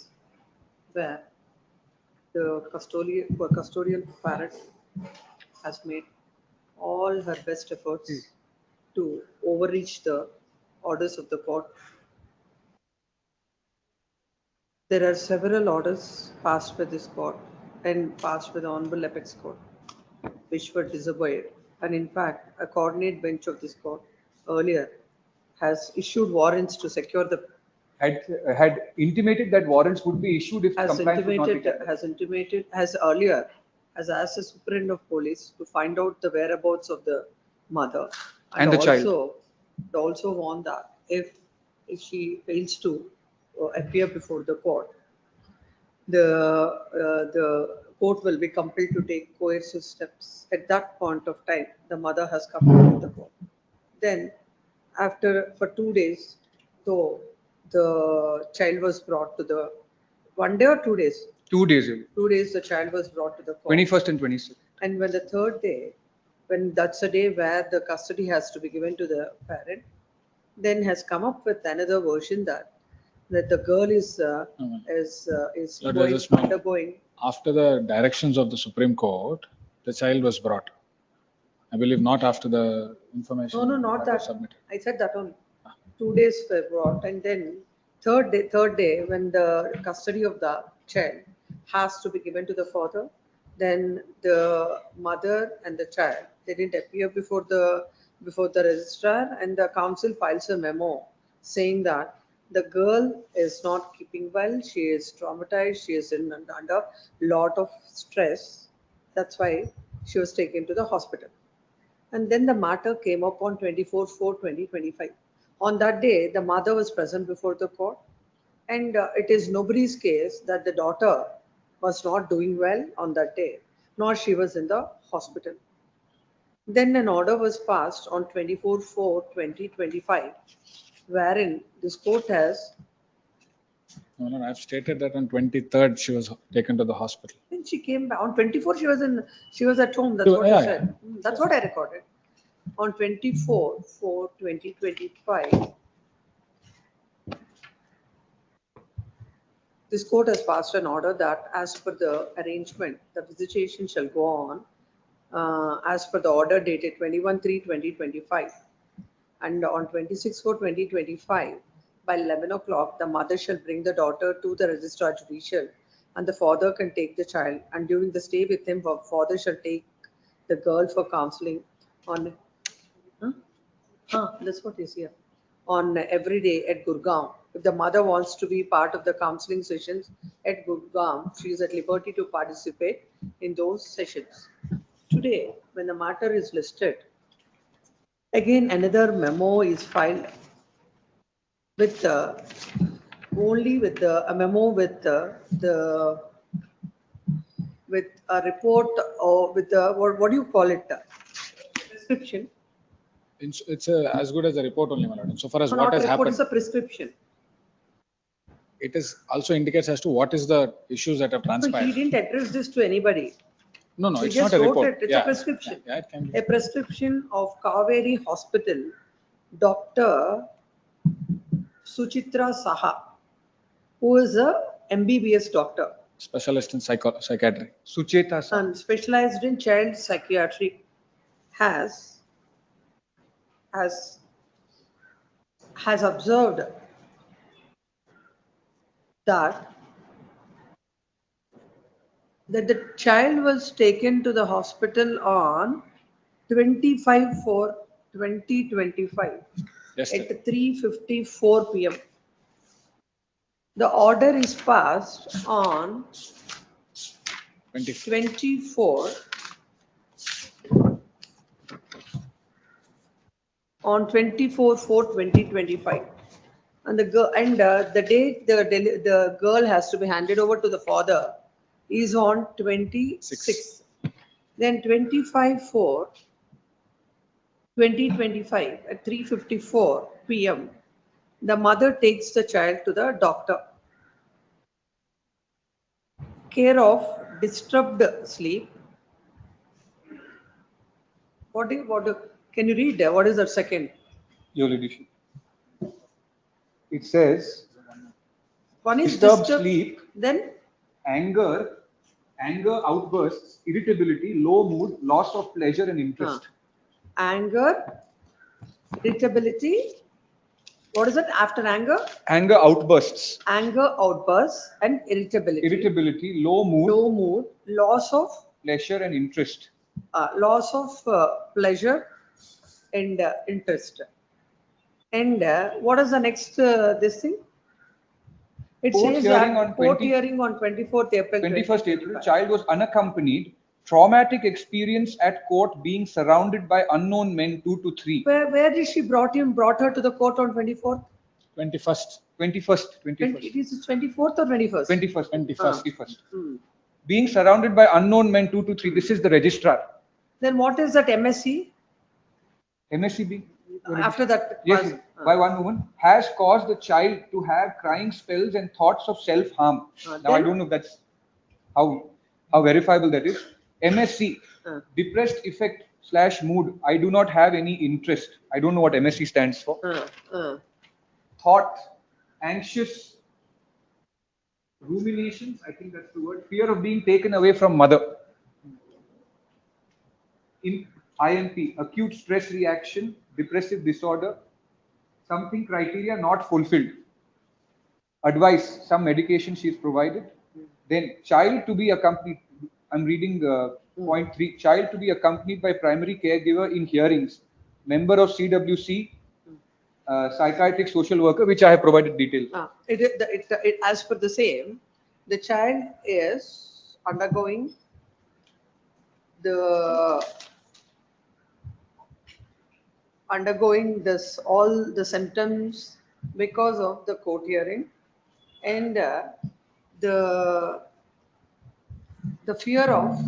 where the custodial parent has made all her best efforts to overreach the orders of the court. There are several orders passed by this court and passed by the Honorable Apex Court, which were disobeyed. And in fact, a coordinate bench of this court earlier has issued warrants to secure the. Had intimated that warrants would be issued if compliance would not be kept. Has earlier, has asked the Superintendent of Police to find out the whereabouts of the mother. And the child. Also warned that if she fails to appear before the court, the court will be compelled to take coercive steps. At that point of time, the mother has come to the court. Then, for 2 days, though the child was brought to the 1 day or 2 days. 2 days. 2 days, the child was brought to the court. 21st and 26th. And when the third day, when that's a day where the custody has to be given to the parent, then has come up with another version that the girl is undergoing. After the directions of the Supreme Court, the child was brought. I believe not after the information. No, not that. Submitted. I said that only. 2 days were brought, and then third day, when the custody of the child has to be given to the father, then the mother and the child, they didn't appear before the registrar, and the council files a memo saying that the girl is not keeping well, she is traumatized, she is under lot of stress. That's why she was taken to the hospital. And then the matter came up on 24/4/2025. On that day, the mother was present before the court, and it is nobody's case that the daughter was not doing well on that day, nor she was in the hospital. Then an order was passed on 24/4/2025, wherein this court has. No, I've stated that on 23rd she was taken to the hospital. Then she came back. On 24th she was at home. That's what you said. That's what I recorded. On 24/4/2025, this court has passed an order that, as per the arrangement, the visitation shall go on as per the order dated 21/3/2025. And on 26/4/2025, by 11 o'clock, the mother shall bring the daughter to the registrar judicial, and the father can take the child. And during the stay with him, the father shall take the girl for counseling on. That's what is here. On every day at Gurgaon. If the mother wants to be part of the counseling sessions at Gurgaon, she is at liberty to participate in those sessions. Today, when the matter is listed, again another memo is filed with a memo with a report, or with the what do you call it? Prescription. It's as good as a report only, my lord. So far as So what not has report, happened, it's a prescription. it is also indicates as to what is the issues that have So he transpired. didn't address this to anybody. No, no, We it's just not a wrote report. it. It's Yeah. a prescription. Yeah, it can be. A prescription of Kaveri Hospital, Dr. Suchitra Saha, who is a MBBS doctor Specialist in psychiatry. Sucheta Sa. and specialized in child psychiatry, has observed that the child was taken to the hospital on 25/4/2025 Yesterday. at 3:54 p.m. The order is passed on 24 on 24/4/2025, and the date the girl has to be handed over to the father is on 26. Then 25/4/2025 at 3:54 p.m. the mother takes the child to the doctor. Care of disturbed sleep. Can you read what is that second? Your Ladyship. It says, One is disturbed sleep, then anger outbursts, irritability, low mood, loss of pleasure and interest. Anger, irritability. What is it after anger? Anger outbursts. Anger outbursts and irritability. Irritability, low mood, Loss of pleasure and interest. Pleasure and interest. And what is the next this thing? It Court says hearing that on court 20 hearing on 24th April. 21st April, child was unaccompanied. Traumatic experience at court, being surrounded by unknown men 2 to 3. Where did she brought her to the court on 24th? 21st. It is 24th or 21st? 21st. Being surrounded by unknown men 2 to 3. This is the registrar. Then what is that MSc? MSCB. After that, Yes, by one woman, has caused the child to have crying spells and thoughts of self-harm. Now I don't know if that's how verifiable that is. MSc, depressed effect / mood. I do not have any interest. I don't know what MSc stands for. Thought, anxious, ruminations, I think that's the word. Fear of being taken away from mother. In IMP, acute stress reaction, depressive disorder, something criteria not fulfilled. Advice, some medication she is provided. Then child to be accompanied, I'm reading point 3, child to be accompanied by primary caregiver in hearings, member of CWC, psychiatric social worker, which I have provided details. As per the same, the child is undergoing all the symptoms because of the court hearing, and the fear of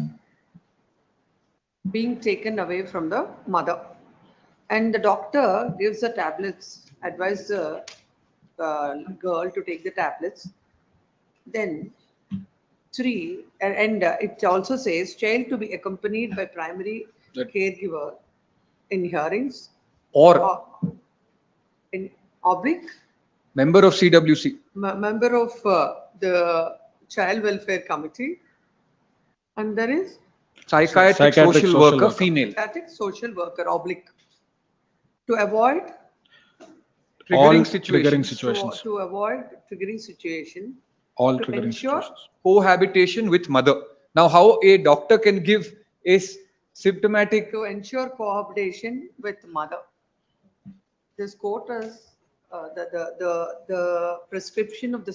being taken away from the mother, and the doctor gives the tablets, advise the girl to take the tablets. Then 3, and it also says child to be accompanied by primary caregiver in hearings Or in oblique member of CWC. Member of the child welfare committee, and there is Psychiatric social worker, female. psychiatric social worker oblique, to avoid Triggering situations. To avoid triggering situation. All to triggering ensure situations. Cohabitation with mother. Now, how a doctor can give a symptomatic. To ensure cohabitation with mother. This court is the prescription of the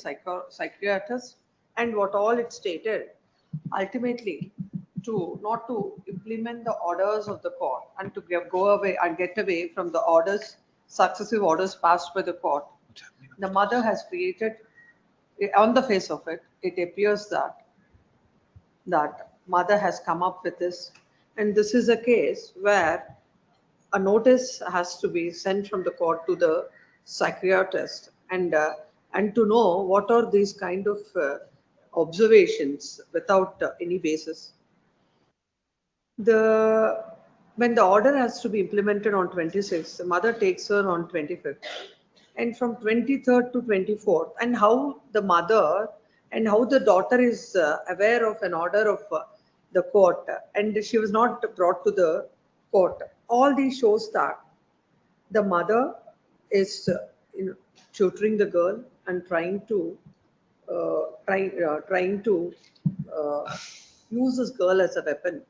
psychiatrist and what all it stated, ultimately not to implement the orders of the court and to go away and get away from the successive orders passed by the court. The mother has created, on the face of it, it appears that mother has come up with this, and this is a case where a notice has to be sent from the court to the psychiatrist and to know what are these kind of observations without any basis. The, when the order has to be implemented on 26th, the mother takes her on 25th. And from 23rd to 24th, and how the mother and how the daughter is aware of an order of the court, and she was not brought to the court. All these shows that the mother is tutoring the girl and trying to use this girl as a weapon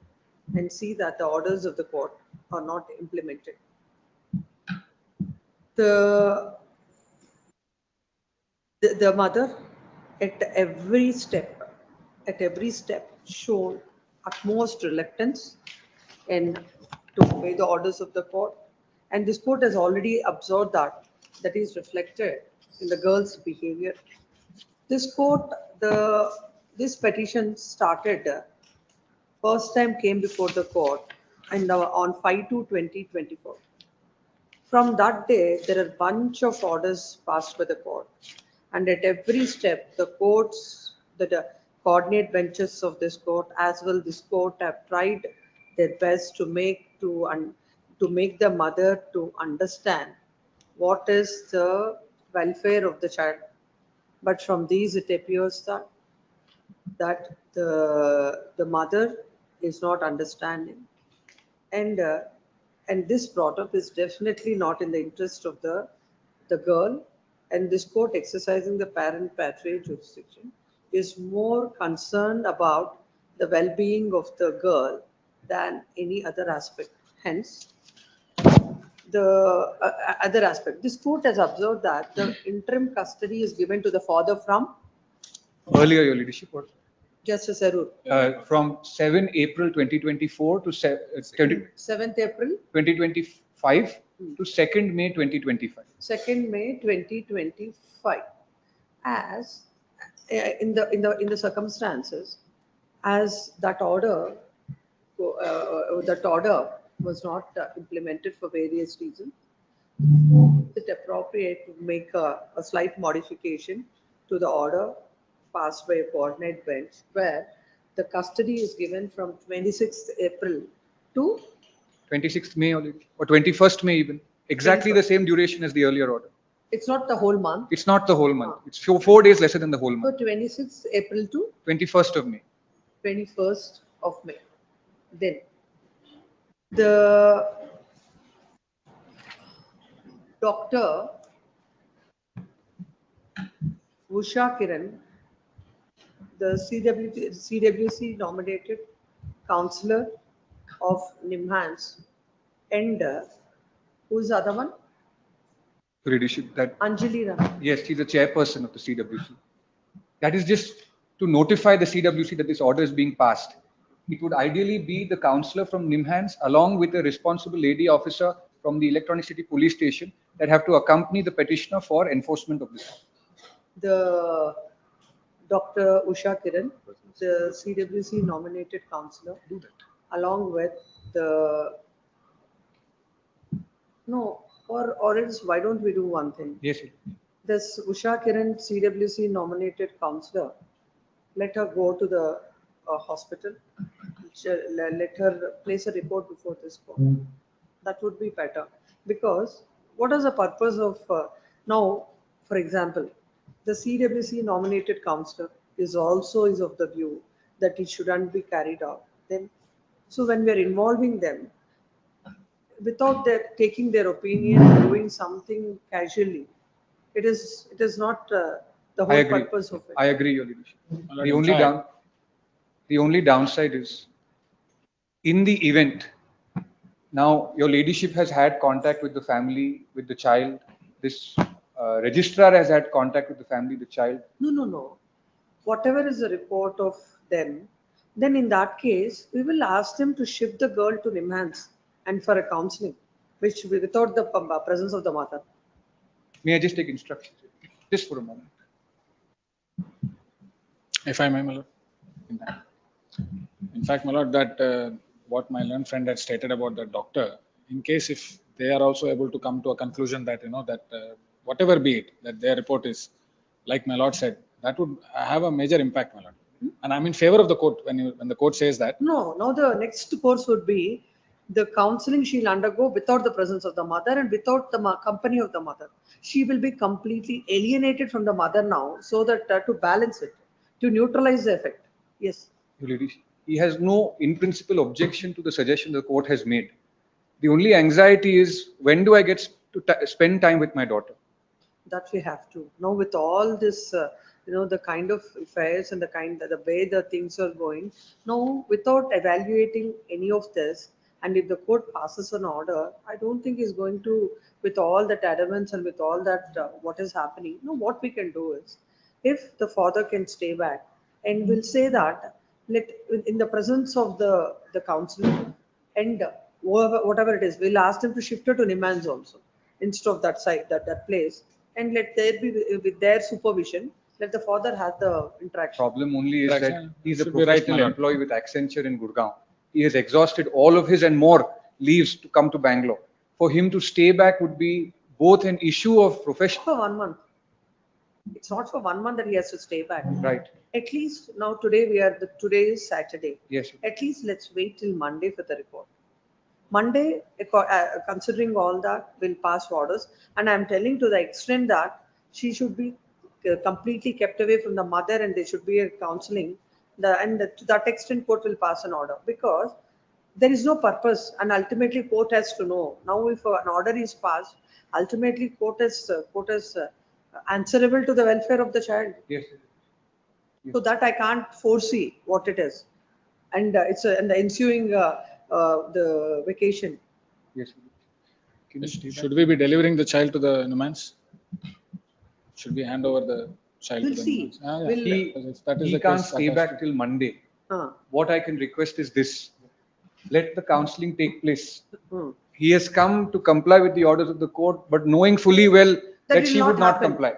and see that the orders of the court are not implemented. The mother at every step shown utmost reluctance and to obey the orders of the court, and this court has already observed that is reflected in the girl's behavior. This court, this petition started first time came before the court and on 5/2/2024. From that day, there are a bunch of orders passed by the court, and at every step, the courts, the coordinate benches of this court, as well this court, have tried their best to make the mother to understand what is the welfare of the child. But from these, it appears that the mother is not understanding, and this brought up is definitely not in the interest of the girl, and this court, exercising the parent patronage jurisdiction, is more concerned about the well-being of the girl than any other aspect. Hence, the other aspect, this court has observed that the interim custody is given to the father from Earlier, Your Leadership, what? Justice Arur. From 7 April 2024 to 7th April 2025 to 2nd May 2025. 2nd May 2025, as in the circumstances, as that order was not implemented for various reasons, it's appropriate to make a slight modification to the order passed by a coordinate bench, where the custody is given from 26th April to 26th May or 21st May even. Exactly the same duration as the earlier order. It's not the whole month. It's not the whole month. It's 4 days lesser than the whole month. So 26th April to 21st of May. 21st of May. Then the Dr. Usha Kiran, the CWC nominated counselor of Nimhans, and who's the other one? Leadership, that Anjali Ram. yes, she's the chairperson of the CWC. That is just to notify the CWC that this order is being passed. It would ideally be the counselor from Nimhans along with a responsible lady officer from the Electronic City Police Station that have to accompany the petitioner for enforcement of this. The Dr. Usha Kiran, the CWC nominated counselor, along with the or else why don't we do one thing? Yes. This Usha Kiran CWC nominated counselor, let her go to the hospital, let her place a report before this court. That would be better, because what is the purpose of now, for example, the CWC nominated counselor is also of the view that it shouldn't be carried out. Then, so when we are involving them, without taking their opinion and doing something casually, it is not the whole purpose of it. I agree, Your Leadership. The only downside is, in the event, now Your Ladyship has had contact with the family, with the child. This registrar has had contact with the family, the child. No. Whatever is the report of them, then in that case, we will ask them to shift the girl to Nimhans and for a counseling, which without the presence of the mother. May I just take instructions? Just for a moment. If I may, my lord. In fact, my lord, that what my learned friend had stated about the doctor, in case if they are also able to come to a conclusion that, that whatever be it, that their report is, like my lord said, that would have a major impact, my lord. And I'm in favor of the court when the court says that. No, now the next course would be the counseling she'll undergo without the presence of the mother and without the company of the mother. She will be completely alienated from the mother now, so that to balance it, to neutralize the effect. Yes. Your Ladyship, he has no in principle objection to the suggestion the court has made. The only anxiety is, when do I get to spend time with my daughter? That we have to. Now with all this, the kind of affairs and the way the things are going, now without evaluating any of this, and if the court passes an order, I don't think is going to, with all that adamance and with all that what is happening, what we can do is, if the father can stay back and will say that, in the presence of the counselor and whatever it is, we'll ask them to shift her to Nimans also, instead of that site, that place, and let there be with their supervision, let the father have the interaction. Problem only is that he's a Should be right, professional my lord. employee with Accenture in Gurgaon. He has exhausted all of his and more leaves to come to Bangalore. For him to stay back would be both an issue of profession. For 1 month. It's not for 1 month that he has to stay back. Right. At least now today is Saturday. Yes. At least let's wait till Monday for the report. Monday, considering all that, will pass orders, and I'm telling to the extent that she should be completely kept away from the mother, and there should be a counseling. To that extent, court will pass an order, because there is no purpose, and ultimately court has to know. Now, if an order is passed, ultimately court is answerable to the welfare of the child. Yes. So that I can't foresee what it is, and and the ensuing the vacation. Yes. Should we be delivering the child to the Numans? Should we hand over the child We'll to the see. Numans? That is He the can't case. stay back till Monday. What I can request is this: let the counseling take place. He has come to comply with the orders of the court, but knowing fully well that she would not comply.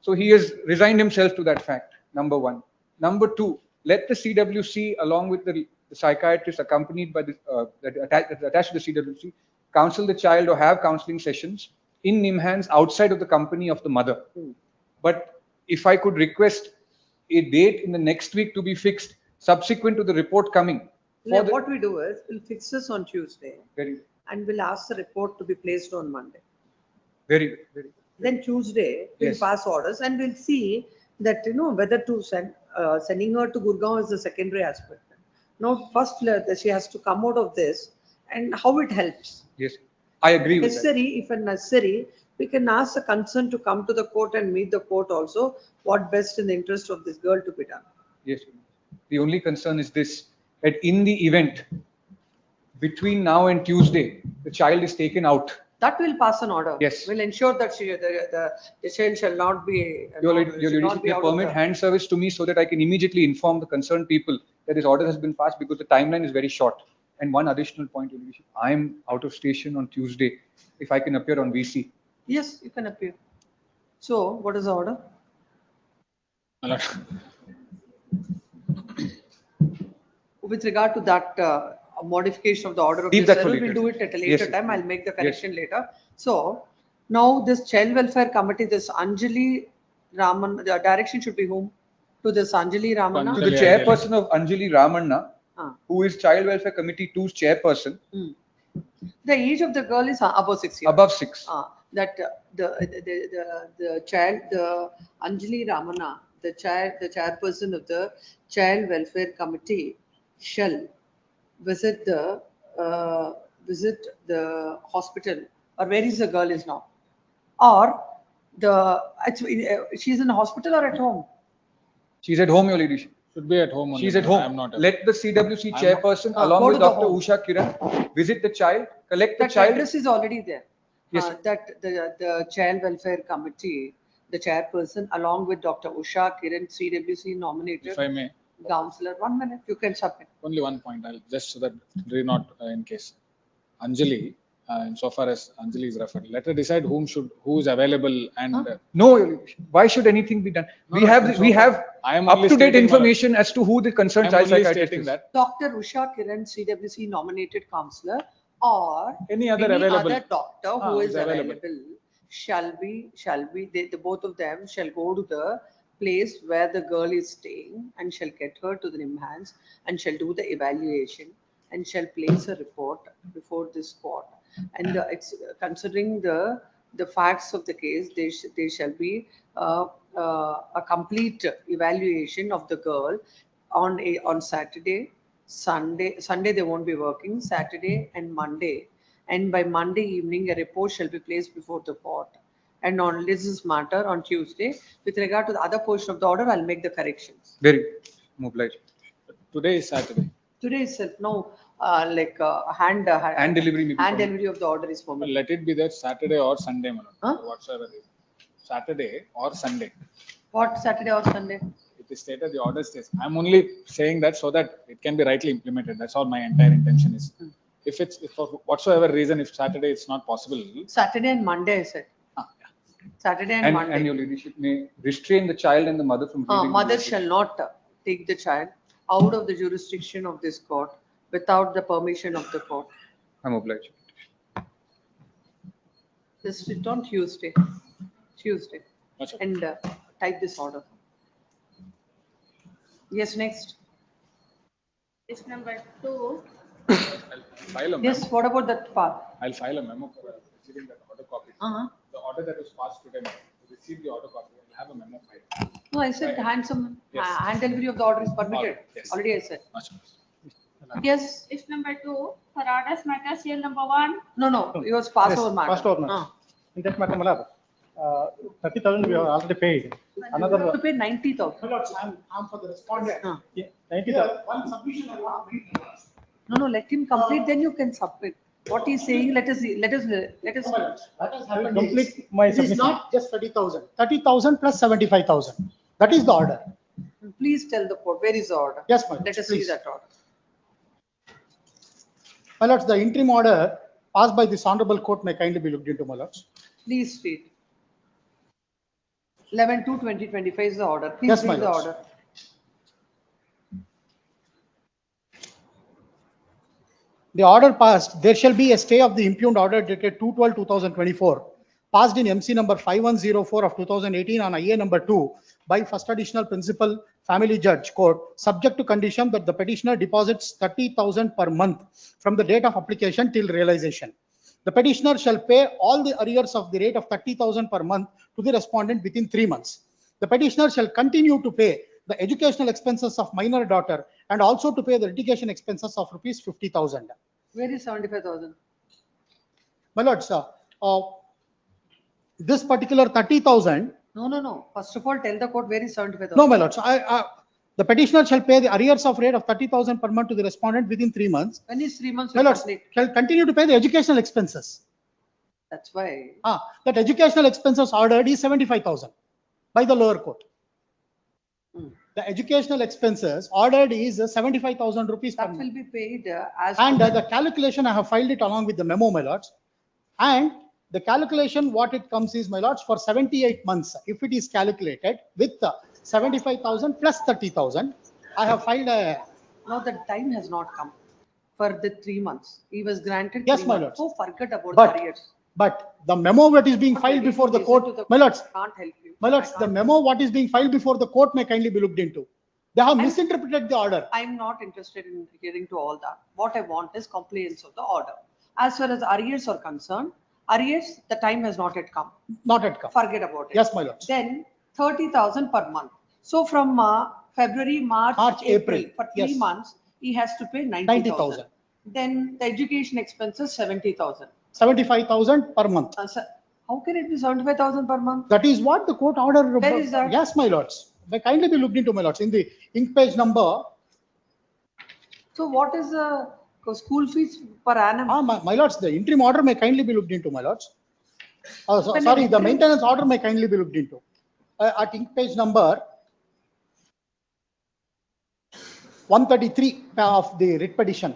So he has resigned himself to that fact, number one. Number two, let the CWC, along with the psychiatrist accompanied by attached to the CWC, counsel the child or have counseling sessions in Nimhans outside of the company of the mother. But if I could request a date in the next week to be fixed subsequent to the report coming. What we do is, we'll fix this on Tuesday. Very good. And we'll ask the report to be placed on Monday. Very good. Very good. Then Tuesday, we'll pass orders, and we'll see that, whether to sending her to Gurgaon is the secondary aspect. Now, first, she has to come out of this, and how it helps. Yes, I agree with that. If necessary, we can ask the concern to come to the court and meet the court also, what best in the interest of this girl to be done. Yes. The only concern is this, that in the event, between now and Tuesday, the child is taken out. That will pass an order. Yes. We'll ensure that the child shall not be. Your permit hand service to me so that I can immediately inform the concerned people that this order has been passed, because the timeline is very short. And one additional point, Your Lordship, I am out of station on Tuesday. If I can appear on VC. Yes, you can appear. So, what is the order? With regard to that modification of the order of dismissal, we'll do it at a later time. I'll make the correction later. So, now this child welfare committee, this Anjali Raman, the direction should be whom? To this Anjali Ramana? To the chairperson of Anjali Ramanna, who is Child Welfare Committee 2's chairperson. The age of the girl is above 6 years. Above 6. That the child, the Anjali Ramana, the chairperson of the Child Welfare Committee, shall visit the hospital, or where is the girl is now, or she's in the hospital or at home. She's at home, Your Ladyship. Should be at home. She's at home. Let the CWC chairperson, along with Dr. Usha Kiran, visit the child, collect the child. Address is already there. Yes. That the Child Welfare Committee, the chairperson, along with Dr. Usha Kiran, CWC nominated. If I may. Counselor, 1 minute, you can submit. Only one point, I'll just so that do not in case. Anjali, insofar as Anjali is referred, let her decide who is available and. No, why should anything be done? We have up-to-date information as to who the concerned child psychiatrist is. Dr. Usha Kiran, CWC nominated counselor, or any other available doctor who is available shall be both of them shall go to the place where the girl is staying and shall get her to the enhance and shall do the evaluation and shall place a report before this court. And considering the facts of the case, there shall be a complete evaluation of the girl on Saturday, Sunday they won't be working, Saturday and Monday. And by Monday evening, a report shall be placed before the court. And on this matter on Tuesday, with regard to the other portion of the order, I'll make the corrections. Very mobilized. Today is Saturday. Today itself, no, hand delivery may be hand permitted. delivery of the order is permitted. Let it be that Saturday or Sunday, my lord, Huh? whatsoever it is. Saturday or Sunday. What Saturday or Sunday? It is stated, the order states. I'm only saying that so that it can be rightly implemented. That's all my entire intention is. If for whatsoever reason, if Saturday it's not possible. Saturday and Monday, I said. Saturday and Monday. And your leadership may restrain the child and the mother from reading. Mother shall not take the child out of the jurisdiction of this court without the permission of the court. I'm obliged. This is on Tuesday. And type this order. Yes, next. Case number 2. I'll file a memo. Yes, what about that part? I'll file a memo for receiving that order copy. The order that was passed today, to receive the order copy, I'll have a memo filed. No, I said hand delivery of the order is permitted. Yes. Already I said. Yes. Case number 2 for orders matter serial number 1. No, it was passed over matter. Passed over matter. In that matter, my lord, 30,000 we have already paid. Another. You have to pay 90,000. I'm for the respondent. Yeah. 90,000. One submission I want to read. No, let him complete, then you can submit. What he's saying, let us. Complete my submission. It is not just 30,000. 30,000 plus 75,000. That is the order. Please tell the court, where is the order? Yes, my lord. Let us see Please. that order. My lords, the interim order passed by this honorable court may kindly be looked into, my lords. Please read. 11/2/2025 is the order. Please Yes, my read the lords. order. The order passed, there shall be a stay of the impugned order dated 2/12/2024, passed in MC number 5104 of 2018 on IA number 2 by First Additional Principal Family Judge Court, subject to condition that the petitioner deposits 30,000 per month from the date of application till realization. The petitioner shall pay all the arrears of the rate of 30,000 per month to the respondent within 3 months. The petitioner shall continue to pay the educational expenses of minor daughter and also to pay the litigation expenses of rupees 50,000. Where is 75,000? My lords, this particular 30,000. No. First of all, tell the court where is 75,000. No, my lords. The petitioner shall pay the arrears of rate of 30,000 per month to the respondent within 3 months. When is 3 months? My lords, shall continue to pay the educational expenses. That's why. That educational expenses ordered is 75,000 by the lower court. The educational expenses ordered is 75,000 rupees per That month. will be paid as. And the calculation, I have filed it along with the memo, my lords. And the calculation, what it comes is, my lords, for 78 months, if it is calculated with 75,000 plus 30,000, I have filed a. No, the time has not come for the 3 months. He was granted. Yes, 3 my months. lords. Oh, forget about But- the arrears. But the memo that is being filed before the court, my lords, Can't help you. my lords, the memo what is being filed before the court may kindly be looked into. They have misinterpreted the order. I'm not interested in hearing to all that. What I want is compliance of the order. As far as arrears are concerned, arrears, the time has not yet come. Not yet come. Forget about it. Yes, my lords. Then 30,000 per month. So from February, March, April, for 3 yes. months, he has to pay 90,000. 90,000. Then the education expenses 70,000. 75,000 per month. How can it be 75,000 per month? That is what the court order. Where is that? Yes, my lords. They kindly be looked into, my lords, in the ink page number. So what is the school fees per annum? My lords, the interim order may kindly be looked into, my lords. Sorry, the maintenance order may kindly be looked into. At ink page number 133 of the writ petition.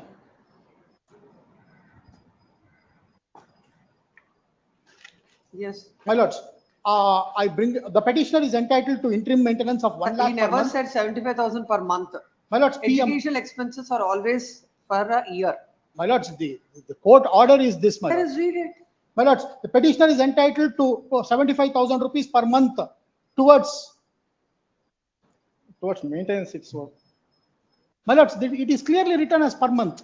Yes. My lords, I bring the petitioner is entitled to interim maintenance of 1 But lakh he per never month. said 75,000 per month. My lords, PM, Educational expenses are always per a year. my lords, the court order is this, my Let lords. us read it. My lords, the petitioner is entitled to 75,000 rupees per month towards towards maintenance it's so. My lords, it is clearly written as per month.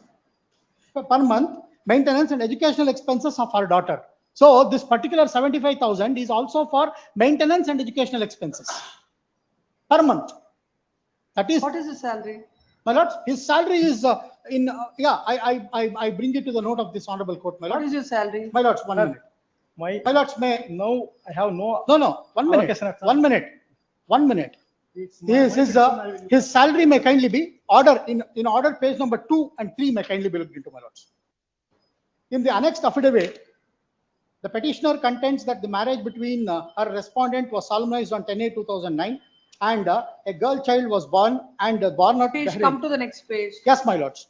Per month, maintenance and educational expenses of her daughter. So this particular 75,000 is also for maintenance and educational expenses per month. That is. What is his salary? My lords, his salary is I bring it to the note of this honorable court. My lord. What is your salary? My lords, 1 minute. My lords, may now I have no. No, 1 minute. 1 minute. 1 minute. His salary may kindly be order in order page number 2 and 3 may kindly be looked into, my lords. In the annexed affidavit, the petitioner contends that the marriage between her respondent was solemnized on 10/8/2009 and a girl child was born and born out. Page, come to the next page. Yes, my lords.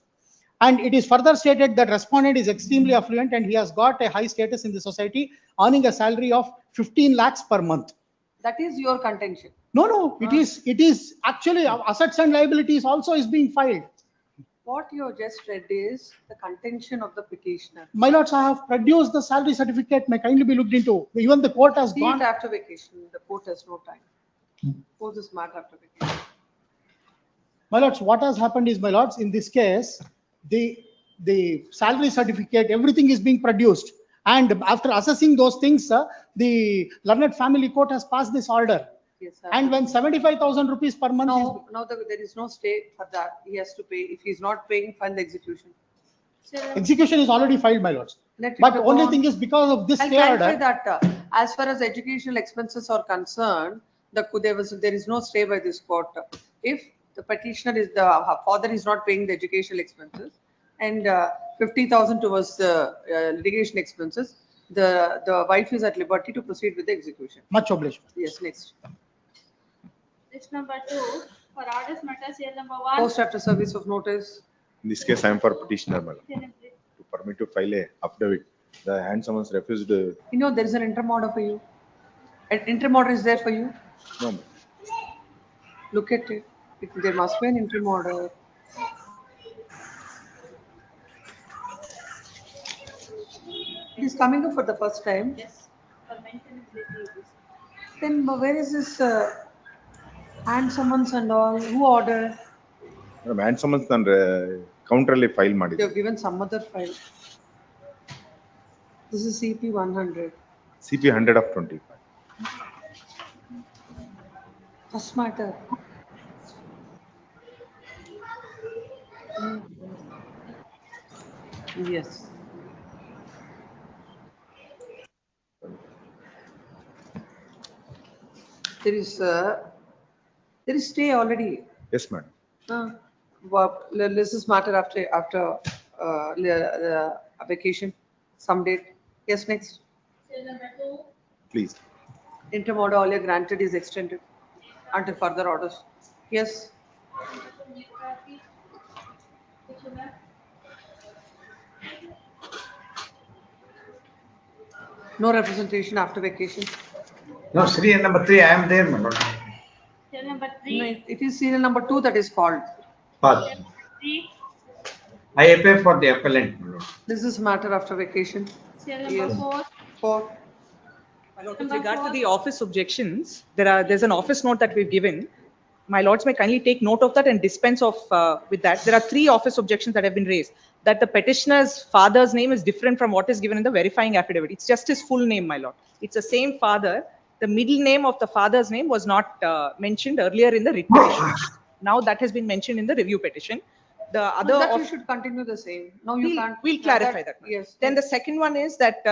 And it is further stated that respondent is extremely affluent and he has got a high status in the society, earning a salary of 15 lakhs per month. That is your contention. No, it is actually assets and liabilities also is being filed. What you just read is the contention of the petitioner. My lords, I have produced the salary certificate, may kindly be looked into. Even the court has gone. See it after vacation. The court has no time. Pose this matter after vacation. My lords, what has happened is, my lords, in this case, the salary certificate, everything is being produced. And after assessing those things, the learned family court has passed this order. Yes, sir. And when 75,000 rupees per month there is no stay for that. He has to pay. If he is not paying, file the execution. execution is already filed, my lords. But only thing is, because of this stay order. That as far as educational expenses are concerned, there is no stay by this court. If the petitioner is her father is not paying the educational expenses and 50,000 towards the litigation expenses, the wife is at liberty to proceed with the execution. Much obliged. Yes, next. List number 2 for orders matter, serial number 1. Post after service of notice. In this case, I am for petitioner, madam. To permit to file a affidavit. The hand summons refused. You know, there is an interim order for you. An interim order is there for you. No, ma'am. Look at it. There must be an interim order. It is coming up for the first time. Yes, for maintenance liabilities. Then where is this hand summons and all? Who ordered? Madam, hand summons and counterly file They made. have given some other file. This is CP 100. CP 100 of 25. First matter. Yes. There is stay already. Yes, madam. This is matter after vacation, some date. Yes, next. Serial number 2. Please. Interim order earlier granted is extended until further orders. Yes. No representation after vacation. No, serial number 3, I am there, my lord. Serial number 3. No, it is serial number 2 that is called. Pass. 3. I appear for the appellant, my lord. This is matter after vacation. Serial number 4. 4. My lord, with regard to the office objections, there's an office note that we've given. My lords may kindly take note of that and dispense of with that. There are 3 office objections that have been raised. That the petitioner's father's name is different from what is given in the verifying affidavit. It's just his full name, my lord. It's the same father. The middle name of the father's name was not mentioned earlier in the writ petition. Now that has been mentioned in the review petition. The other That you should continue the same. No, you can't. We'll clarify that. Yes. Then the second one is that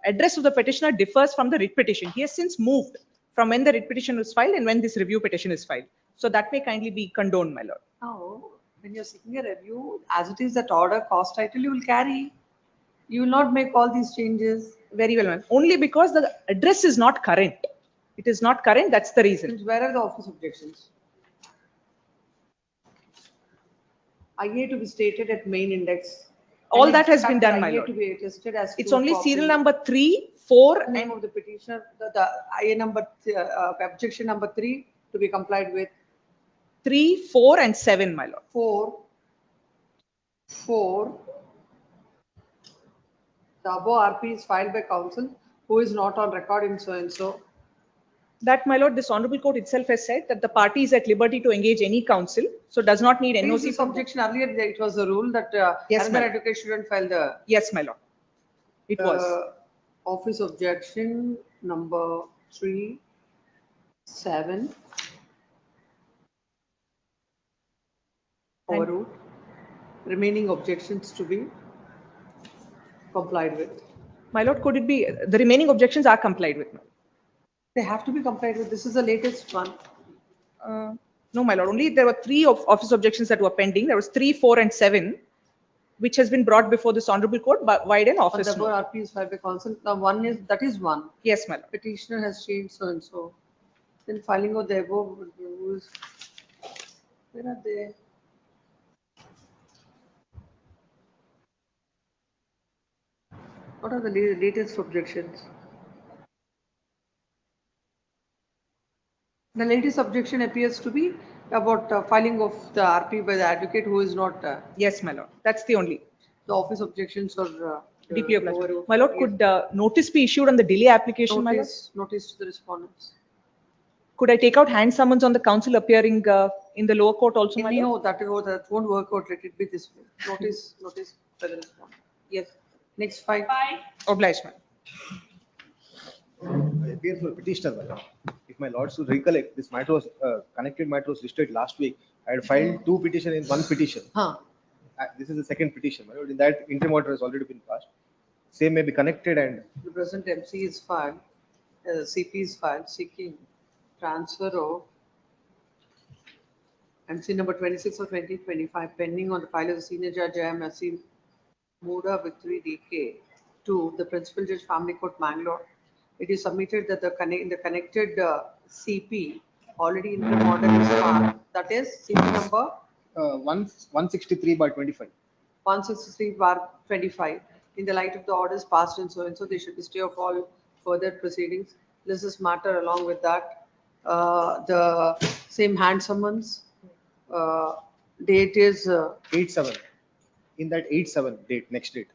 address of the petitioner differs from the writ petition. He has since moved from when the writ petition was filed and when this review petition is filed. So that may kindly be condoned, my lord. Oh, when you're seeking a review, as it is that order cost title you will carry. You will not make all these changes. Very well, ma'am. Only because the address is not current. It is not current. That's the reason. Where are the office objections? IA to be stated at main index. All that has been done, my IA lord. to be attested as It's true only copy. serial number 3, 4, Name of the petitioner, the IA number, objection number 3 to be complied with. 3, 4, and 7, my lord. 4. The above RP is filed by counsel who is not on record in so and so. That, my lord, this honorable court itself has said that the party is at liberty to engage any counsel, so does not need Is NOC. this objection earlier, it was a rule that Yes, another ma'am. advocate shouldn't file the Yes, my lord. It was. office objection number 3-7. Overruled. Remaining objections to be complied with. My lord, could it be, the remaining objections are complied with? They have to be complied with. This is the latest one. No, my lord, only there were 3 office objections that were pending. There was 3, 4 and 7, which has been brought before this honorable court by an office The note. RP is filed by counsel. Now that is one. Yes, my lord. Petitioner has changed so and so. Then filing of the above rules. Where are they? What are the latest objections? The latest objection appears to be about filing of the RP by the advocate who is not. Yes, my lord. That's the only. The office objections or DP obliged. My lord, could notice be issued on the delay application, my lord? Notice to the respondents. Could I take out hand summons on the counsel appearing in the lower court also, my lord? No, that won't work out. Let it be this way. Notice for the respondent. Yes. Next 5. Obliged, ma'am. I appear for petitioner, madam. If my lords would recollect, this matter was connected matter was listed last week. I had filed 2 petitions in 1 petition. This is the second petition. My lord, in that interim order has already been passed. Same may be connected and The present MC is filed, CP is filed seeking transfer of MC number 26 of 2025 pending on the file of the senior judge I am Asim Muda Victory DK to the principal judge family court Mangalore. It is submitted that the connected CP already interim order is filed. That is CP number 163/25. 163/25. In the light of the orders passed and so, they should be stay of all further proceedings. This is matter along with that. The same hand summons. Date is 8/7. In that 8/7 date, next date.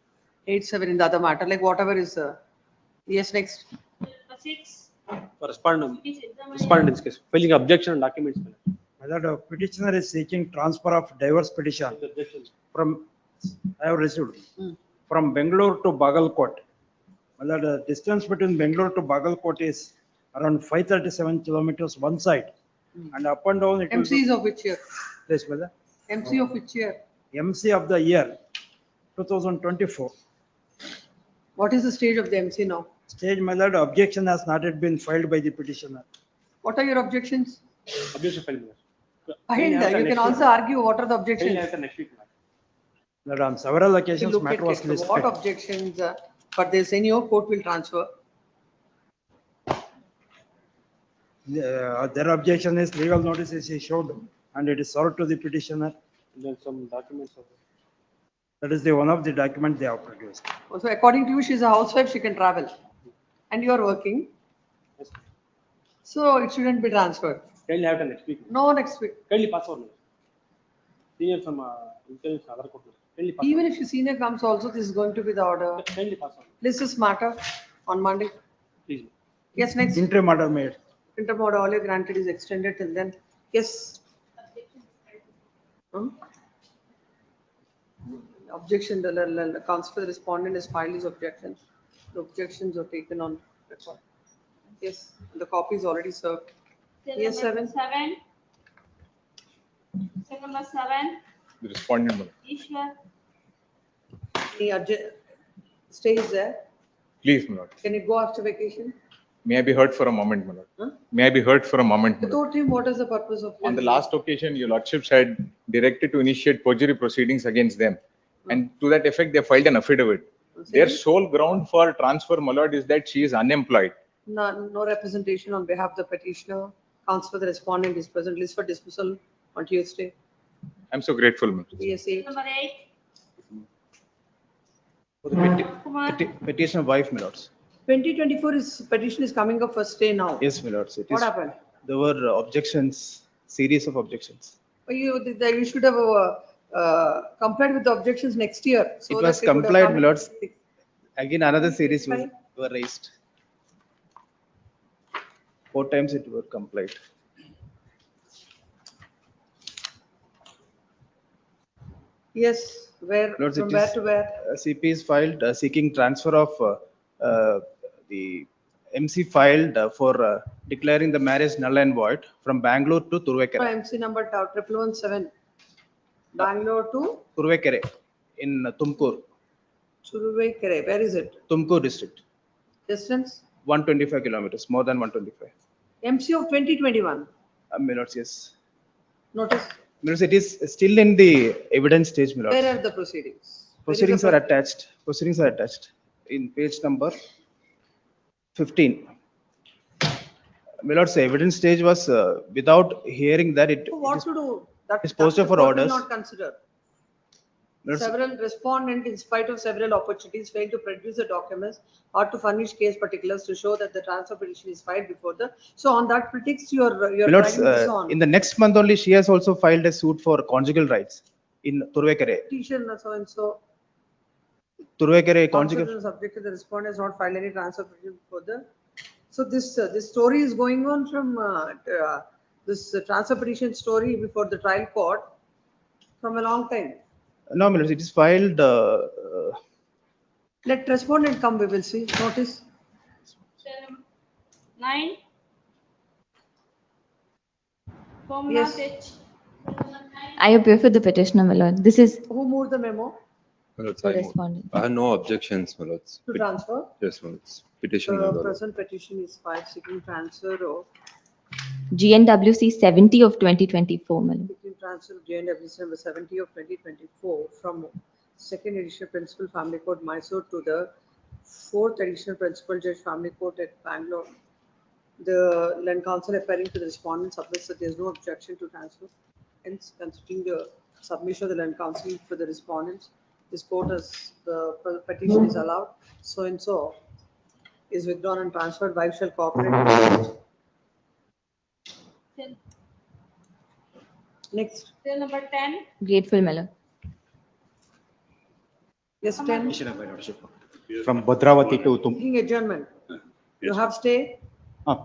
8/7 in the other matter, like whatever is. Yes, next. 6. For respondent in this case, filing objection and documents. Whether the petitioner is seeking transfer of diverse petition from, I have received, from Bangalore to Bagalkot. Whether the distance between Bangalore to Bagalkot is around 537 kilometers one side, and up and down it MC is of which year? Yes, whether MC of which year? MC of the year 2024. What is the stage of the MC now? Stage, my lord, objection has not yet been filed by the petitioner. What are your objections? Objection filed. Fine, you can also argue what are the objections. Next week. That on several occasions Look matter at was it. listed. What objections, but they say no court will transfer. Their objection is legal notice is issued and it is served to the petitioner. Then some documents. That is the one of the document they have produced. Also, according to you, she is a housewife, she can travel. And you are working. So it shouldn't be transferred. Kindly have it next week. No, next week. Kindly pass on. Senior from intelligence other court. Kindly pass Even if your senior comes also, this is going to be the order. Kindly pass on. This is matter on Monday. Please. Yes, next. Interim order made. Interim order all granted is extended till then. Yes. Objection, the counsel for the respondent has filed his objections. The objections are taken on record. Yes, the copy is already served. Yes, 7. 7. Cell number 7. The respondent. Madam. Ishwar. The stays there. Please, my lord. Can it go after vacation? May I be heard for a moment, my lord? May I be heard for a moment, my I lord? told him what is the purpose of. On the last occasion, your lordships had directed to initiate perjury proceedings against them. And to that effect, they filed an affidavit. Their sole ground for transfer, my lord, is that she is unemployed. No representation on behalf of the petitioner. Counsel for the respondent is present. List for dismissal on Tuesday. I'm so grateful, ma'am. Yes, 8. Number 8. For the petitioner wife, my lords. 2024 petition is coming up for stay now. Yes, my lords. What happened? There were objections, series of objections. You should have complied with the objections next year. So It was that would have complied, come my in. lords. Again, another series were raised. 4 times it were complied. Yes, where, Lords, from it where is, to where? CP is filed seeking transfer of the MC filed for declaring the marriage null and void from Bangalore to No, Turvekere. MC number 1117. Bangalore to Turvekere in Tumkur, Churuvekere. Where is it? Tumkur district. Distance? 125 kilometers, more than 125. MC of 2021. Milords, yes. Notice. Milords, it is still in the evidence stage, Milords. Where are the proceedings? Where is Proceedings the are attached. Proceedings are attached in page number 15. Milords, the evidence stage was without hearing that it So what to do? That is posted the for court will orders. not consider. Milords, Several respondents, in spite of several opportunities, failed to produce the documents or to furnish case particulars to show that the transfer petition is filed before the. So on that pretext, you're Milords, dragging this on. in the next month only, she has also filed a suit for conjugal rights in Turvekere. Petition so and so. Turvekere conjugal. Considered subject to the respondent has not filed any transfer petition before the. So this story is going on from this transfer petition story before the trial court from a long time. No, Milords, it is filed. Let respondent come, we will see. Notice. 9. Formula Yes. H. I appear for the petitioner, my lord. This is Who moved the memo My lords, the I move. respondent. I have no objections, my lords. to transfer? Yes, my lords. Petition. my The lord. present petition is filed seeking transfer of GNWC 70 of 2024, my lord. seeking transfer of JNWC number 70 of 2024 from second additional principal family court Mysore to the fourth additional principal judge family court at Bangalore. The land counsel appearing to the respondent submits that there is no objection to transfer. Hence, considering the submission of the land counsel for the respondents, this court has the petition is allowed. So and so is withdrawn and transferred. Wife shall cooperate. Next. Cell number 10. Grateful, my lord. Yes, 10. From Bhadravati to Tum. Seeking adjournment. You have stay.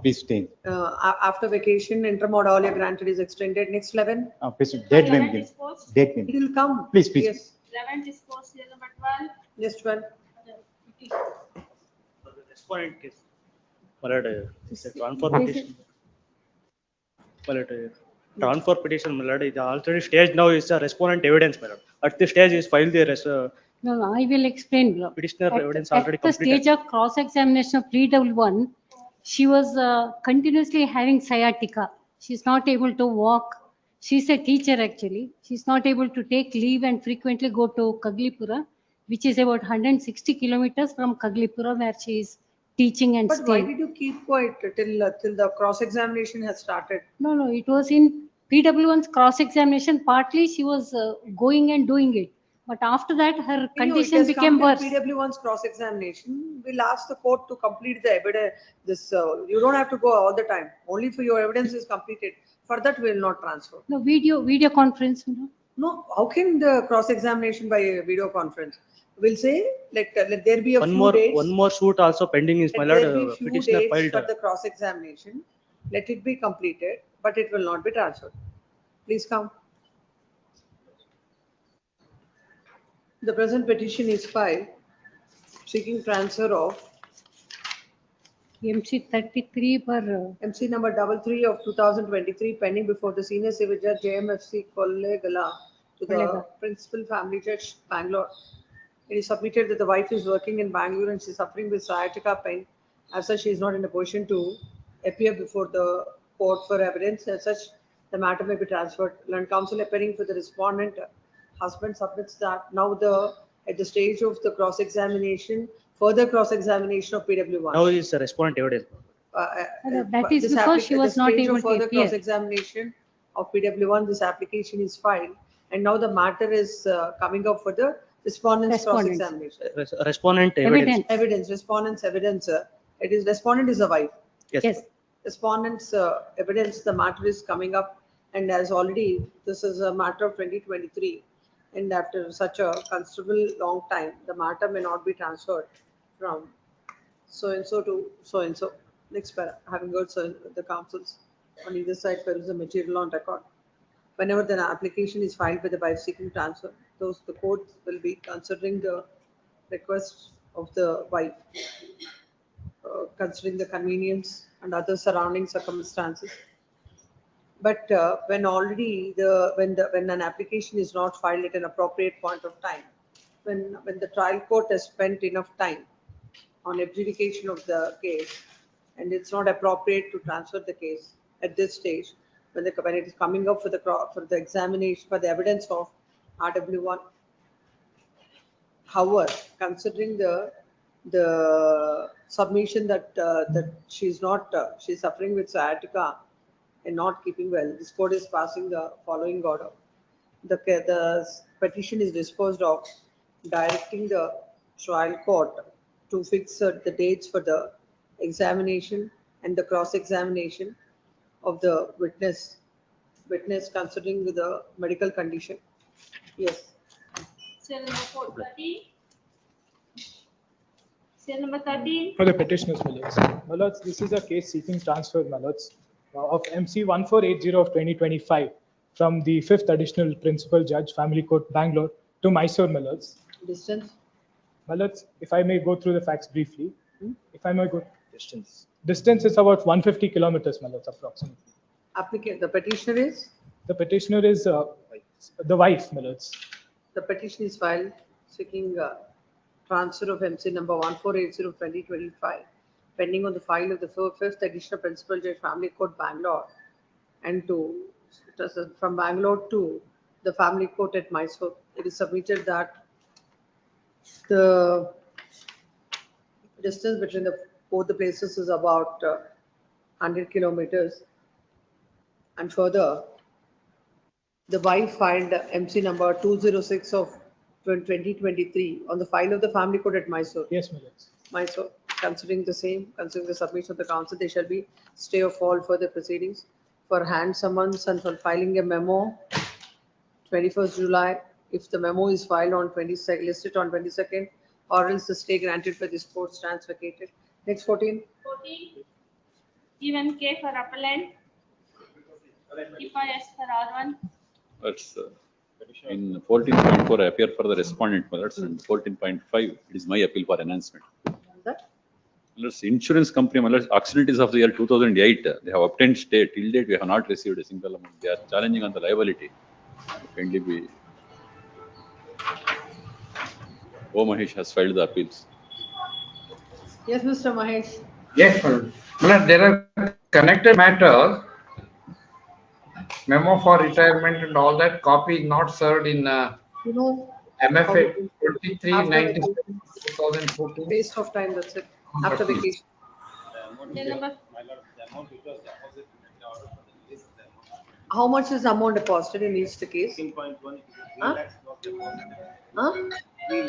Please stay. After vacation, inter-alia granted is extended. Next 11. Please, date name. Date name. It will come. Please, please. Yes. 11 disposed. Cell number 12. Yes, 12. Respondent case. Malad, it's a transfer petition. Malad, transfer petition, Malad, the alternate stage now is the respondent evidence, Malad. At this stage is filed the No, I will explain. petitioner evidence At already the completed. stage of cross-examination of pre-1, she was continuously having sciatica. She's not able to walk. She's a teacher actually. She's not able to take leave and frequently go to Kaglipura, which is about 160 kilometers from Kaglipura where she is teaching and But why staying. did you keep quiet till the cross-examination has started? No, it was in PW1's cross-examination. Partly she was going and doing it. But after that, her condition became worse. PW1's cross-examination. We'll ask the court to complete the evidence. You don't have to go all the time. Only for your evidence is completed. For that, we will not transfer. No, video conference. No, how can the cross-examination by video conference? We'll say let there be a One few dates. one more suit also pending is Let Malad, there be few petitioner dates filed. for the cross-examination. Let it be completed, but it will not be transferred. Please come. The present petition is filed seeking transfer of MC 33 per MC number 33 of 2023 pending before the senior civil judge JMFC Kollegala to the Kollega. principal family judge Bangalore. It is submitted that the wife is working in Bangalore and she is suffering with sciatica pain. As such, she is not in a position to appear before the court for evidence. As such, the matter may be transferred. Land counsel appearing for the respondent husband submits that now at the stage of the cross-examination, further cross-examination of PW1. Now is the respondent evidence. that is because she was not able to further appear. cross-examination of PW1, this application is filed, and now the matter is coming up for the respondent's Respondent. cross-examination. Respondent evidence. Evidence, respondent's evidence. It is respondent is the wife. Yes. Respondent's evidence, the matter is coming up, and as already this is a matter of 2023, and after such a considerable long time, the matter may not be transferred from so and so to so and so. Next para, having heard the counsels on either side peruse the material on record. Whenever the application is filed by the wife seeking transfer, the court will be considering the request of the wife, considering the convenience and other surrounding circumstances. But when an application is not filed at an appropriate point of time, when the trial court has spent enough time on adjudication of the case, and it's not appropriate to transfer the case at this stage, when it is coming up for the examination for the evidence of RW1. However, considering the submission that she's suffering with sciatica and not keeping well, this court is passing the following order. The petition is disposed of, directing the trial court to fix the dates for the examination and the cross-examination of the witness considering the medical condition. Yes. Serial number 13. Serial number 13. For the petitioners, my lords. My lords, this is a case seeking transfer, my lords, of MC 1480 of 2025 from the 5th Additional Principal Judge, Family Court, Bangalore to Mysore, my lords. Distance? My lords, if I may go through the facts briefly. If I may go. Distance. Distance is about 150 kilometers, my lords, approximately. Applicant, the petitioner is? The petitioner is the wife, my lords. The petition is filed seeking transfer of MC number 1480/2025, pending on the file of the 5th Additional Principal Judge, Family Court, Bangalore, and from Bangalore to the Family Court at Mysore. It is submitted that the distance between both the places is about 100 kilometers, and further, the wife filed MC number 206 of 2023 on the file of the Family Court at Mysore. Yes, my lords. Mysore, considering the submission of the counsel, there shall be stay of all further proceedings for hand summons and for filing a memo 21st July. If the memo is filed on 22nd, listed on 22nd, or else the stay granted by this court stands vacated. Next 14. 14. Even K for appellant. IFIS for R1. That's in 14.4 I appear for the respondent, my lords, and 14.5 it is my appeal for enhancement. That? My lords, insurance company, my lords, accident is of the year 2008. They have obtained stay. Till date, we have not received a single amount. They are challenging on the liability. Kindly be. O Mahesh has filed the appeals. Yes, Mr. Mahesh. Yes, madam. Madam, there are connected matters. Memo for retirement and all that copy is not served in MFA 23/97/2014. Waste of time, that's it. After vacation. How much is the amount deposited in each case? 15.1. Huh? In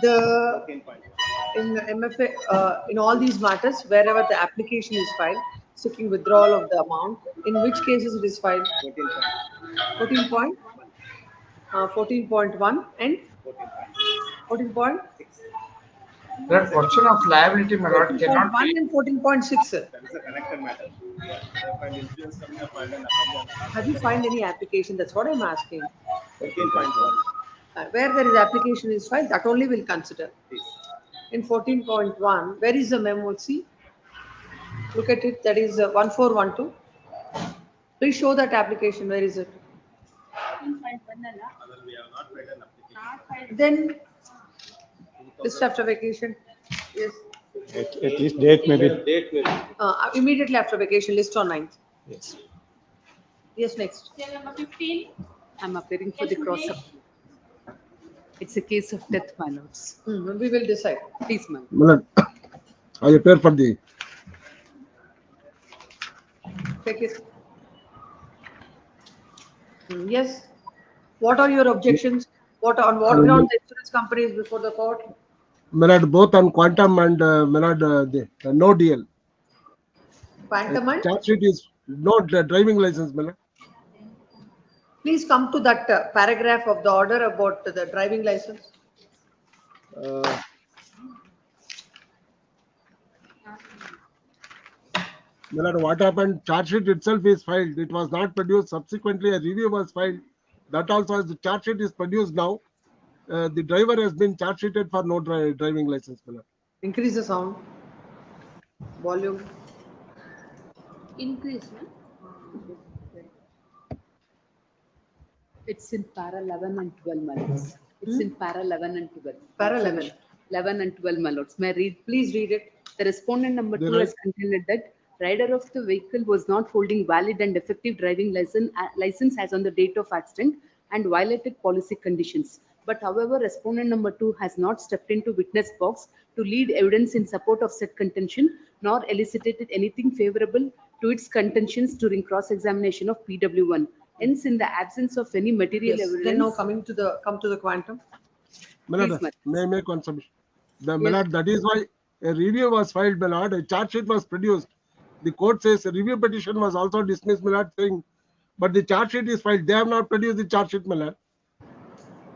the MFA, in all these matters, wherever the application is filed, seeking withdrawal of the amount, in which cases it is filed? 14.1 and 14.6. That question of liability, my lord, cannot 14.1 and 14.6. That is a connected matter. Have you filed any application? That's what I'm asking. 14.1. Where there is application is filed, that only will consider. In 14.1, where is the memo? See, look at it. That is 1412. Please show that application. Where is it? 14.1 Then list after vacation. Yes. At least date may be. Immediately after vacation, list on 9th. Yes. Yes, next. Serial number 15. I'm appearing for the cross up. It's a case of death, my lords. We will decide. Please, ma'am. Madam, I appear for the. Take it. Yes. What are your objections? On what ground the insurance company is before the court? Madam, both on quantum and the no deal. Quantum and? Charge sheet is no driving license, madam. Please come to that paragraph of the order about the driving license. My lord, what happened? Charge sheet itself is filed. It was not produced. Subsequently, a review was filed. That also, as the charge sheet is produced now, the driver has been charge sheeted for no driving license. My lord. Increase the sound. Volume. Increase, no? It's in para 11 and 12, my lords. It's in para 11 and 12. Para 11. 11 and 12, my lords. May I read? Please read it. The respondent number The 2 has contended that rider of the vehicle was not holding valid and effective driving license as on the date of accident and violated policy conditions. But however, respondent number 2 has not stepped into witness box to lead evidence in support of said contention, nor elicited anything favorable to its contentions during cross-examination of PW1. Hence, in the absence of any material Yes. evidence. Then now come to the quantum. My lord, Please, may I make one submission? My lord, that is why a review was filed, my lord. A charge sheet was produced. The court says a review petition was also dismissed, my lord, saying, but the charge sheet is filed. They have not produced the charge sheet, my lord.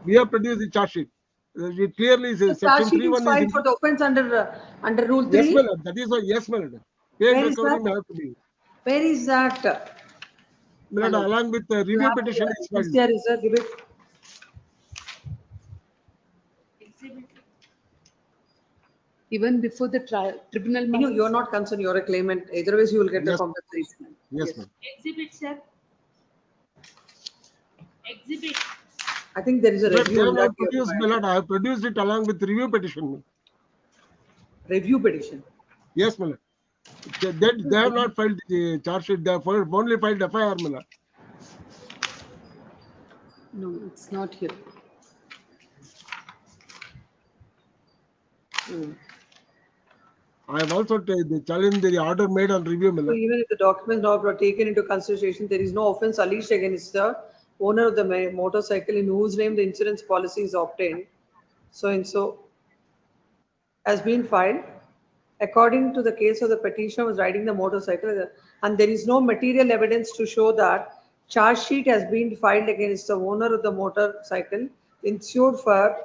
We have produced the charge sheet. It clearly says The charge section sheet is 3(1) filed is for the offence under Rule 3. yes, my lord. That is why, yes, my lord. Pay and Where is recovery that? may have to be. Where is that? My lord, along with the You review have petition is filed. TCR, sir, give it. Even before the tribunal. You are not concerned. You are a claimant. Otherwise, you will get the Yes. compensation. Yes, ma'am. Exhibit, sir. Exhibit. I think there is a But they review. have in that not produced, my lord. I have produced it along with review petition. Review petition. Yes, my lord. They have not filed the charge sheet. They have only filed FIR, my lord. No, it's not here. I have also challenged the order made on review, my So lord. even if the documents now are taken into consideration, there is no offence alleged against the owner of the motorcycle in whose name the insurance policy is obtained. So and so has been filed. According to the case of the petitioner was riding the motorcycle, and there is no material evidence to show that charge sheet has been filed against the owner of the motorcycle insured for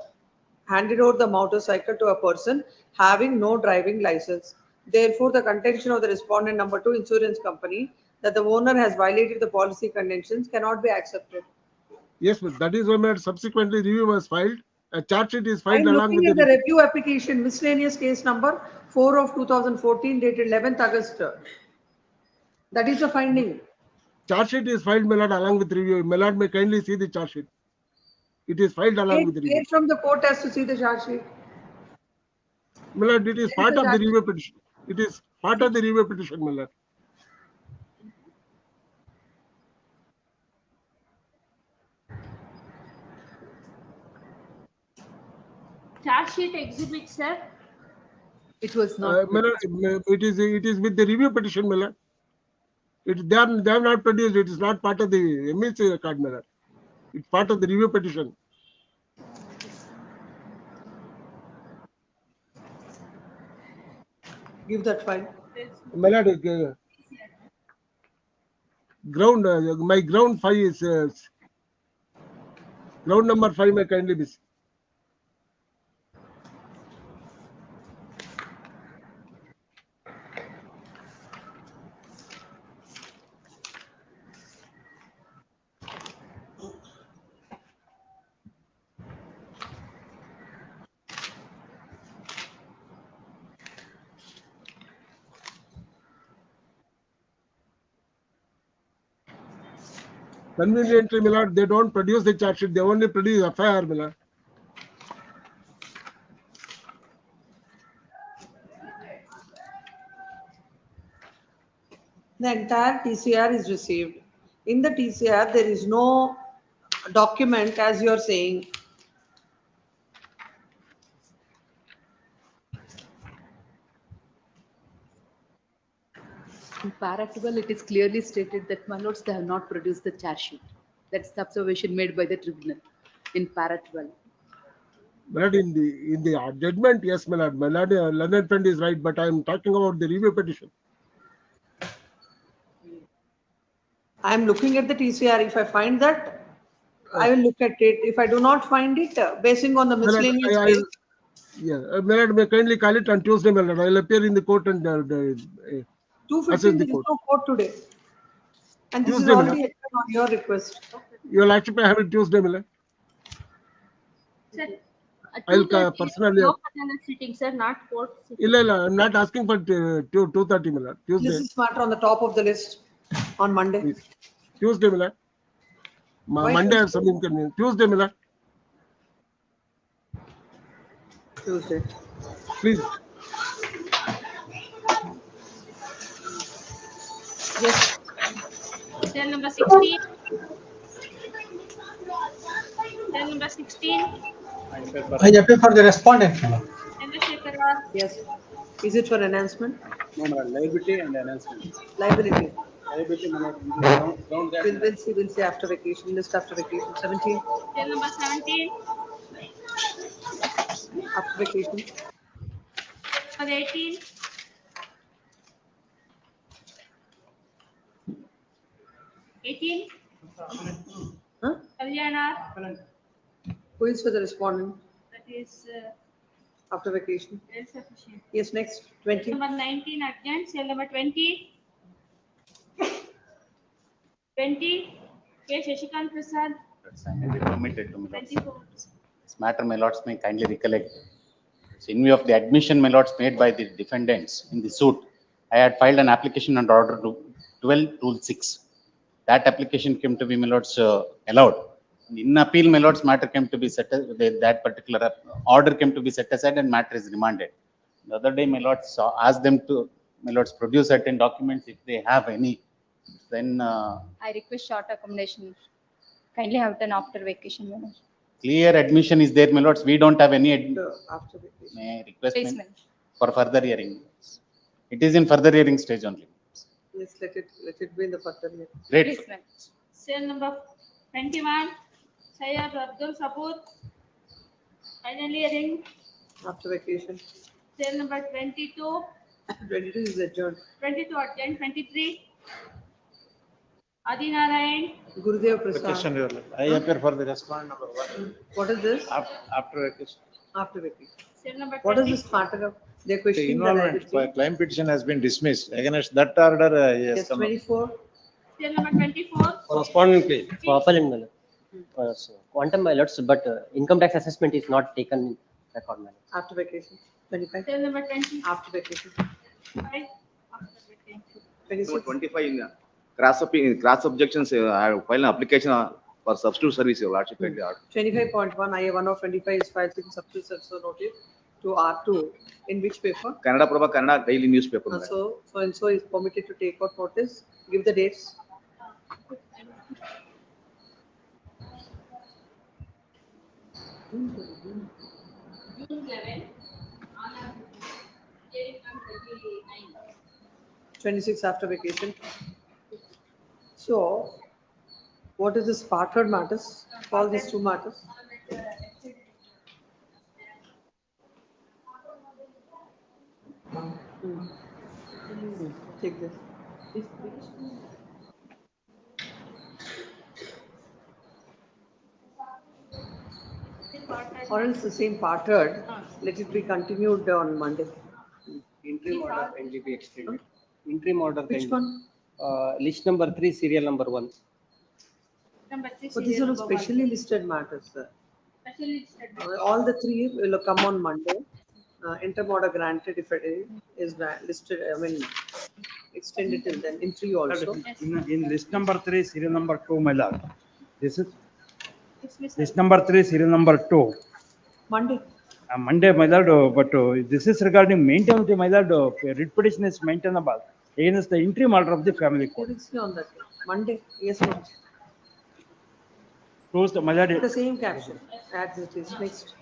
handed over the motorcycle to a person having no driving license. Therefore, the contention of the respondent number 2 insurance company that the owner has violated the policy conditions cannot be accepted. Yes, but that is why, my lord, subsequently review was filed. A charge sheet is I filed am along with looking at the the review application, miscellaneous case number 4 of 2014 dated 11th August. That is the finding. charge sheet is filed, my lord, along with review. My lord may kindly see the charge sheet. It is filed along with the review. Where from the court has to see the charge sheet? My lord, it is part of the review petition. It is part of the review petition, my lord. Charge sheet exhibit, sir. It was not. My lord, it is with the review petition, my lord. They have not produced. It is not part of the MSC record, my lord. It's part of the review petition. Give that file. My lord, ground, my ground 5 is ground number 5 may kindly be. Conveniently, my lord, they don't produce the charge sheet. They only produce FIR, my lord. The entire TCR is received. In the TCR, there is no document as you are saying. In para 12, it is clearly stated that, my lords, they have not produced the charge sheet. That's the observation made by the tribunal in para 12. But in the judgment, yes, my lord. My lord, learned friend is right, but I am talking about the review petition. I am looking at the TCR. If I find that, I will look at it. If I do not find it, basing on the miscellaneous case. Yeah, my lord, may kindly call it on Tuesday, my lord. I will appear in the court and Assess 2:15, the there is court. no court today. And this is Tuesday, already Miller. on your request. Your Lordship, I have it Tuesday, Miller. Sir, I'll 2:30 personally. Lok Adalat sitting, sir, not court sitting. Illa, I'm not asking for 2:30, Miller. Tuesday. This is matter on the top of the list on Monday. Tuesday, Miller. Why Monday I have Tuesday? some inconvenience. Tuesday, Miller. Tuesday. Please. Yes. Cell number 16. Cell number 16. I appeal for the respondent. Chandrasekhar. Yes. Is it for enhancement? No, madam, liability and enhancement. Liability. Liability, madam, ground that. We'll see after vacation, list after vacation. 17. Cell number 17. After vacation. For 18. Huh? Kalyana. Who is for the respondent That is after vacation? self-sufficient. Yes, next. 20. Number 19 urgent. Cell number 20. 20. K. Shashikant Prasad. I may be permitted to, my lords. 24. This matter, my lords, may kindly recollect. So in view of the admission, my lords, made by the defendants in the suit, I had filed an application under order to 12 rule 6. That application came to be, my lords, allowed. In appeal, my lords, matter came to be set, that particular order came to be set aside and matter is remanded. The other day, my lords, asked them to, my lords, produce certain documents if they have any. Then I request short accommodation. Kindly have it after vacation. Madam. clear admission is there, my lords. We don't have any. After vacation. May I request Please, ma'am, madam. for further hearing. It is in further hearing stage only. Yes, let it be in the further year. Great. Please, madam. Cell number 21. Sayyid Abdul Sabur. Final hearing. After vacation. Cell number 22. 22 is adjourned. 22 urgent. 23. Adi Narayan. Gurudev Prasad. Petition, Your Lord. I appear for the respondent number 1. What is this? After vacation. After vacation. Cell number What is 20. this matter of? They're The questioning the involvement for liability. claim petition has been dismissed. Against that order, yes. Yes, 24. Cell number 24. Correspondent claim. For appellant, my lord. So quantum, my lords, but income tax assessment is not taken in record, my lord. After vacation. 25. Cell number 20. After vacation. 5. After vacation. 26. 25 in cross objections, I have filed an application for substitute service, Your Lordship. 25.1 IA 1 of 25 is filed in substitute service notice to R2. In which paper? Kannada Prabha, Kannada daily newspaper. madam. So and so is permitted to take out notice. Give the dates. June 11. Anna hearing on 29. 26 after vacation. So, what is this partnered matters? All these two matters. Take this. Or else the same partnered, let it be continued on Monday. Interim order kindly be extended. Interim order. Which kindly. List number 3, serial number 1. Number 3. So these are specially listed matters, sir. Specially listed. All the three will come on Monday. Interim order granted if it is listed, I mean, extended till then in 3 also. In list number 3, serial number 2, my lord. This is Dismissal. list number 3, serial number 2. Monday. Monday, my lord, but this is regarding maintainability, my lord. Writ petition is maintainable against the interim order of the family court. You will see on that. Monday. Yes, no. Close the, my lord. The same caption. As it is. Next.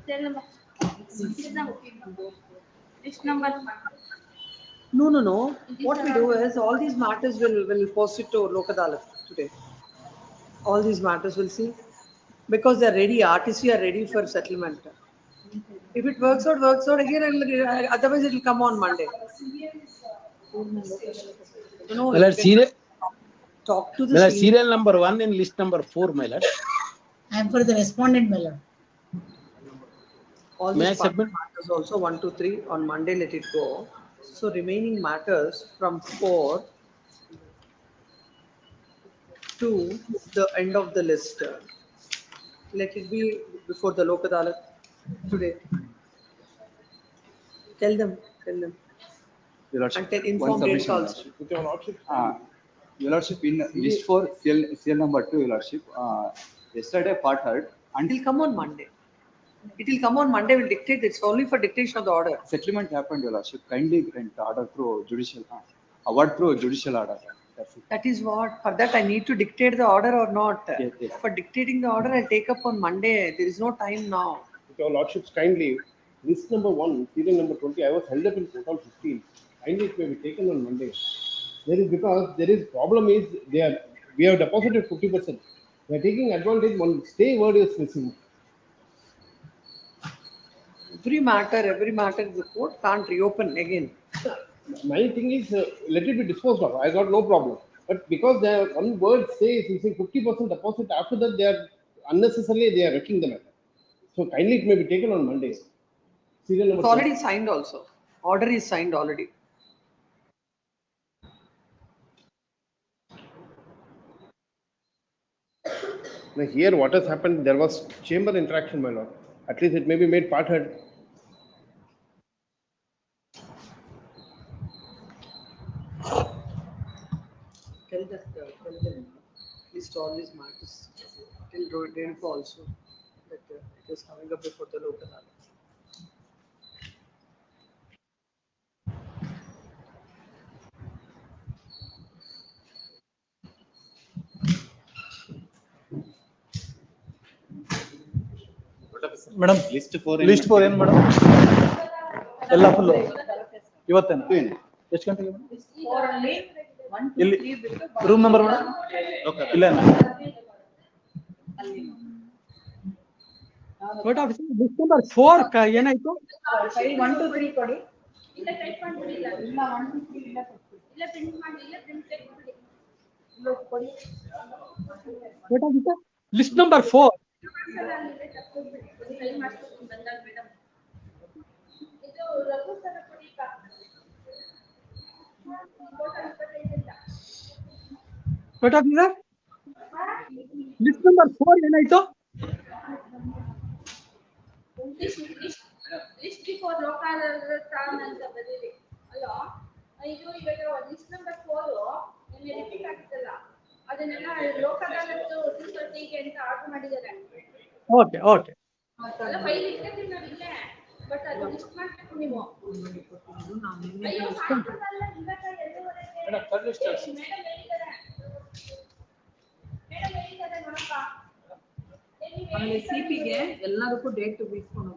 Cell number. List number. No. What we do is all these matters will post it to Lok Adalat today. All these matters will see because they're ready. RTC are ready for settlement. If it works out again. Otherwise, it will come on Monday. No, My lord, serial, talk to my lord, the serial number 1 in list number 4, my lord. I am for the respondent, my lord. All May I these submit? matters also 1, 2, 3 on Monday, let it go. So remaining matters from 4 to the end of the list. Let it be before the Lok Adalat today. Tell them. Your Lordship, And tell one inform dates submission, Your also. Lordship. With your Lordship. Your Lordship, in list for CL number 2, Your Lordship, yesterday part heard. It will come on Monday. It will come on Monday, will dictate, it's only for dictation of the order. Settlement happened, Your Lordship. Kindly grant order through judicial, award through judicial order. That's it. That is what, for that I need to dictate the order or not? Yes, yes. For dictating the order, I'll take up on Monday. There is no time now. With your Lordships, kindly, list number 1, serial number 20, I was held up in court on 15. Kindly it may be taken on Monday. Because there is problem is we have deposited 50%. They are taking advantage, one stay word is missing. Every matter the court can't reopen again. My thing is, let it be disposed of. I got no problem. But because there one word says missing 50% deposit, after that they are unnecessarily they are wrecking the matter. So kindly it may be taken on Monday. Serial number It's already signed also. Order is signed already. Now here what has happened, there was chamber interaction, my lord. At least it may be made part heard. Tell them, list all these matters. Till Rodinfo also, that it is coming up before the local order. Madam list four ಏನು madam ಎಲ್ಲ full ಇವತ್ತೇನ ಎಷ್ಟು ಗಂಟೆಗೆ ಇಲ್ಲಿ room number madam ಇಲ್ಲ list number 4 ಏನಾಯ್ತು 1, 2, 3 ಕೊಡಿ. ಇಲ್ಲ type ಮಾಡ್ಬಿಡಿಲ್ಲ ಇಲ್ಲ 1 2 3 ಇಲ್ಲ ಇಲ್ಲ ಪ್ರಿಂಟ್ ಮಾಡಿ ಇಲ್ಲ ಪ್ರಿಂಟ್ ತೆಗೆದುಬಿಡಿ ಇಲ್ಲ ಕೊಡಿ ಲಿಸ್ಟ್ ನಂಬರ್ 4 ಸೈನ್ ಮಾಡ್ಕೊಂಡು ಬಂದಾಗ ಮೇಡಮ್ ಇದು ರಘು ಸರ್ ಕೊಡಿ ಲಿಸ್ಟ್ ನಂಬರ್ 4 ಏನಾಯ್ತು ಲಿಸ್ಟ್ ಬಿಫೋರ್ ಲೋಕಲ್ ಅಂತ ಬರೀರಿ ಅಲ್ಲೋ ಇದು ಇವಾಗ ಲಿಸ್ಟ್ ನಂಬರ್ 4 ನಿನ್ನೆ ರಿಪೀಟ್ ಆಗ್ತಲ್ಲ ಅದನ್ನೆಲ್ಲ ಲೋಕ ಅದಾಲತ್ತು 230 ಗೆ ಅಂತ ಆರ್ಡರ್ ಮಾಡಿದ್ದಾರೆ. ಓಕೆ ಅಲ್ಲ ಫೈಲ್ ಇಟ್ಟಿದ್ದೀವಿ ನಾವು ಇಲ್ಲೇ ಬಟ್ ಅದು ಲಿಸ್ಟ್ ಮಾಡಬೇಕು ನೀವು ಅಯ್ಯೋ ಸಾಯಂಕಾಲ ಇವಾಗ 2:30ಗೆ ಮೇಡಮ್ ಹೇಳಿದ್ದಾರೆ ನೋಡಪ್ಪ ಆಮೇಲೆ ಸಿಪಿಗೆ ಎಲ್ಲದಕ್ಕೂ ಡೇಟ್ ಬೀಸ್ಕೊಂಡು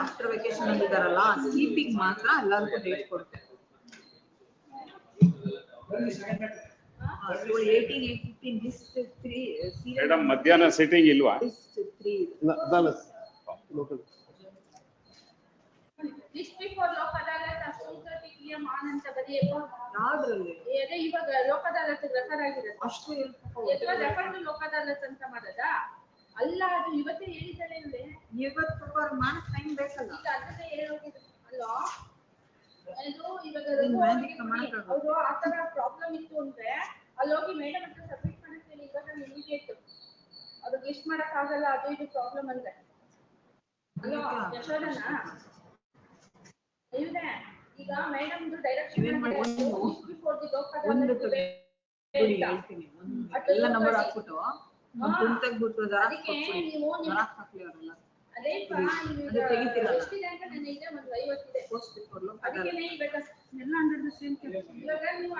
ಆಫ್ಟರ್ ವೆಕೇಶನ್ ಅಂದಿದ್ದಾರಲ್ಲ ಸಿಪಿಗೆ ಮಾತ್ರ ಎಲ್ಲದಕ್ಕೂ ಡೇಟ್ ಕೊಡ್ತಾರೆ. 18, 18, 15 ಲಿಸ್ಟ್ 3 ಮೇಡಮ್ ಮಧ್ಯಾಹ್ನ ಸಿಟ್ಟಿಂಗ್ ಇಲ್ವಾ? List 3 list before Lok Adalat 230 PM on ಅಂತ ಬರೆಯಬೇಕು. ಯಾವ್ದ್ರಲ್ಲಿ ಅದೇ ಇವಾಗ ಲೋಕ ಅದಾಲತ್ ರೆಫರ್ ಆಗಿರುತ್ತೆ ಅಷ್ಟು ರೆಫರ್ ಟು ಲೋಕ ಅದಾಲತ್ ಅಂತ ಮಾಡದ ಅಲ್ಲ ಅದು ಇವತ್ತೇ ಹೇಳಿದ್ದಾರೆ ಅಂದ್ರೆ ಇವತ್ತು ಮಾಡಕ್ ಟೈಮ್ ಬೇಕಲ್ಲ ಈಗ ಅದನ್ನೇ ಹೇಳೋಗಿದೆ ಅಲ್ವಾ ಅದು ಇವಾಗ ಅವರು ಆ ತರ ಪ್ರಾಬ್ಲಮ್ ಇತ್ತು ಅಂದ್ರೆ ಅಲ್ಲಿ ಹೋಗಿ ಮೇಡಮ್ ಹತ್ರ ಸಬ್ಮಿಟ್ ಮಾಡಿಸ್ತೀನಿ ಇವಾಗ ಇಮಿಡಿಯೇಟ್ ಅವ್ರಿಗೆ ಲಿಸ್ಟ್ ಮಾಡಕ್ ಆಗಲ್ಲ ಅದು ಇದು ಪ್ರಾಬ್ಲಮ್ ಅಂದ್ರೆ ಅಲ್ವಾ ಯಶೋದನ ಇವ್ರೆ ಈಗ ಮೇಡಮ್ದು direction before the Lok Adalat ಎಲ್ಲ ನಂಬರ್ ಹಾಕ್ಬಿಟ್ಟು ಒಂದು ತೆಗ್ಬಿಟ್ಟು ಅದಕ್ಕೆ ನೀವು ಅದೇ ತೆಗಿತೀರ ಎಷ್ಟಿದೆ ಅಂತ ನನ್ನ ಇದೆ ಒಂದು 50 ಇದೆ ಅದಕ್ಕೆ ಇವಾಗ ಎಲ್ಲ ಅಂಡರ್ ದ ಸೇಮ್ ಇವಾಗ ನೀವು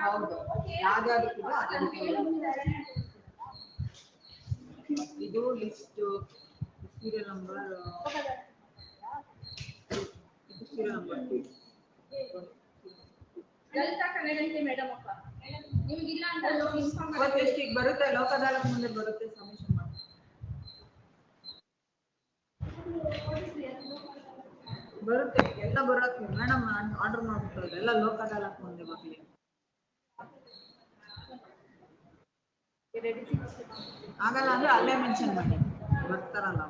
ಯಾವ್ದಾದ್ರು ಇದು ಲಿಸ್ಟ್ ಸೀರಿಯಲ್ ನಂಬರ್ ಲಲಿತಾ ಕನ್ನಡಂತೆ ಮೇಡಮ್ ಅಪ್ಪ ನಿಮಗಿಲ್ಲ ಅಂತ ಇನ್ಫಾರ್ಮ್ ಈಗ ಬರುತ್ತೆ ಲೋಕ ಅದಾಲತ್ ಮುಂದೆ ಬರುತ್ತೆ ಸಬ್ಮಿಷನ್ ಮಾಡಿ ಬರುತ್ತೆ ಎಲ್ಲ ಬರುತ್ತೆ ಮೇಡಮ್ ಆರ್ಡರ್ ಮಾಡ್ಬಿಟ್ಟು ಎಲ್ಲ ಲೋಕ ಅದಾಲತ್ ಮುಂದೆ ಬರ್ಲಿ ಆಗಲ್ಲ ಅಂದ್ರೆ ಅಲ್ಲೇ ಮೆನ್ಷನ್ ಮಾಡಿ ಬರ್ತಾರಲ್ಲ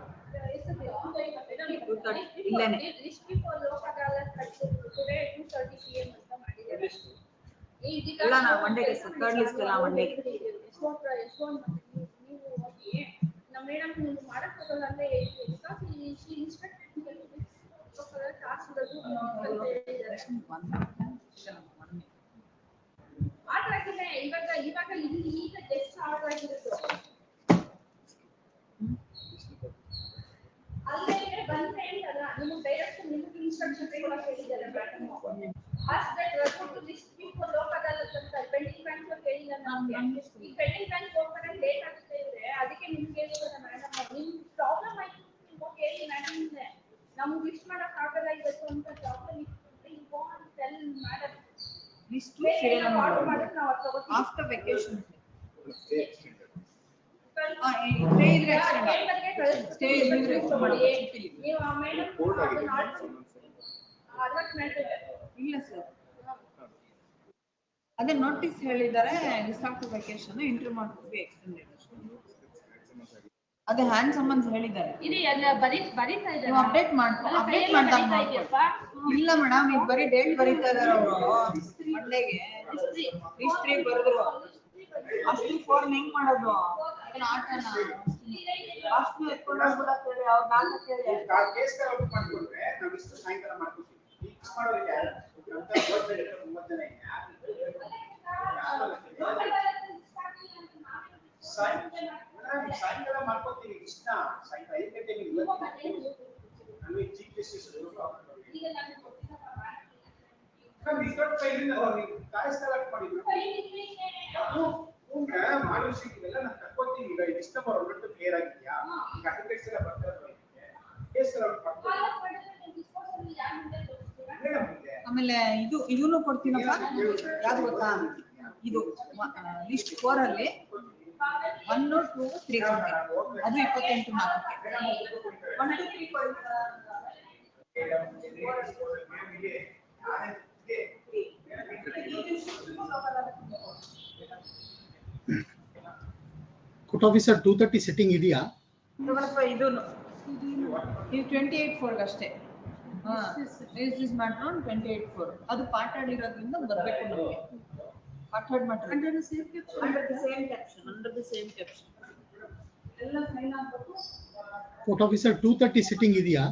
ಇಲ್ಲೇನೆ ಎಲ್ಲ ನಾ ಮಂಡೆಗೆ ಥರ್ಡ್ ಲಿಸ್ಟ್ ಎಲ್ಲ ಮಂಡೆಗೆ ನಮ್ಮ ಮೇಡಮ್ ನೀವು ಮಾಡಕ್ ಹೋಗಲ್ಲ ಅಂತ ಹೇಳ್ತೀವಿ ಆರ್ಡರ್ ಆಗಿದೆ ಇವಾಗ ಈಗ ಜಸ್ಟ್ ಆರ್ಡರ್ ಆಗಿರೋದು ಅಲ್ಲೇ ಬಂದ್ರೆ ಅಂತಲ್ಲ ನಿಮಗೆ ಡೈರೆಕ್ಟ್ ನಿಮಗೆ ಇನ್ಸ್ಟ್ರಕ್ಷನ್ ಕೊಡಕ್ಕೆ ಹೇಳಿದ್ದಾರೆ madam ask that refer to this before Lok Adalat ಅಂತ ಪೆಂಡಿಂಗ್ ಬ್ಯಾಂಕ್ ಹೇಳಿಲ್ಲ ನಮಗೆ ಈ ಪೆಂಡಿಂಗ್ ಬ್ಯಾಂಕ್ ಓಪನ್ ಆಗಿ ಲೇಟ್ ಆಗ್ತಾ ಇದೆ ಅದಕ್ಕೆ ನಿಮ್ಗೆ ಹೇಳಿದ್ರೆ ಮೇಡಮ್ ನಿಮ್ ಪ್ರಾಬ್ಲಮ್ ಆಯ್ತು ನೀವು ಕೇಳಿ ಮೇಡಮ್ ನಮ್ಗೆ ಲಿಸ್ಟ್ ಮಾಡಕ್ ಆಗಲ್ಲ ಇವತ್ತು ಅಂತ ಪ್ರಾಬ್ಲಮ್ ಇತ್ತು you want tell madam list share ಮಾಡಿ ಆಫ್ಟರ್ ವೆಕೇಶನ್ ಸ್ಟೇ ಇದ್ರೆ ನೀವು ಆ ಮೇಡಮ್ ಇಲ್ಲ ಸರ್ ಅದೇ ನೋಟಿಸ್ ಹೇಳಿದ್ದಾರೆ ಆಫ್ಟರ್ ವೆಕೇಶನ್ ಇಂಟರ್ವ್ಯೂ ಮಾಡ್ತೀವಿ ಎಕ್ಸ್ಟೆಂಡೆಡ್ ಅದೇ ಹ್ಯಾಂಡ್ ಸಮನ್ಸ್ ಹೇಳಿದ್ದಾರೆ ಇದು ಎಲ್ಲ ಬರೀತಾ ಇದ್ದಾರೆ ನೀವು ಅಪ್ಡೇಟ್ ಮಾಡ್ದಾಗ ಇಲ್ಲ ಮೇಡಮ್ ಇದು ಬರೀ ಡೇಟ್ ಬರೀತಾ ಇದಾರೆ ಅವರು ಮಂಡೆಗೆ ಹಿಸ್ಟ್ರಿ ಬರೆದ್ರು ಅಷ್ಟು ಫೋನ್ ಹೆಂಗ್ ಮಾಡೋದು ಆಟನ ಅಷ್ಟು ಎತ್ಕೊಂಡು ಹೋಗ್ಬಿಡಕ್ಕೆ ಹೇಳಿ ಅವ್ರು ನಾಲ್ಕು ಕೇಳಿ ಕೇಸ್ ಓಪನ್ ಮಾಡ್ಕೊಂಡ್ರೆ ನಾವು ಇಷ್ಟು ಸಾಯಂಕಾಲ ಮಾಡ್ಕೊತೀವಿ ಫಿಕ್ಸ್ ಮಾಡೋರಿಗೆ ಯಾರು ಅಂತ ಗೊತ್ತಿದೆ 30 ಜನ ಸಾಯಂಕಾಲ ಮಾಡ್ಕೊತೀವಿ ಇಷ್ಟ ಸಾಯಂಕಾಲ 5 ಗಂಟೆಗೆ ನಮಗೆ ಚೀಫ್ ಜಸ್ಟಿಸ್ ಈಗ ನಾನು ರಿಕಾರ್ಡ್ ಫೈಲ್ ಕಾರ್ಯಸ್ಥಳ ಮಾಡಿದ್ರು ಮಾಡಿಸಿ ಇವೆಲ್ಲ ನಾನು ತಕ್ಕೊತೀನಿ ಈಗ ಡಿಸ್ಟರ್ಬ್ ಅವ್ರದ್ದು ಕ್ಲಿಯರ್ ಆಗಿದೆಯಾ ಈಗ ಅಡ್ವೊಕೇಟ್ಸ್ ಎಲ್ಲ ಬರ್ತಾರೆ ಕೇಸ್ ಆಮೇಲೆ ಇದನ್ನು ಕೊಡ್ತೀನಪ್ಪ ಯಾವ್ದು ಗೊತ್ತಾ ಇದು ಲಿಸ್ಟ್ 4 ಅಲ್ಲಿ 1 2 3 ಅದು 28 ಮಾರ್ಕ್ಗೆ 1 2 3 ಕೋರ್ಟ್ ಆಫೀಸರ್ 230 ಸೆಟ್ಟಿಂಗ್ ಇದೆಯಾ ಇದು 28/4 ಅಷ್ಟೇ ರಿಜಿಸ್ಟರ್ ಮಾಡ್ರು 28/4 ಅದು ಪಾರ್ಟ್ ಆಡಿರೋದ್ರಿಂದ ಬರಬೇಕು ನಮಗೆ ಪಾರ್ಟ್ ಆಡ್ ಮಾಡ್ರು ಅಂಡರ್ ದ ಸೇಮ್ ಕ್ಯಾಪ್ಷನ್ ಎಲ್ಲ ಸೈನ್ ಆಗಬೇಕು ಕೋರ್ಟ್ ಆಫೀಸರ್ 230 ಸೆಟ್ಟಿಂಗ್ ಇದೆಯಾ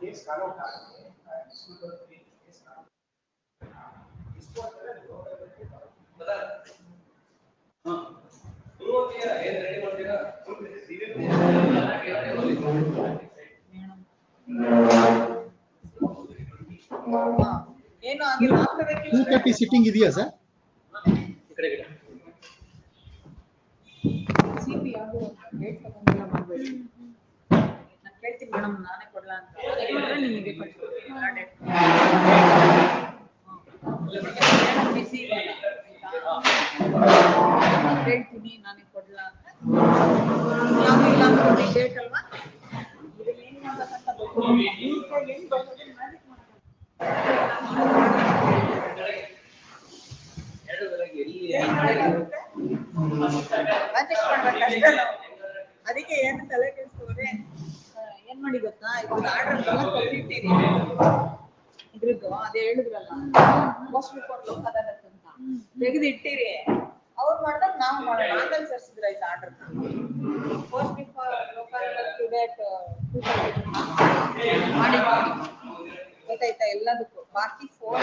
ಕೇಸ್ ಕಾಲ್ ಔಟ್ ಆಗಿದೆ ಏನು ಆಗಿಲ್ಲ 230 ಸೆಟ್ಟಿಂಗ್ ಇದೆಯಾ ಸರ್ ಸಿಪಿ ಯಾವುದು ಡೇಟ್ ತಗೊಂಡಿಲ್ಲ ಮಾಡಬೇಕು ನಾನು ಕೇಳ್ತೀನಿ ಮೇಡಮ್ ನಾನೇ ಕೊಡಲ್ಲ ಅಂತ ನಾನೇ ಕೊಟ್ಟರೆ ನಿಮಗೆ ಕೊಡ್ತೀನಿ ಡೇಟ್ ಬಿಸಿ ಹೇಳ್ತೀನಿ ನಾನೇ ಕೊಡಲ್ಲ ಅಂತ ಯಾವುದು ಇಲ್ಲ ಅಂದ್ರೆ ಡೇಟ್ ಅಲ್ವಾ ಇದನ್ನ ಏನು ಮಾಡ್ಬೇಕಂತ ಗೊತ್ತಿಲ್ಲ ಏನು ಬರೋದು ಮ್ಯಾಜಿಕ್ ಅದಕ್ಕೆ ಏನು ತಲೆ ಕೆಡಿಸ್ಕೋರೆ ಏನ್ ಮಾಡಿ ಗೊತ್ತಾ ಇದು ಆರ್ಡರ್ ಎಲ್ಲ ಕೊಟ್ಟಿರ್ತೀರಿ ಇದ್ರದ್ದು ಅದೇ ಹೇಳಿದ್ರಲ್ಲ ಮೋಸ್ಟ್ ಬಿಫೋರ್ ಲೋಕ ಅದಾಲತ್ ಅಂತ ತೆಗೆದು ಇಟ್ಟಿರಿ ಅವ್ರು ಮಾಡ್ದಾಗ ನಾವು ಮಾಡೋಣ ಆಮೇಲೆ ಸರ್ಸಿದ್ರ ಆಯ್ತು order most before Lok Adalat to date ಮಾಡಿ ಗೊತ್ತಾಯ್ತಾ ಎಲ್ಲದಕ್ಕೂ ಬಾಕಿ 4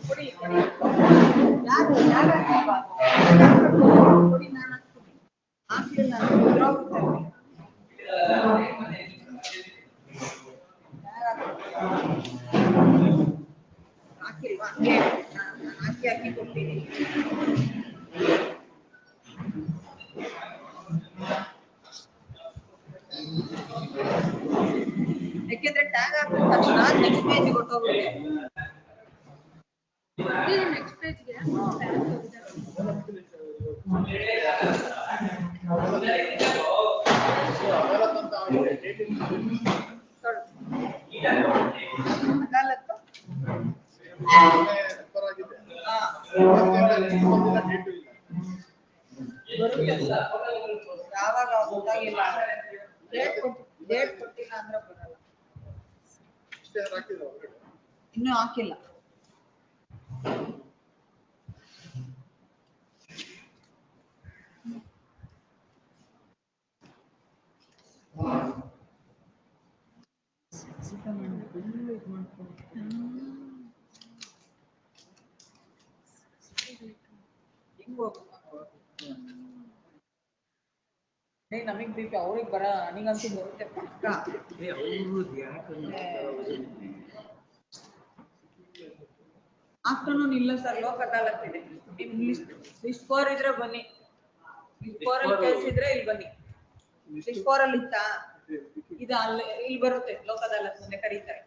ಕೊಡಿ ಕೊಡಿ ನಾನು ಹಾಕ್ಲಿಲ್ಲ ಹಾಕಿಲ್ವಾ ನಾನು ಹಾಕಿ ಕೊಡ್ತೀನಿ ಯಾಕೆಂದ್ರೆ ಟ್ಯಾಗ್ ಹಾಕಿದ ತಕ್ಷಣ ನೆಕ್ಸ್ಟ್ ಪೇಜ್ ಹೊಟ್ಟೋಗುತ್ತೆ ನೆಕ್ಸ್ಟ್ ಪೇಜ್ಗೆ ಬರುತ್ತೆ ಸರ್. ಯಾವಾಗ ಗೊತ್ತಾಗಿಲ್ಲ. ಡೇಟ್ ಕೊಟ್ಟಿಲ್ಲ ಅಂದ್ರೆ ಬರಲ್ಲ. ಇನ್ನೂ ಹಾಕಿಲ್ಲ. ನಮಗ್ ಬೇಕು ಅವ್ರಿಗೆ ಬರ ನನಗಂತೂ ಬರುತ್ತೆ ಪಕ್ಕ. ಆಫ್ಟರ್ನೂನ್ ಇಲ್ಲ ಸರ್, ಲೋಕ್ ಅದಾಲತ್ ಇದೆ. ನಿಮ್ ಲಿಸ್ಟ್ 4 ಇದ್ರೆ ಬನ್ನಿ. ಲಿಸ್ಟ್ 4 ಅಲ್ಲಿ ಕೇಸ್ ಇದ್ರೆ ಇಲ್ಲಿ ಬನ್ನಿ. ಲಿಸ್ಟ್ 4 ಅಲ್ಲಿ ಇತ್ತಾ ಇದು ಅಲ್ಲಿ ಇಲ್ಲಿ ಬರುತ್ತೆ. ಲೋಕ್ ಅದಾಲತ್ ಮುಂದೆ ಕರೀತಾರೆ.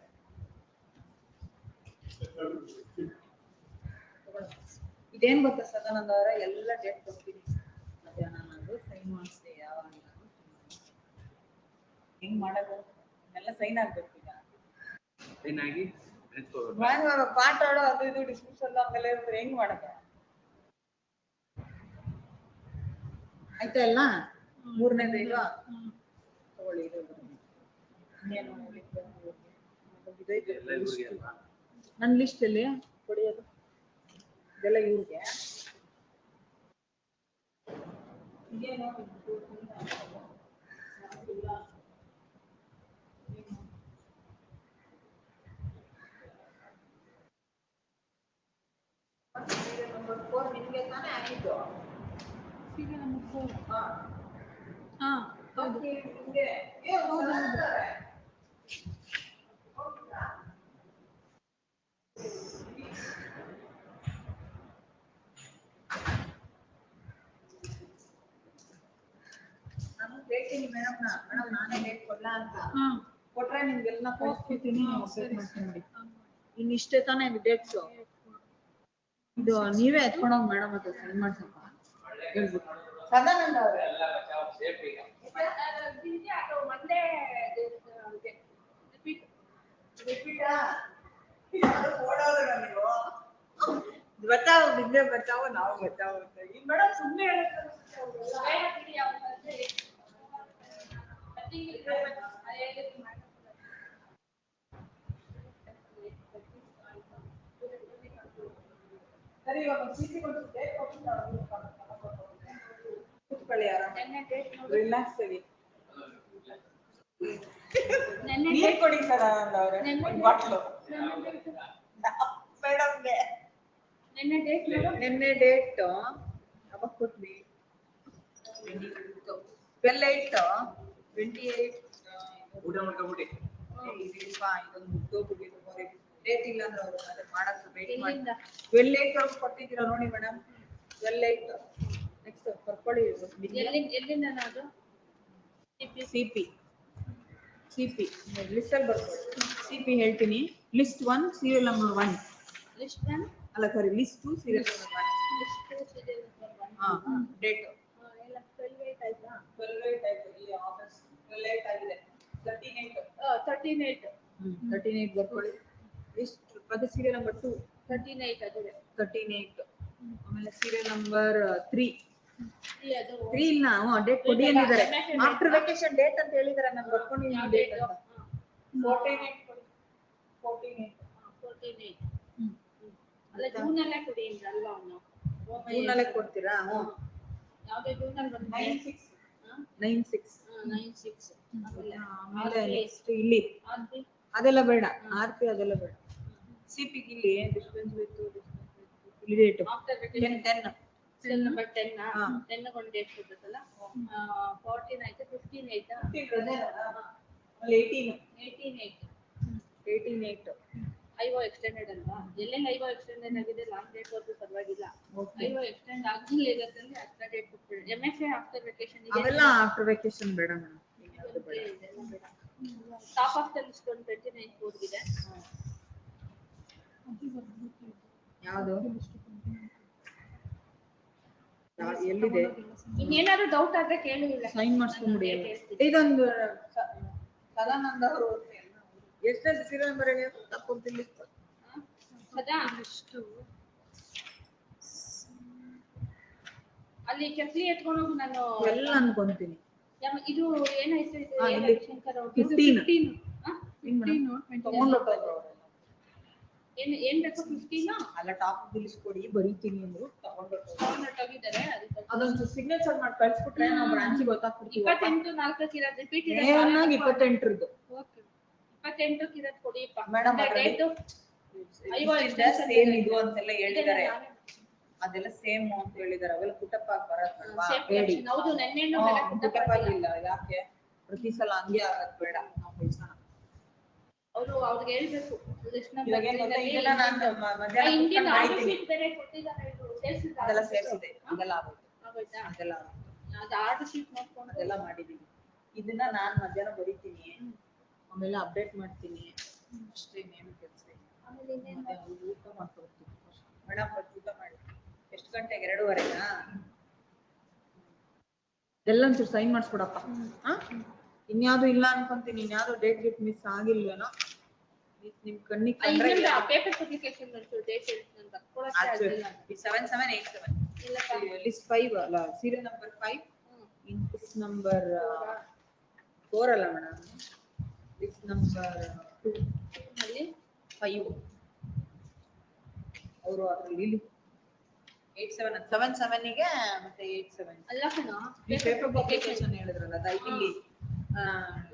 ಇದೇನ್ ಗೊತ್ತಾ ಸದಾನಂದ ಅವರ, ಎಲ್ಲ ಡೇಟ್ ಕೊಡ್ತೀನಿ. ಮಧ್ಯಾಹ್ನ ನಾನು ಸೈನ್ ಮಾಡಿಸ್ದೆ ಯಾವಾಗ ಹೆಂಗ್ ಮಾಡೋದು ಎಲ್ಲ ಸೈನ್ ಆಗ್ಬೇಕು. ಈಗ ಸೈನ್ ಆಗಿ ಪಾಠ ಆಡೋ ಅದು ಇದು ಡಿಸ್ಮಿಸಲ್ ಆಮೇಲೆ ಹೆಂಗ್ ಮಾಡಕ ಆಯ್ತಾ ಎಲ್ಲ. ಮೂರನೇದು ಈಗ ತಗೊಳ್ಳಿ. ನನ್ನ ಲಿಸ್ಟ್ ಅಲ್ಲಿ ಕೊಡಿಯೋದು ಇದೆಲ್ಲ ಇವ್ರಿಗೆ. ನಂಬರ್ 4 ನಿಮಗೆ ತಾನೇ ಆಗಿದ್ದು. ಸೀರಿಯಲ್ ನಂಬರ್ 4 ಹಾ ಹೌದು. ನಿಮಗೆ ನಾನು ಹೇಳ್ತೀನಿ ಮೇಡಮ್ ನಾನೇ ಡೇಟ್ ಕೊಡ್ಲಾ ಅಂತ. ಕೊಟ್ರೆ ನಿಮ್ಗೆಲ್ಲ ಕಳಿಸ್ಕೊಡ್ತೀನಿ, ಅಪ್ಡೇಟ್ ಮಾಡ್ಕೊಂಡಿ. ಇನ್ನಿಷ್ಟೇ ತಾನೇ ಡೇಟ್ಸ್. ಇದು ನೀವೇ ಎತ್ಕೊಂಡೋಗಿ ಮೇಡಮ್ ಹತ್ರ ಸೈನ್ ಮಾಡ್ಸಪ್ಪ ಹೇಳ್ಬಿಟ್ಟು. ಸದಾನಂದ ಅವ್ರೆ ಬಚಾವ್ ಬಿದ್ದೆ ಬಚಾವ್ ನಾವು ಬಚಾವ್ ಅಂತ ಈ ಮೇಡಮ್ ಸುಮ್ಮನೆ ಸರಿ. ಇವಾಗ ಸಿಸಿ ಕೊಡ್ತಿದ್ದೆ ಕೂತ್ಕೊಳ್ಳಿ ಆರಾಮ. ರಿಲ್ಯಾಕ್ಸ್ ಆಗಿ ನೀರ್ ಕೊಡಿ ಸದಾನಂದ ಅವ್ರೆ ಬಾಟ್ಲು ಮೇಡಮ್ಗೆ. ನಿನ್ನೆ ಡೇಟ್ ಯಾವಾಗ ಕೊಟ್ವಿ? 12/8 ಊಟ ಮಾಡ್ಕೊಂಬಿಡಿ. ಡೇಟ್ ಇಲ್ಲ ಅಂದ್ರೆ ಅವರು ಅದೇ ಮಾಡಕ್ಕೆ ವೇಟ್ ಮಾಡಿ. 12/8 ಅವ್ರು ಕೊಟ್ಟಿದ್ದೀರಾ ನೋಡಿ ಮೇಡಮ್. 12/8 ನೆಕ್ಸ್ಟ್ ಬರ್ಕೊಳ್ಳಿ. ಎಲ್ಲಿಂದ ನಾವು ಸಿಪಿ ಲಿಸ್ಟ್ ಅಲ್ಲಿ ಬರ್ಕೊಳ್ಳಿ. ಸಿಪಿ ಹೇಳ್ತೀನಿ. List 1 serial number 1. ಲಿಸ್ಟ್ 1 ಅಲ್ಲ ಸರಿ, list 2 serial number 1. List 2 serial number 1. ಹಾ ಡೇಟ್ ಎಲ್ಲ 12/8 ಆಯ್ತಾ? 12/8 ಆಯ್ತು. ಇಲ್ಲಿ ಆಗಸ್ಟ್ 12/8 ಆಗಿದೆ. 13/8 ಬರ್ಕೊಳ್ಳಿ. ಲಿಸ್ಟ್ ಅದು ಸೀರಿಯಲ್ ನಂಬರ್ 2 13/8 ಅದಿದೆ. 13/8 ಆಮೇಲೆ ಸೀರಿಯಲ್ ನಂಬರ್ 3 ಅದು 3 ಇಲ್ಲ. ಡೇಟ್ ಕೊಡಿ ಅಂದಿದ್ದಾರೆ. ಆಫ್ಟರ್ ವೆಕೇಶನ್ ಡೇಟ್ ಅಂತ ಹೇಳಿದಾರೆ. ನಾನು ಬರ್ಕೊಂಡಿದ್ದೀನಿ ಡೇಟ್ ಅಂತ. 14/8 ಅಲ್ಲ ಜೂನ್ ಅಲ್ಲೇ ಕೊಡಿ ಅಂದ್ರೆ ಅಲ್ವಾ ಅವನು ಜೂನ್ ಅಲ್ಲೇ ಕೊಡ್ತೀರಾ? ಯಾವ್ದೇ ಜೂನ್ ಅಲ್ಲಿ ಬಂದ 9/6 ಆಮೇಲೆ ನೆಕ್ಸ್ಟ್ ಇಲ್ಲಿ ಅದೆಲ್ಲ ಬೇಡ. ಆರ್ಪಿ ಅದೆಲ್ಲ ಬೇಡ. ಸಿಪಿ ಇಲ್ಲಿ ಡಿಸ್ಟೆನ್ಸ್ ವಿತ್ ಇಲ್ಲಿ ಡೇಟ್ ಆಫ್ಟರ್ 10 ಸೆಲ್ ನಂಬರ್ 10 10 ಗೊಂದು ಡೇಟ್ ಕೊಡ್ತಲ್ಲ. 14 ಆಯ್ತು. 15 ಆಯ್ತಾ? ಅಲ್ಲಿ 18/8 ಐಒ ಎಕ್ಸ್ಟೆಂಡೆಡ್ ಅಲ್ವಾ? ಎಲ್ಲೆಲ್ಲ ಐಒ ಎಕ್ಸ್ಟೆಂಡೆಡ್ ಆಗಿದೆ ಲಾಂಗ್ ಡೇಟ್ ವರ್ಗು ಪರವಾಗಿಲ್ಲ. ಐಒ ಎಕ್ಸ್ಟೆಂಡ್ ಆಗಿಲ್ಲ ಇರೋದ್ರಲ್ಲಿ ಅಷ್ಟೇ ಡೇಟ್ ಕೊಟ್ಬಿಡಿ. ಎಂಎಫ್ಎ ಆಫ್ಟರ್ ವೆಕೇಶನ್ ಇದೆ. ಅವೆಲ್ಲ ಆಫ್ಟರ್ ವೆಕೇಶನ್ ಬೇಡ madam. Top of the list ಒಂದು 29 ಹೋಗಿದೆ. ಯಾವುದು ಎಲ್ಲಿದೆ? ಇನ್ನೇನಾದ್ರು ಡೌಟ್ ಆದ್ರೆ ಕೇಳಿ. ಸೈನ್ ಮಾಡಿಸ್ಕೊಂಡ್ಬಿಡಿ. ಇದೊಂದು ಸದಾನಂದ ಅವರು ಎಷ್ಟು ಸೀರಿಯಲ್ ನಂಬರ್ ತಪ್ಪಿಲ್ಲ. ಸದಾ ಅಲ್ಲಿ ಚಕ್ಲಿ ಎತ್ಕೊಂಡು ಹೋಗಿ ನಾನು ಎಲ್ಲ ಅನ್ಕೊಂತೀನಿ. ಇದು ಏನಾಯ್ತು ಇದು ಹಾ, ಇಲ್ಲಿ ಶಂಕರ್ 15. 15 ತಗೊಂಡೋಗ್ತಾರೆ. ಏನ್ ಬೇಕು 15 ಅಲ್ಲ ಟಾಪ್ ಲಿಸ್ಟ್ ಕೊಡಿ ಬರೀತೀನಿ ಅಂದ್ರು ತಗೊಂಡೋಗಿದ್ದಾರೆ. ಅದೊಂದು ಸಿಗ್ನೇಚರ್ ಮಾಡಿ ಕಳ್ಸ್ಬಿಟ್ರೆ ನಾವು ಬ್ರಾಂಚಿಗೆ ಗೊತ್ತಾಗ್ಬಿಡ್ತೀವಿ. 28 4ಕ್ಕೆ ಇರೋದು ರಿಪೀಟ್ ಇದೆ. ಏನಾಗಿ 28ರದ್ದು. ಓಕೆ 28ಕ್ಕೆ ಇರೋದು ಕೊಡಿಪ್ಪ. ಮೇಡಮ್ ಡೇಟ್ ಸೇಮ್ ಇದು ಅಂತೆಲ್ಲ ಹೇಳಿದ್ದಾರೆ. ಅದೆಲ್ಲ ಸೇಮ್ ಅಂತ ಹೇಳಿದ್ದಾರೆ. ಅವೆಲ್ಲ ಪುಟಪ್ಪ ಬರತ್ತಲ್ವಾ ಹೇಳಿ. ಹೌದು ನೆನ್ನೆನೂ ಪುಟಪ್ಪ ಇಲ್ಲ ಯಾಕೆ ಪ್ರತಿ ಸಲ ಹಂಗೆ ಆಗದ್ ಬೇಡ ನಾವು ಕಳ್ಸೋಣ. ಅವರು ಅವ್ರಿಗೆ ಹೇಳ್ಬೇಕು ಲಿಸ್ಟ್ ಇವಾಗ ಏನ್ ಗೊತ್ತಾ, ಇದೆಲ್ಲ ನಾನು ಮಧ್ಯಾಹ್ನ ಇಂಡಿಯನ್ ಕೂತ್ಕೊಂಡು ಆಫೀಸ್ ಬರೀತೀನಿ. ಶೀಟ್ ಬೇರೆ ಕೊಟ್ಟಿದ್ದಾರೆ. ಇದು ಸೇರಿಸಿದ್ರೆ ಅದೆಲ್ಲ ಸೇರಿಸಿದೆ. ಅದೆಲ್ಲ ಆಗೋಯ್ತು. ಆಗೋಯ್ತಾ? ಅದೆಲ್ಲ ಆಗೋಯ್ತು. ಅದು ಆರ್ಡರ್ ಶೀಟ್ ನೋಡ್ಕೊಂಡು ಅದೆಲ್ಲ ಮಾಡಿದೀನಿ. ಇದನ್ನ ನಾನ್ ಮಧ್ಯಾಹ್ನ ಬರೀತೀನಿ, ಆಮೇಲೆ ಅಪ್ಡೇಟ್ ಮಾಡ್ತೀನಿ ಅಷ್ಟೇ. ಇನ್ನೇನು ಕೆಲಸ ಇಲ್ಲ. ಆಮೇಲೆ ಇನ್ನೇನು ಮತ್ತೆ ಊಟ ಮಾಡ್ಕೊಡ್ತೀನಿ. ಮೇಡಮ್ ಊಟ ಮಾಡಿ ಎಷ್ಟು ಗಂಟೆಗೆ? 2:30ಗಾ? ಎಲ್ಲ ಒಂಚೂರು ಸೈನ್ ಮಾಡಿಸ್ಕೊಡಪ್ಪ. ಇನ್ಯಾವುದು ಇಲ್ಲ ಅನ್ಕೊಂತೀನಿ. ಇನ್ಯಾವುದು ಡೇಟ್ ಗಿಟ್ ಮಿಸ್ ಆಗಿಲ್ವೇನೋ ನಿಮ್ ಕಣ್ಣಿಗೆ ಕಂಡ್ರೆ. ಪೇಪರ್ ಪಬ್ಲಿಕೇಶನ್ ಡೇಟ್ ಅಂತ ಕೊಡಕ್ಕೆ 7787 ಲಿಸ್ಟ್ 5 ಅಲ್ಲ, ಸೀರಿಯಲ್ ನಂಬರ್ 5 ಇನ್ಪುಟ್ ನಂಬರ್ 4 ಅಲ್ಲ ಮೇಡಮ್, ಲಿಸ್ಟ್ ನಂಬರ್ 2 ಅಲ್ಲಿ 5 ಅವರು ಅದ್ರಲ್ಲಿ 77 ಗೆ ಮತ್ತೆ 87 ಅಲ್ಲ ಕಣೋ ಪೇಪರ್ ಪಬ್ಲಿಕೇಶನ್ ಹೇಳಿದ್ರಲ್ಲ ಅದು ಇಲ್ಲಿ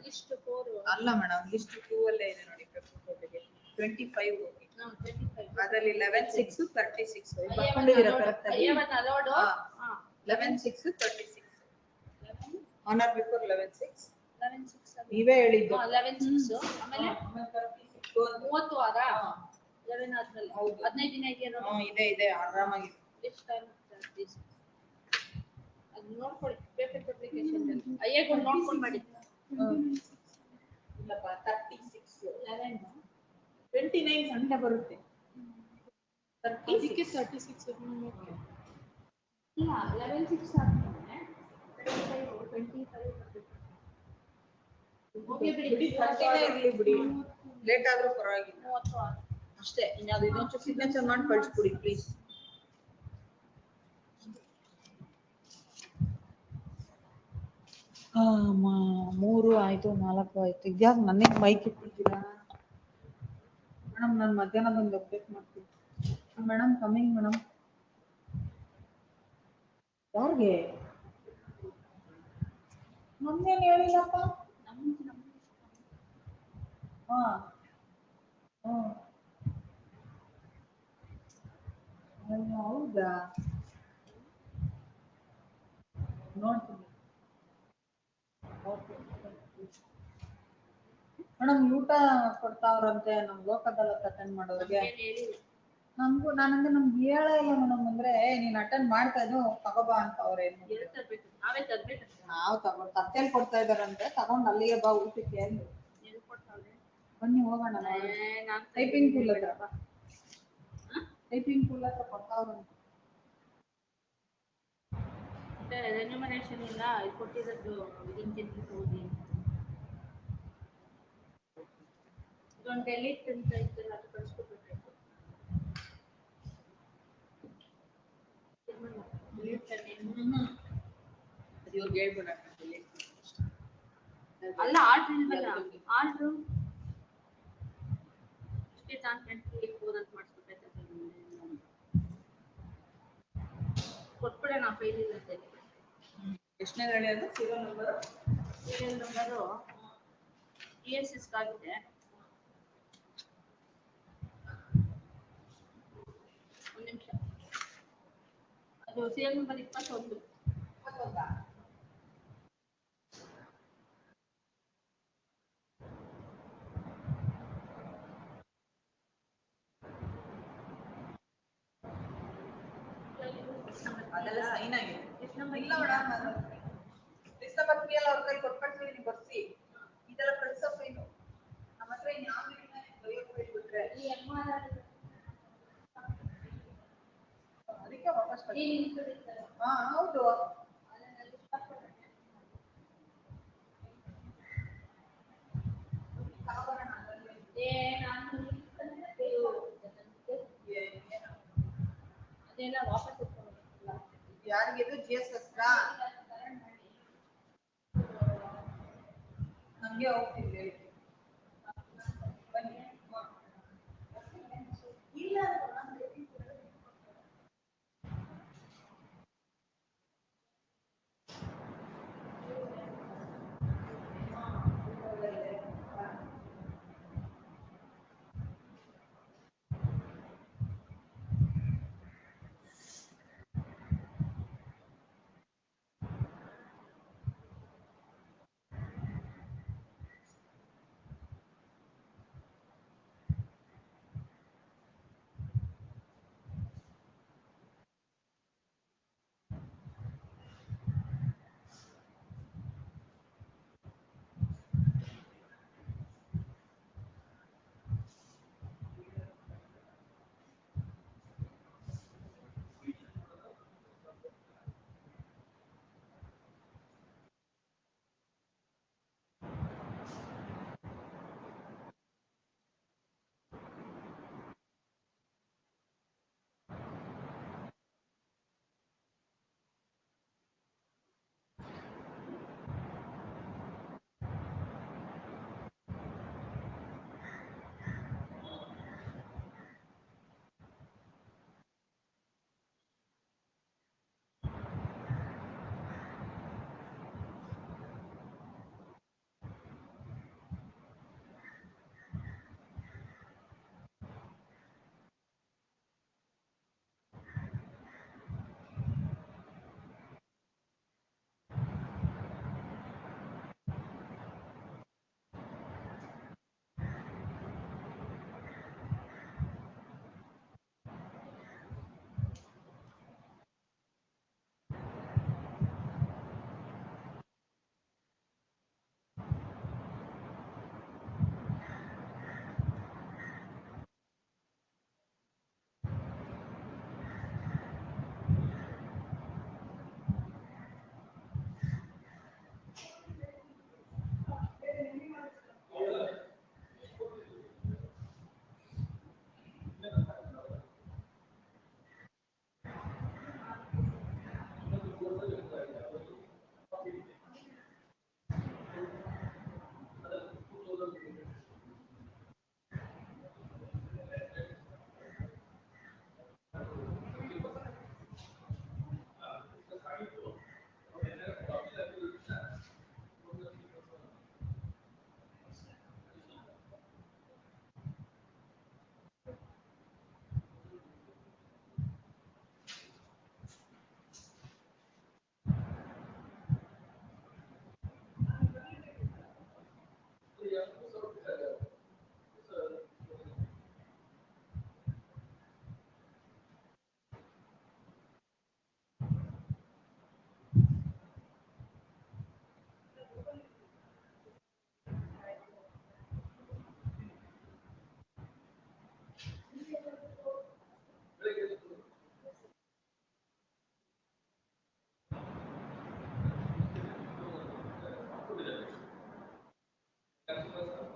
ಲಿಸ್ಟ್ 4 ಅಲ್ಲ ಮೇಡಮ್, ಲಿಸ್ಟ್ 2 ಅಲ್ಲೇ ಇದೆ ನೋಡಿ. ಪೇಪರ್ ಪಬ್ಲಿಕೇಶನ್ 25 ಹೋಗಿ 25 ಅದರಲ್ಲಿ 11/6/36 ಬರ್ಕೊಂಡಿದ್ದೀರಾ ಕರೆಕ್ಟ್ ಆಗಿ? 11/6/36 ಆನರ್ ಬಿಫೋರ್ 11/6 ನೀವೇ ಹೇಳಿದ್ದು. 11/6 ಆಮೇಲೆ 30 ವಾರ 11 ಆದ್ಮೇಲೆ 15 ದಿನ ಇದೆಯಾ? ಇದೆ ಆರಾಮಾಗಿ ಲಿಸ್ಟ್ ಟೈಮ್ 36 ಅದು ನೋಡ್ಕೊಳ್ಳಿ. ಪೇಪರ್ ಪಬ್ಲಿಕೇಶನ್ ಅಯ್ಯಗೂ ನೋಡ್ಕೊಂಡು ಮಾಡಿ. ಇಲ್ಲಪ್ಪ 36 11 29 ಸಣ್ಣ ಬರುತ್ತೆ. 36 ಓಕೆ ಇಲ್ಲ 11/6 ಆದ್ಮೇಲೆ 25 ಓಕೆ ಬಿಡಿ 30 ಇರ್ಲಿ ಬಿಡಿ, ಲೇಟ್ ಆದ್ರೂ ಪರವಾಗಿಲ್ಲ 30 ವಾರ ಅಷ್ಟೇ. ಇನ್ಯಾವುದು ಇನ್ನೊಂದು ಸಿಗ್ನೇಚರ್ ಮಾಡಿ ಕಳಿಸ್ಬಿಡಿ ಪ್ಲೀಸ್. ಮೂರು ಆಯ್ತು, 4 ಆಯ್ತು. ಇದ್ಯಾಕೆ ನನಗೆ ಮೈಕ್ ಇಟ್ಬಿಡ್ತೀರಾ ಮೇಡಮ್? ನಾನು ಮಧ್ಯಾಹ್ನ ಬಂದು ಅಪ್ಡೇಟ್ ಮಾಡ್ತೀನಿ. Madam coming madam. ಯಾರಿಗೆ? ನಮ್ದೇನು ಹೇಳಿಲ್ಲಪ್ಪ. ಹಾ ಹೌದಾ? ನೋಡ್ತೀನಿ. ಮೇಡಮ್ ಊಟ ಕೊಡ್ತಾವ್ರಂತೆ ನಮ್ ಲೋಕ್ ಅದಾಲತ್ ಅಟೆಂಡ್ ಮಾಡೋರಿಗೆ. ನಮ್ಗೂ ನಾನಂದ್ರೆ ನಮ್ಗೆ ಹೇಳೇ ಇಲ್ಲ ಮೇಡಮ್. ಅಂದ್ರೆ ನೀನ್ ಅಟೆಂಡ್ ಮಾಡ್ತಾ ಇದ್ದು ತಗೋಬಾ ಅಂತ ಅವ್ರೆ. ನಾವು ತಟ್ಟೆಲ್ ಕೊಡ್ತಾ ಇದಾರಂತೆ, ತಗೊಂಡ್ ಅಲ್ಲಿಗೆ ಬಾ ಊಟಕ್ಕೆ ಅಂದ್ರು. ಬನ್ನಿ ಹೋಗೋಣ. ಟೈಪಿಂಗ್ ಟೂಲ್ ಹತ್ರ ಕೊಡ್ತಾವ್ರಂತೆ. ರೆನ್ಯುಮರೇಷನ್ ಇಲ್ಲ ಕೊಟ್ಟಿರೋದು ಇಂಜಿನಿಯರ್ ಹೋಗಿ ಇದೊಂದು ಡೆಲಿಟ್ ಅಂತ ಇತ್ತಲ್ಲ ಅದು ಕಳಿಸ್ಕೊಡ್ಬೇಕಾಯ್ತು. ಇವ್ರಿಗೆ ಹೇಳ್ಬಿಡ. ಅಲ್ಲ ಆರ್ಡ್ರ್ ಇಲ್ವಲ್ಲ, ಆರ್ಡ್ರು ಸ್ಟೇಟ್ ಆನ್ 24 ಅಂತ ಮಾಡಿಸ್ಕೊಬೇಕಾಯ್ತು. ಕೊಟ್ಬಿಡೋಣ ಫೈಲ್ ಇಲ್ಲ ಅಂತ. ಎಷ್ಟನೇ ಗಾಡಿ ಅದು? ಸೀರಿಯಲ್ ನಂಬರು ESS ಆಗಿದೆ. ಒಂದು ನಿಮಿಷ. ಅದು ಸೀರಿಯಲ್ ನಂಬರ್ 21. ಅದೆಲ್ಲ ಸೈನ್ ಆಗಿದೆ. ಇಲ್ಲ ಮೇಡಮ್, ಲಿಸ್ಟ್ ನಂಬರ್ 3 ಎಲ್ಲ ಅವ್ರ ಕೈ ಕೊಟ್ಬಿಡ್ತೀವಿ, ನೀವು ಬರ್ಸಿ. ಇದೆಲ್ಲ ಕಳ್ಸೋ ಫೈಲು ನಮ್ಮ ಹತ್ರ ಇನ್ಯಾವ್ದು ಇಲ್ಲ. ಬರೆಯೋಕೆ ಹೇಳ್ಬಿಟ್ರೆ ಅದಕ್ಕೆ ವಾಪಸ್ ಹಾ ಹೌದು. ಯಾರಿಗಿದು GSS ಹಂಗೆ ಹೋಗ್ತಿದ್ದೆ ಬನ್ನಿ ಇಲ್ಲ Gracias.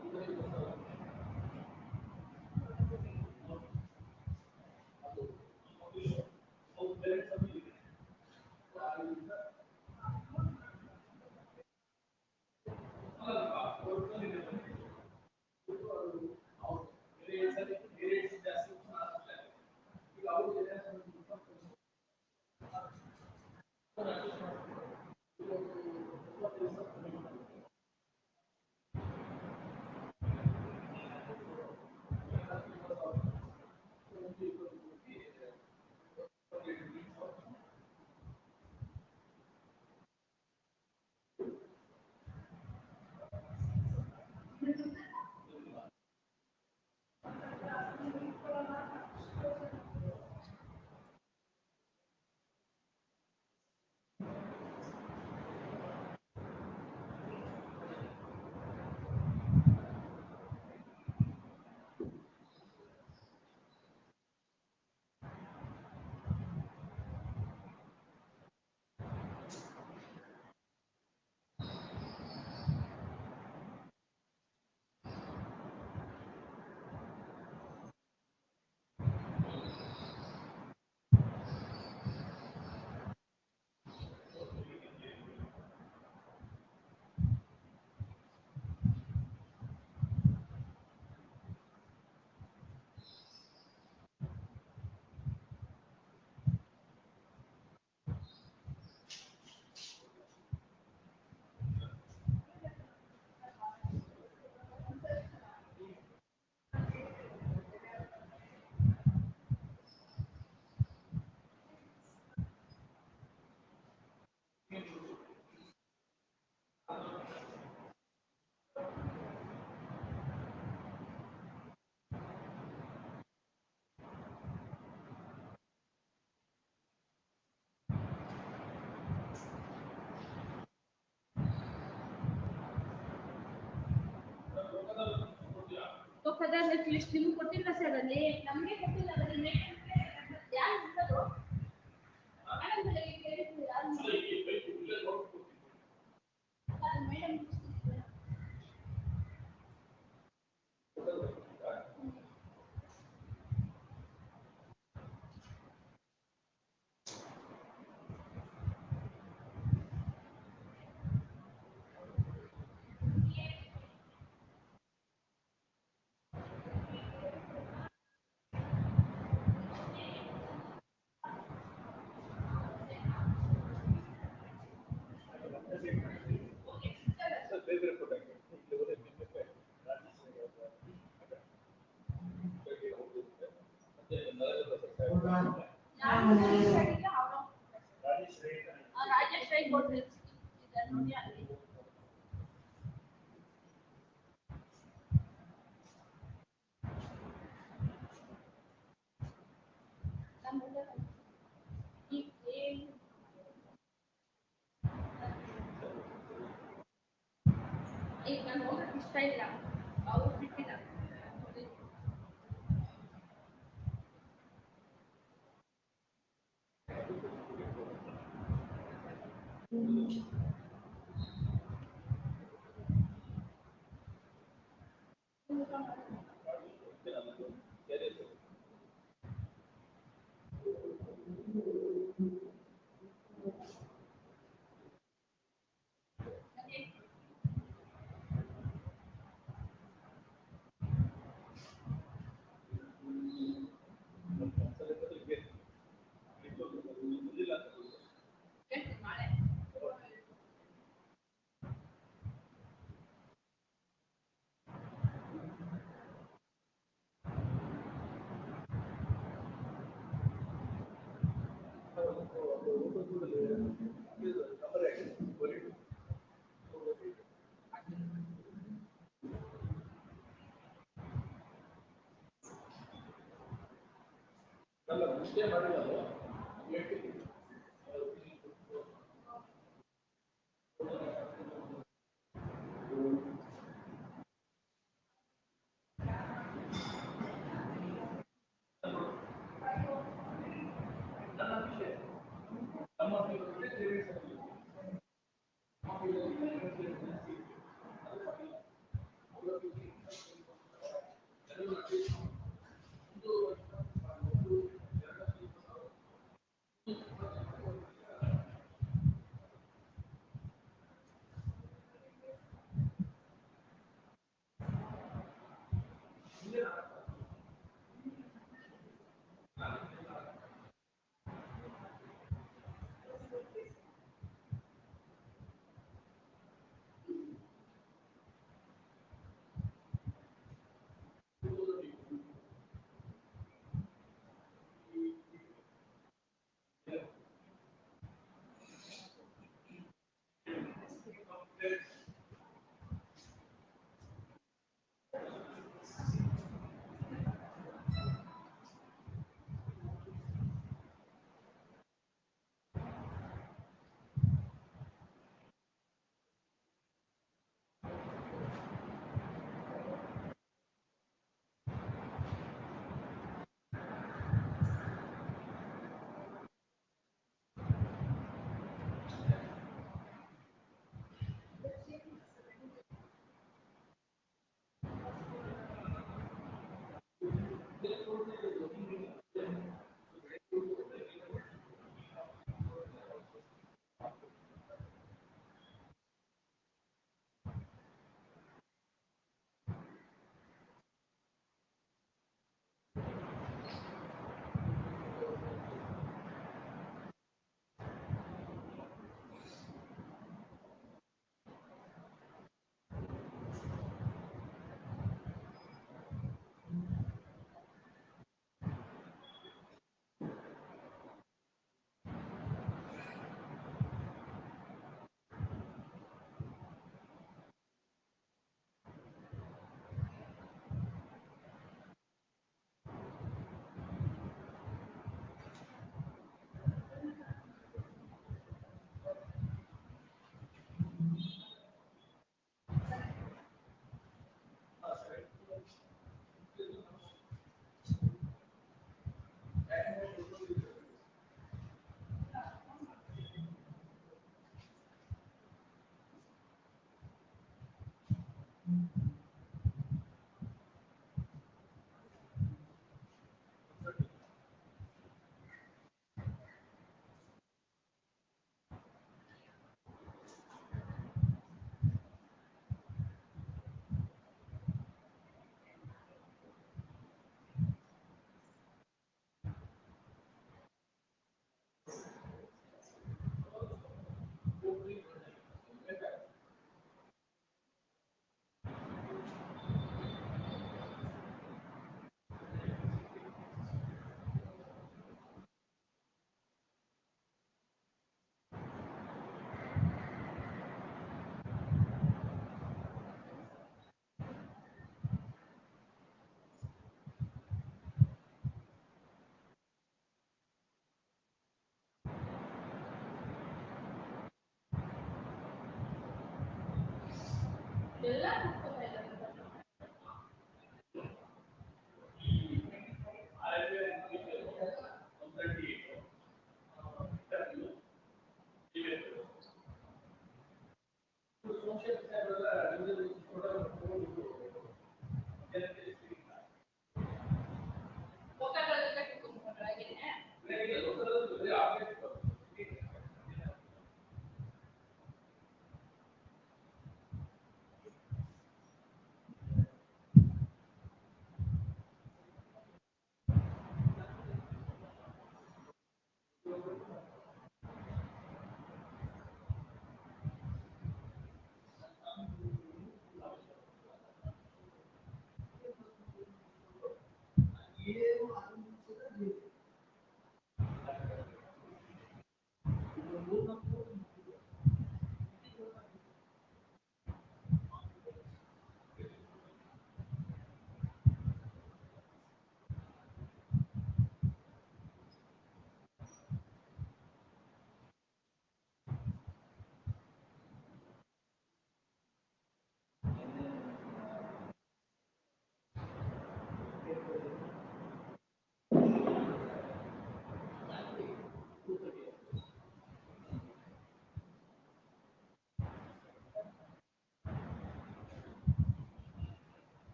ಫೆದರ್ ಲಿಸ್ಟ್ ನಿಮ್ಗೆ ಕೊಟ್ಟಿಲ್ಲ ಸರ್ ಅಲ್ಲಿ, ನಮಗೆ ಕೊಟ್ಟಿಲ್ಲ ಅದರಲ್ಲಿ. ಯಾರು ಇರ್ತದೋ? ಮೇಡಮ್ ಬೆಳಗ್ಗೆ ಕೇಳಿದ್ರು ಯಾರು ಮೇಡಮ್ ರಾಜೇಶ್ ರೈ ಕೊಡ್ರಿ ನೋಡಿ ಅಲ್ಲಿ. ಈಗ ನಾನು ಹೋಗಕ್ಕೆ ಇಷ್ಟ ಇಲ್ಲ, ಅವ್ರು ಬಿಟ್ಟಿಲ್ಲ.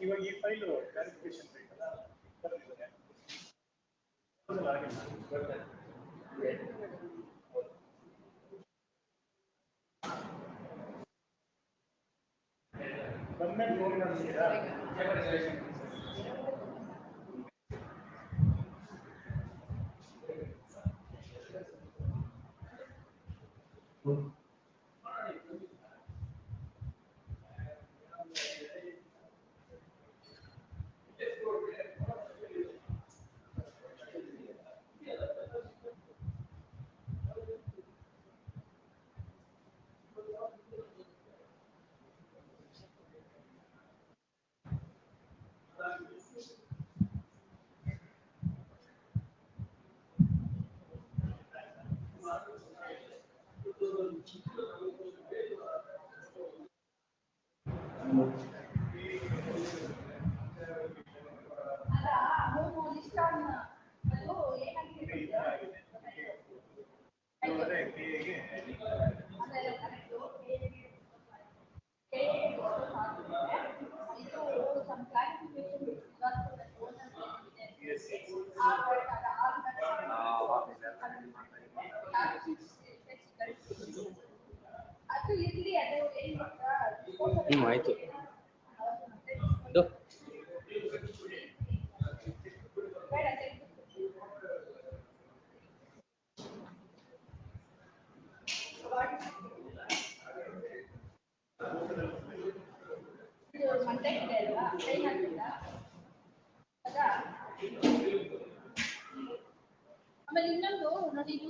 ಇವಾಗ ಈ ಫೈಲ್ ಕ್ಲಾರಿಫಿಕೇಶನ್ ಬೇಕಲ್ಲ ಬಂದ್ಮೇಲೆ ಫೋನ್ ಮಾಡ್ತೀರಾ ಆಯ್ತು ಇದು ಆಮೇಲೆ ಇನ್ನೊಂದು ನೋಡಿ ಇದು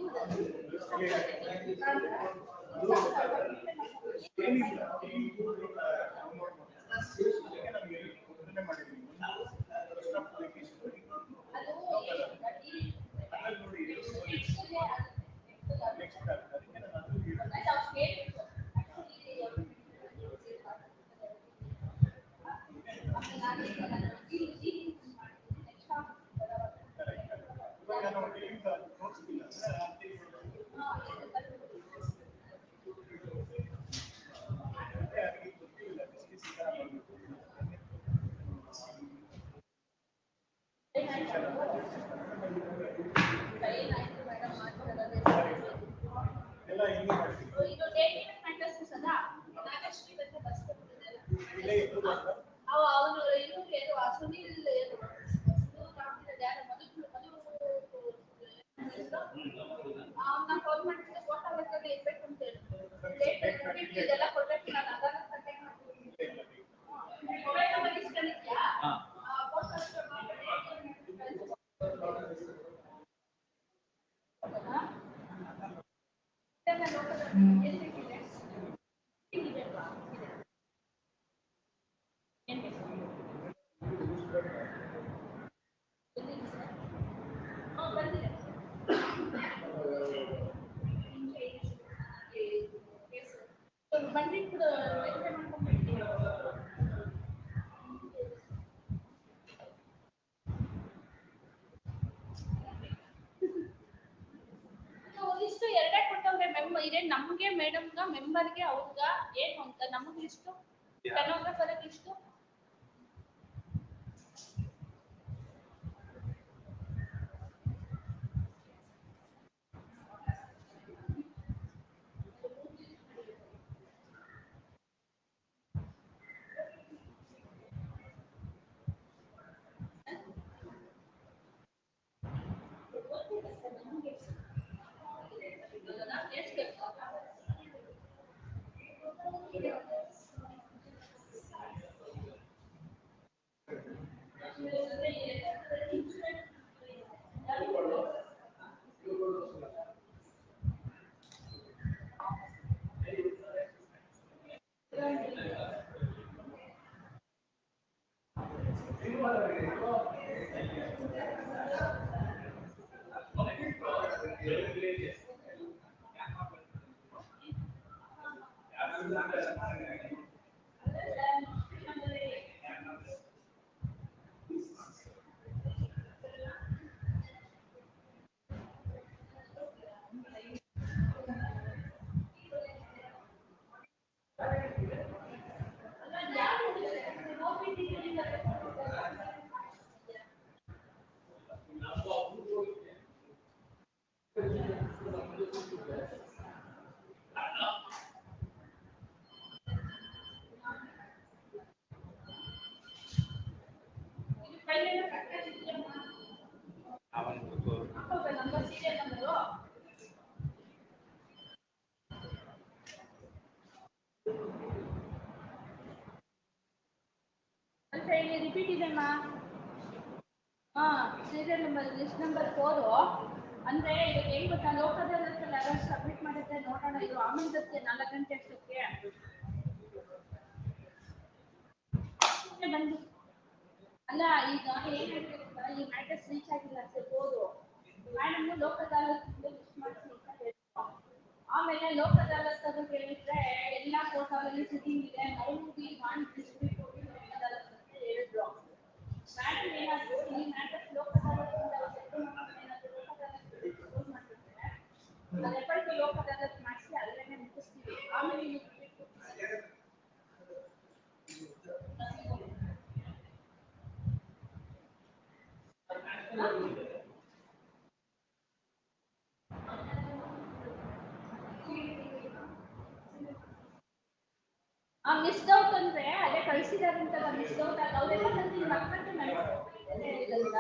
ಇದು ಡೇಟ್ ಮ್ಯಾಟರ್ಸ್ ಅಲ್ಲ ನಾಗಶ್ರೀ ಬಗ್ಗೆ ಅವನು ಇವರು ಏನು ಸುನಿಲ್ ಯಾರು ಅವನ್ನ ಕಾಲ್ ಮಾಡಿದ್ರೆ ಫೋಟೋ ಬೇಕಾದ್ರೆ ಇರ್ಬೇಕು ಅಂತ ಹೇಳಿ ಇದೆಲ್ಲ ಕೊಡ್ಬೇಕು ನಾನು ಅದನ್ನ ಕಾಂಟ್ಯಾಕ್ಟ್ ಮಾಡ್ತೀನಿ ಮೊಬೈಲ್ ನಂಬರ್ ಇಸ್ಕೊಂಡಿದ್ಯಾ ಬಂದಿಟ್ಟು ಒಂದಿಷ್ಟು ಎರಡೇ ಕೊಟ್ಟವ್ರೆ ಇದೇ ನಮ್ಗೆ ಮೇಡಮ್ಗ ಮೆಂಬರ್ಗೆ ಅವ್ರಿಗ ಏನು ಅಂತ ನಮಗ್ ಲಿಸ್ಟು ಸ್ಟೆನೋಗ್ರಾಫರ್ ಲಿಸ್ಟು ರಿಪೀಟ್ ಇದೆಮ್ಮ ಸೀರಿಯಲ್ ನಂಬರ್ ಲಿಸ್ಟ್ ನಂಬರ್ 4 ಅಂದ್ರೆ ಇವಾಗ ಏನ್ ಗೊತ್ತಾ ಲೋಕದಲ್ಲಿ ಯಾರು ಸಬ್ಮಿಟ್ ಮಾಡಿದ್ರೆ ನೋಡೋಣ ಇದು ಆಮೇಲೆ 4 ಗಂಟೆ ಅಷ್ಟಕ್ಕೆ ಬಂದು ಅಲ್ಲ ಈಗ ಏನ್ ಹೇಳ್ತೀರಾ ಈ ಮ್ಯಾಟರ್ಸ್ ರೀಚ್ ಆಗಿಲ್ಲ ಸಿಗ್ಬೋದು ಮೇಡಮ್ ಲೋಕ ಅದಾಲತ್ ಲಿಸ್ಟ್ ಮಾಡಿಸಿ ಅಂತ ಹೇಳ್ತಾರೆ ಆಮೇಲೆ ಲೋಕ ಅದಾಲತ್ ಅದು ಹೇಳಿದ್ರೆ ಎಲ್ಲ ಕೋರ್ಟಲ್ಲಿ ಸಿಟಿಂಗ್ ಇದೆ ನಾವು we want district court Lok Adalat ಅಂತ ಹೇಳಿದ್ರು ಮೇಡಮ್ ಏನಾದ್ರು ಈ ಮ್ಯಾಟರ್ಸ್ ಲೋಕ ಅದಾಲತ್ ಏನಾದ್ರು ಲೋಕ ಅದಾಲತ್ ಕ್ಲೋಸ್ ಮಾಡ್ತಿದ್ರೆ ರೆಫರ್ ಲೋಕ ಅದಾಲತ್ ಮಾಡಿಸಿ ಅಲ್ಲೇ ಮುಗಿಸ್ತೀವಿ ಆಮೇಲೆ ಮಿಸ್ಡ್ ಔಟ್ ಅಂದ್ರೆ ಅದೇ ಕಳ್ಸಿದಾರಂತಲ್ಲ ಮಿಸ್ಡ್ ಔಟ್ ಆಗ ಅವರೆಲ್ಲ ನಂಗೆ ಮಕ್ಕಳು ಹೇಳಿದ್ರಲ್ಲ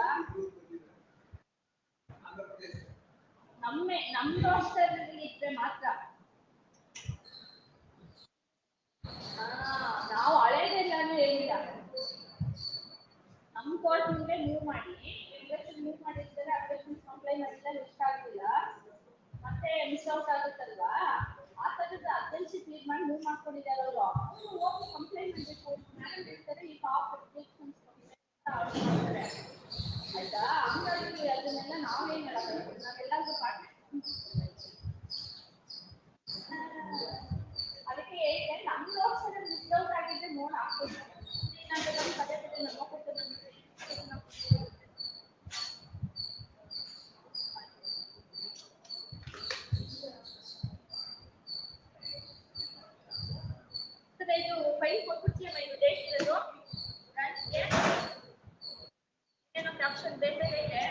ನಮ್ಮ ರೋಸ್ಟರ್ ಇದ್ರೆ ಮಾತ್ರ ನಾವು ಹಳೇದೆಲ್ಲಾನು ಹೇಳಿಲ್ಲ ನಮ್ಮ ಕೋರ್ಟ್ ಮುಂದೆ ಮೂವ್ ಮಾಡಿ ಮೂವ್ ಮಾಡಿದ್ರೆ ಅಬ್ಜೆಕ್ಷನ್ ಕಂಪ್ಲೇಂಟ್ ಎಲ್ಲ ಲಿಸ್ಟ್ ಆಗಿಲ್ಲ ಮತ್ತೆ ಮಿಸ್ ಔಟ್ ಆಗುತ್ತಲ್ವಾ ಆ ತರದ ಅರ್ಜೆನ್ಸಿ ಕ್ಲಿಯರ್ ಮಾಡಿ ಮೂವ್ ಮಾಡ್ಕೊಂಡಿದ್ದಾರೆ ಅವರು ಹೋಗಿ ಕಂಪ್ಲೇಂಟ್ ಮಾಡಬೇಕು ಮ್ಯಾಡಮ್ ಹೇಳ್ತಾರೆ ಈ ಟಾಪ್ ಅಬ್ಜೆಕ್ಷನ್ಸ್ ಮಾಡ್ತಾರೆ ಆಯ್ತಾ ಹಂಗಾಗಿ ಅದನ್ನೆಲ್ಲ ನಾವೇನ್ ಹೇಳಬೇಕು ನಾವೆಲ್ಲರಿಗೂ ಪಾಠ ಅದಕ್ಕೆ ಹೇಳಿದೆ ನಮ್ಮ ಲೋಕ್ಸಭೆ ಮಿಸ್ ಔಟ್ ಆಗಿದ್ರೆ ನೋಡ್ ಹಾಕ್ಬೋದು ಏನಾದ್ರೆ ನಮ್ಮ ಪದೇ ಪದೇ ನಮ್ಮ ಕೊಟ್ಟು ಇದು ಫೈಲ್ ಕೊಟ್ಬಿಡ್ತೀಯಮ್ಮ ಇದು ಡೇಟ್ ಇರೋದು ಬ್ರಾಂಚ್ಗೆ ಏನೋ ಆಪ್ಷನ್ ಬೇರೆ ಇದೆ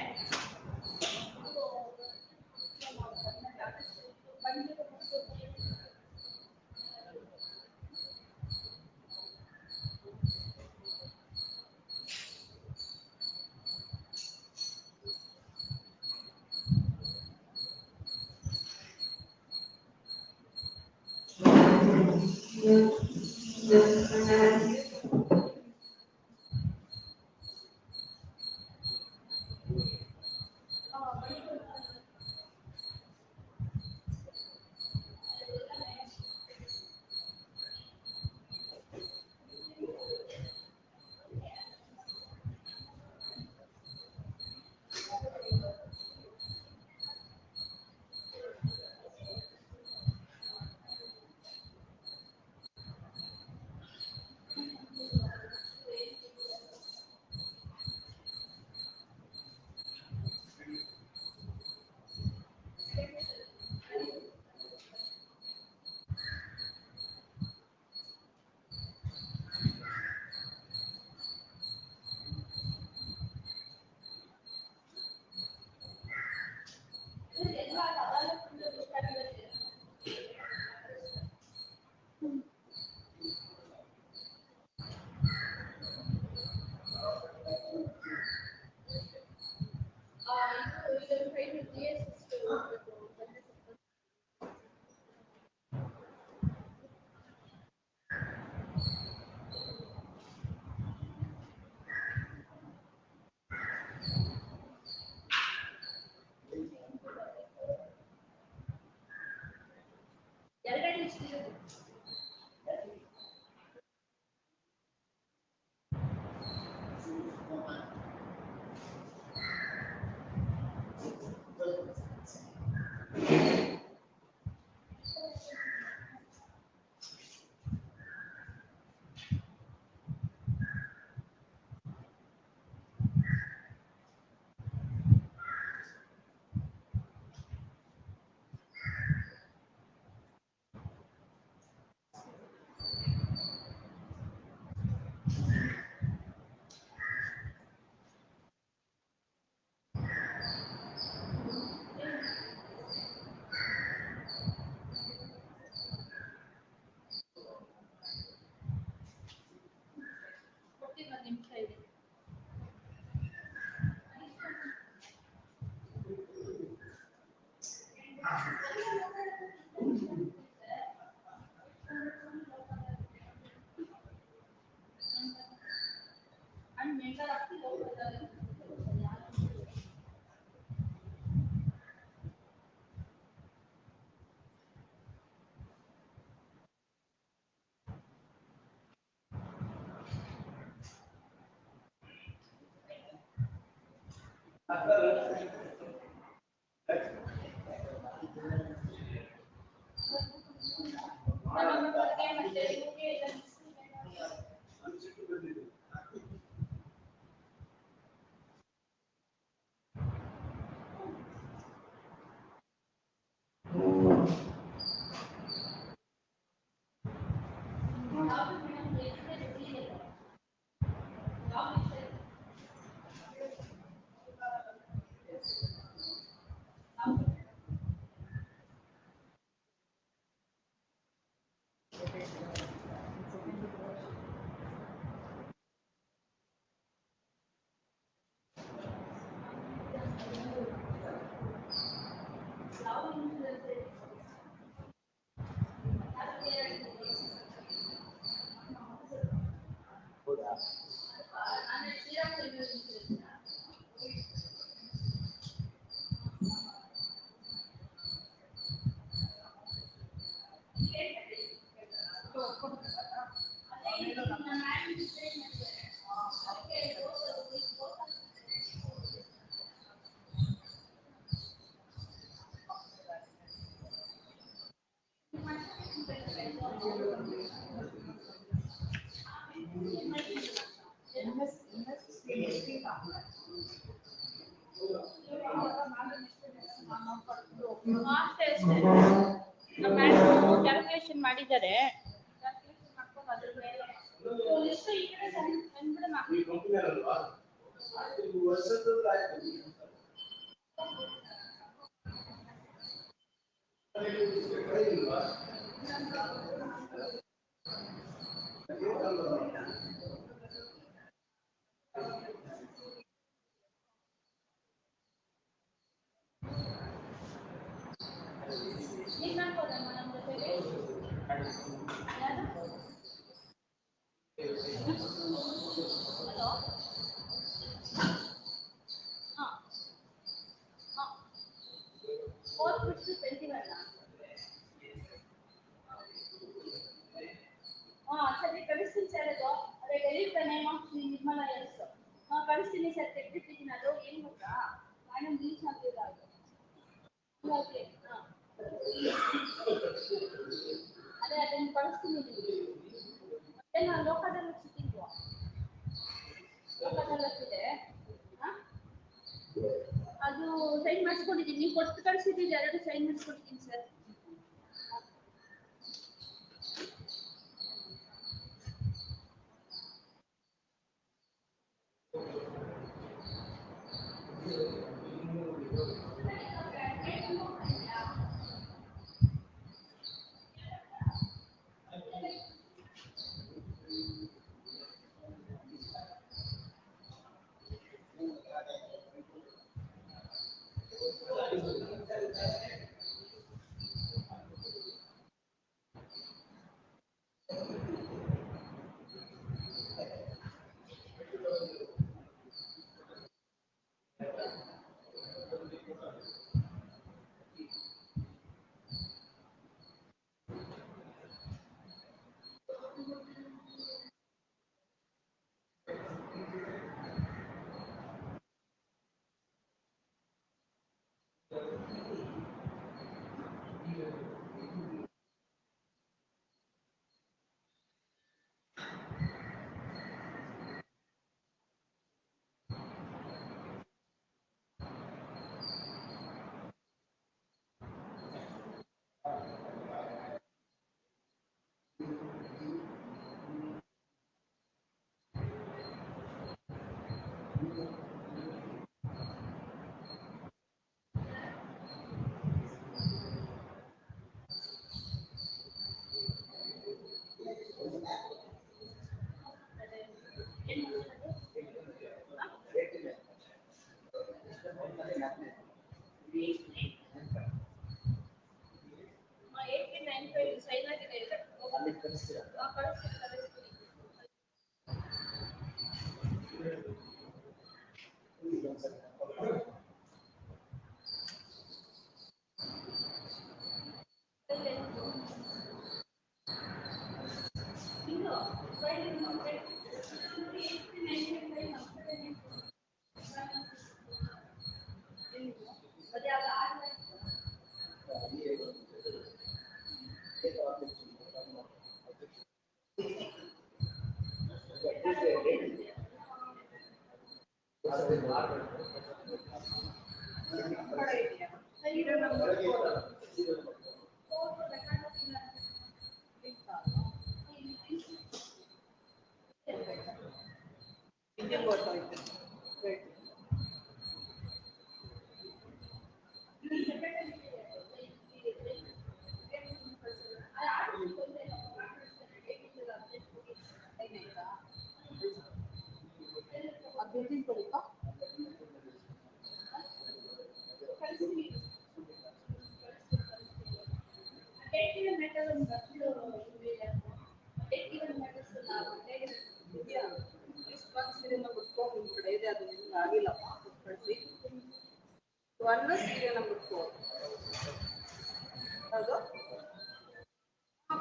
ಕ್ಯಾಲ್ಕುಲೇಷನ್ ಮಾಡಿದ್ದಾರೆ ಅದ್ರ ಮೇಲೆ ಲಿಸ್ಟ್ ಈ ಕಡೆ ತಂದ್ಬಿಡಮ್ಮ. ನೀನ್ ಮಾಡ್ಬೋದಮ್ಮ ನಮ್ಮ ಜೊತೆಗೆ? ಯಾರು? ಹಲೋ? ಹಾ ಹಾ 450 ಸರಿ ಕಳಿಸ್ತೀನಿ ಸರ್. ಅದು ಅದೇ delete the name of Nirmala S. ಕಳಿಸ್ತೀನಿ ಸರ್, ತೆಗೆದಿಟ್ಟಿದ್ದೀನಿ. ಅದು ಏನು ಗೊತ್ತಾ, ನಾನು ರೀಚ್ ಆಗಿಲ್ಲ ಅದು. ಹಾಗಾಗಿ ಅದೇ ಅದನ್ನು ಕಳಿಸ್ತೀನಿ ನಿಮಗೆ. ಮತ್ತೆ ನಾನು ಲೋಕದಲ್ಲಿ ಸಿಕ್ಕಿದ್ವು, ಲೋಕದಲ್ಲಿದೆ. ಅದು ಸೈನ್ ಮಾಡಿಸ್ಕೊಂಡಿದ್ದೀನಿ. ನೀವು ಕೊಟ್ಟು ಕಳಿಸಿದ್ದೀವಿ, 2 ಸೈನ್ ಮಾಡಿಸ್ಕೊಡ್ತೀನಿ ಸರ್.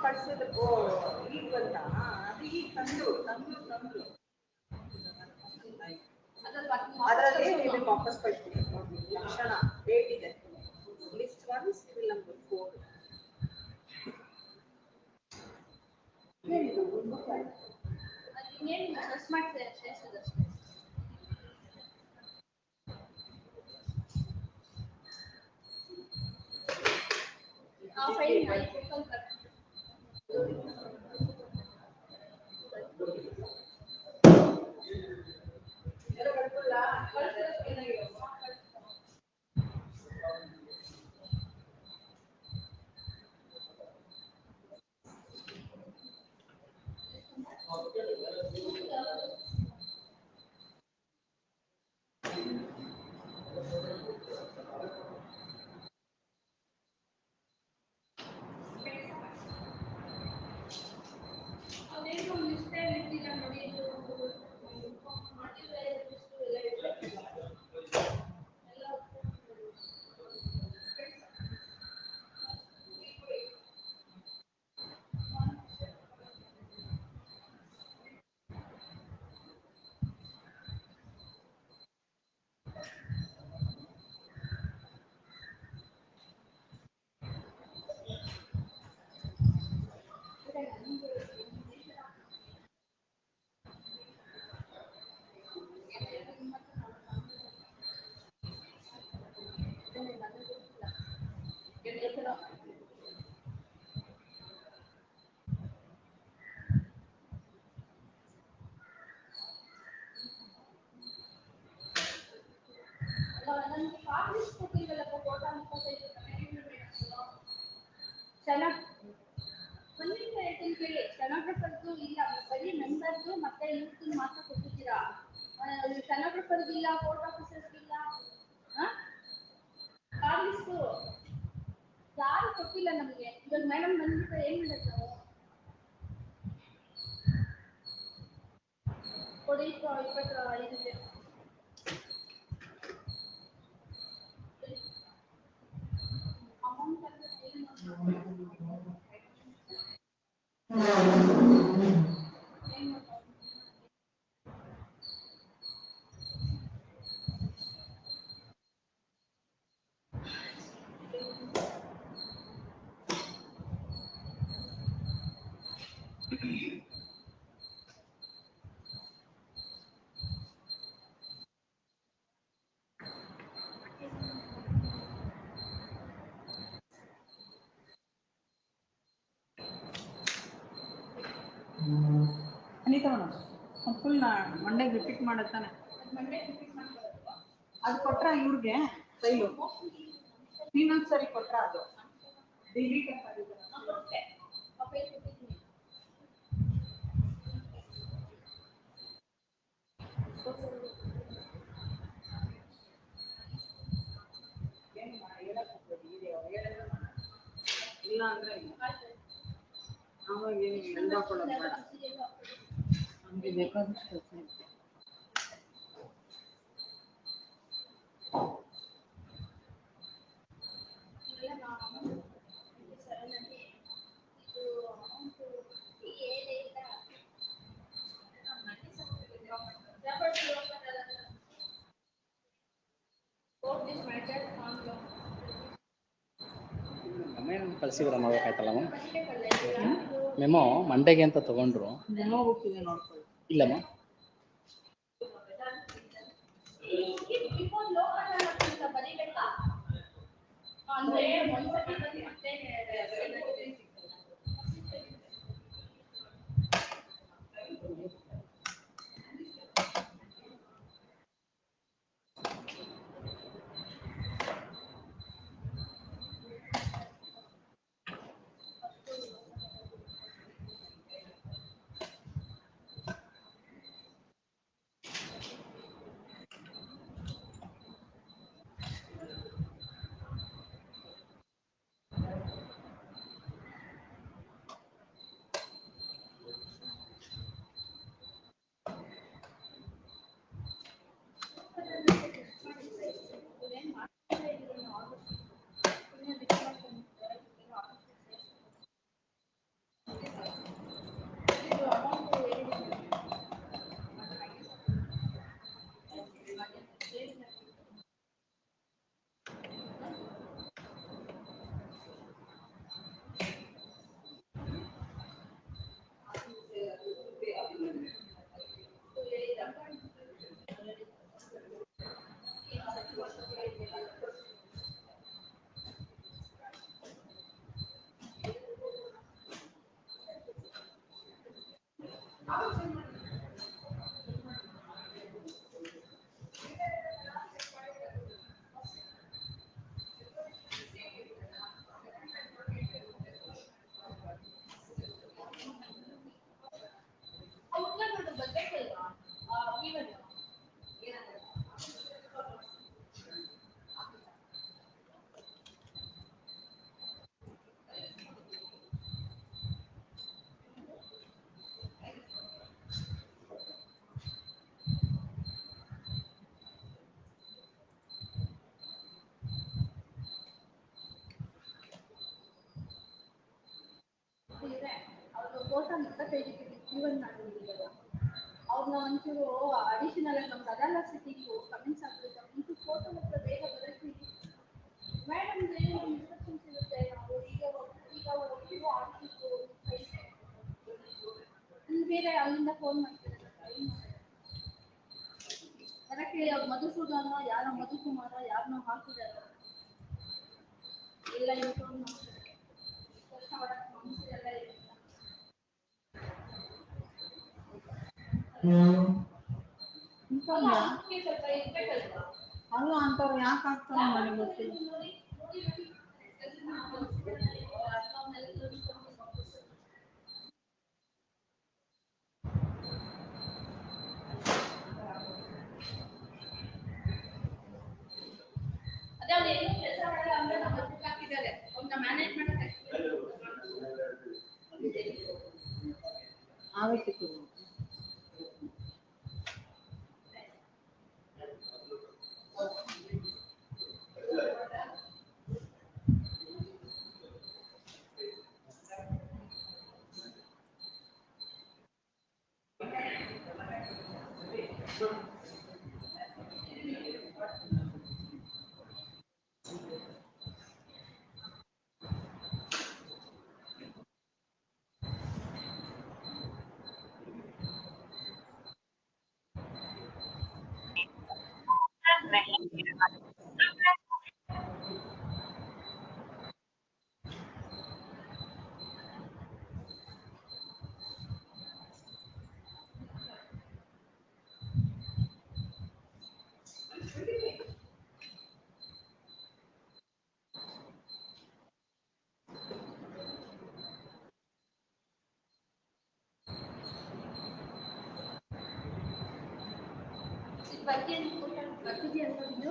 ಕಳ್ಸಿದ್ರು ಈಗ ಬಂತಾ ಅದು ಈಗ ತಂದ್ರು ಅದರಲ್ಲಿ ನಿಮಗೆ ವಾಪಸ್ ಕಳ್ಸ್ತೀನಿ ಲಕ್ಷಣ ಡೇಟ್ ಇದೆ ಲಿಸ್ಟ್ 1 ಸಿವಿಲ್ ನಂಬರ್ 4 ಇನ್ನೇನು ಸರ್ಚ್ ಮಾಡ್ತಾರೆ ಅಷ್ಟೇ. ಆ ಫೈಲ್ ಮಾಡಿ ನನಗೆ ಕಾಂಗ್ರೆಸ್ ಕೊಟ್ಟಿದ್ದಲ್ಲಪ್ಪ ಕೋಟ 25 ಒಂದಿನ ಹೇಳ್ತೀನಿ ಕೇಳಿ ಸ್ಟೆನೋಗ್ರಾಫರ್ದು ಇಲ್ಲ ಬರೀ ಮೆಂಬರ್ದು ಮತ್ತೆ ಇವ್ರದ್ದು ಮಾತ್ರ ಕೊಟ್ಟಿದ್ದೀರಾ ಸ್ಟೆನೋಗ್ರಾಫರ್ದು ಇಲ್ಲ ಕೋರ್ಟ್ ಆಫೀಸರ್ಸ್ ಇಲ್ಲ ಕಾಂಗ್ರೆಸ್ದು ಯಾರು ಕೊಟ್ಟಿಲ್ಲ ನಮಗೆ ಇವಾಗ ಮೇಡಮ್ ಬಂದ್ಬಿಟ್ಟು ಏನ್ ಮಾಡೋದು ನಾವು ಕೊಡಿ 25 ಅಮೌಂಟ್ ಅನಿತಾ ಮೇಡಮ್ ಫುಲ್ ಮಂಡೆಗೆ ರಿಪೀಟ್ ಮಾಡತ್ತಾನೆ ಅದು ಕೊಟ್ರ ಇವ್ರಿಗೆ ಫೈಲು ಇನ್ನೊಂದು ಸರಿ ಕೊಟ್ರ ಅದು ಡಿಲೀಟ್ ಅಂತ ಇಲ್ಲ ಅಂದ್ರೆ ಆವಾಗ ಎಲ್ಲ ಕೊಡೋದು ಬೇಡ ನಮಗೆ ಬೇಕಾದಷ್ಟು ಕಳಿಸಿದ್ರೆ ಮಾಡ್ಬೇಕಾಯ್ತಲ್ಲ ಮೆಮೋ ಮಂಡೆಗೆ ಅಂತ ತಗೊಂಡ್ರು ಮೆಮೋ ಬುಕ್ ಇದೆ ನೋಡ್ಕೊಳ್ಳಿ ಇಲ್ಲಮ್ಮ ಅಂದ್ರೆ ಒಂದ್ಸತಿ ಮತ್ತೆ ಅವ್ರನ್ನ ಒಂಚೂರು ಅಡಿಷನಲ್ ಆಗಿ ನಮ್ಗೆ ಅದಲ್ಲ ಸಿಟಿಂಗು ಕಮೆಂಟ್ಸ್ ಆಗ್ಬೇಕು ಒಂಚೂರು ಫೋಟೋ ಹತ್ರ ಬೇಗ ಬರಕ್ಕೆ ಮೇಡಮ್ ಇನ್ಸ್ಟ್ರಕ್ಷನ್ಸ್ ಇರುತ್ತೆ ನಾವು ಈಗ ಹೋಗ್ತೀವಿ ಆಫೀಸು ಬೇರೆ ಅಲ್ಲಿಂದ ಫೋನ್ ಮಾಡ್ತಾರೆ ಬರಕ್ಕೆ ಹೇಳಿ ಅವ್ರು ಮಧುಸೂದನ ಯಾರ ಮಧುಕುಮಾರ ಯಾರನ್ನೋ ಹಾಕಿದಾರ ಎಲ್ಲ ಇನ್ಫಾರ್ಮ್ ಮಾಡ್ತಾರೆ ಎಲ್ಲ ಇದೆ ಅಲ್ಲ ಅಂತವ್ರು ಯಾಕೆ ಆಗ್ತಾರೆ ನನಗೆ ಗೊತ್ತಿಲ್ಲ. ಅದೇ ಅವ್ರು ಏನು ಕೆಲಸ ಮಾಡಲ್ಲ ಅಂದ್ರೆ ನಮ್ಮ ಬುಕ್ ಹಾಕಿದ್ದಾರೆ ಅವ್ರನ್ನ ಮ್ಯಾನೇಜ್ ಮಾಡಕ್ಕೆ ಆಗುತ್ತೆ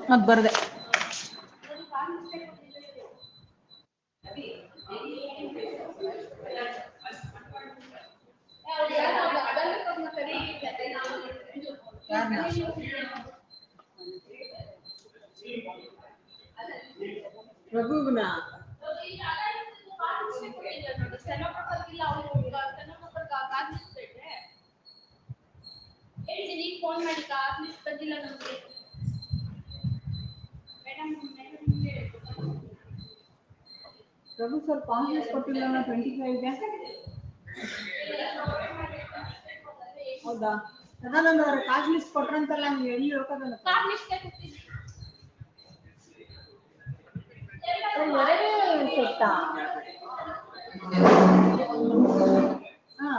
ಅದು ಬರ್ದೆ ರಘುಗುಣ ಹೇಳ್ತೀನಿ ಫೋನ್ ಮಾಡಿ ಲಿಸ್ಟ್ ಬಂದಿಲ್ಲ ನಮಗೆ ರಘು ಸರ್ ಕಾಂಗ್ರೆಸ್ ಕೊಟ್ಟಿಲ್ಲ 25ಗೆ ಹೌದಾ ಸದಾನಂದ ಅವ್ರ ಕಾಸ್ಟ್ ಲಿಸ್ಟ್ ಕೊಟ್ರಂತಲ್ಲ ನೀವು ಎಲ್ಲಿ ಹೋಗೋದಲ್ಲ ಎರಡೇ ಸೆಟ್ಟಾ ಹಾ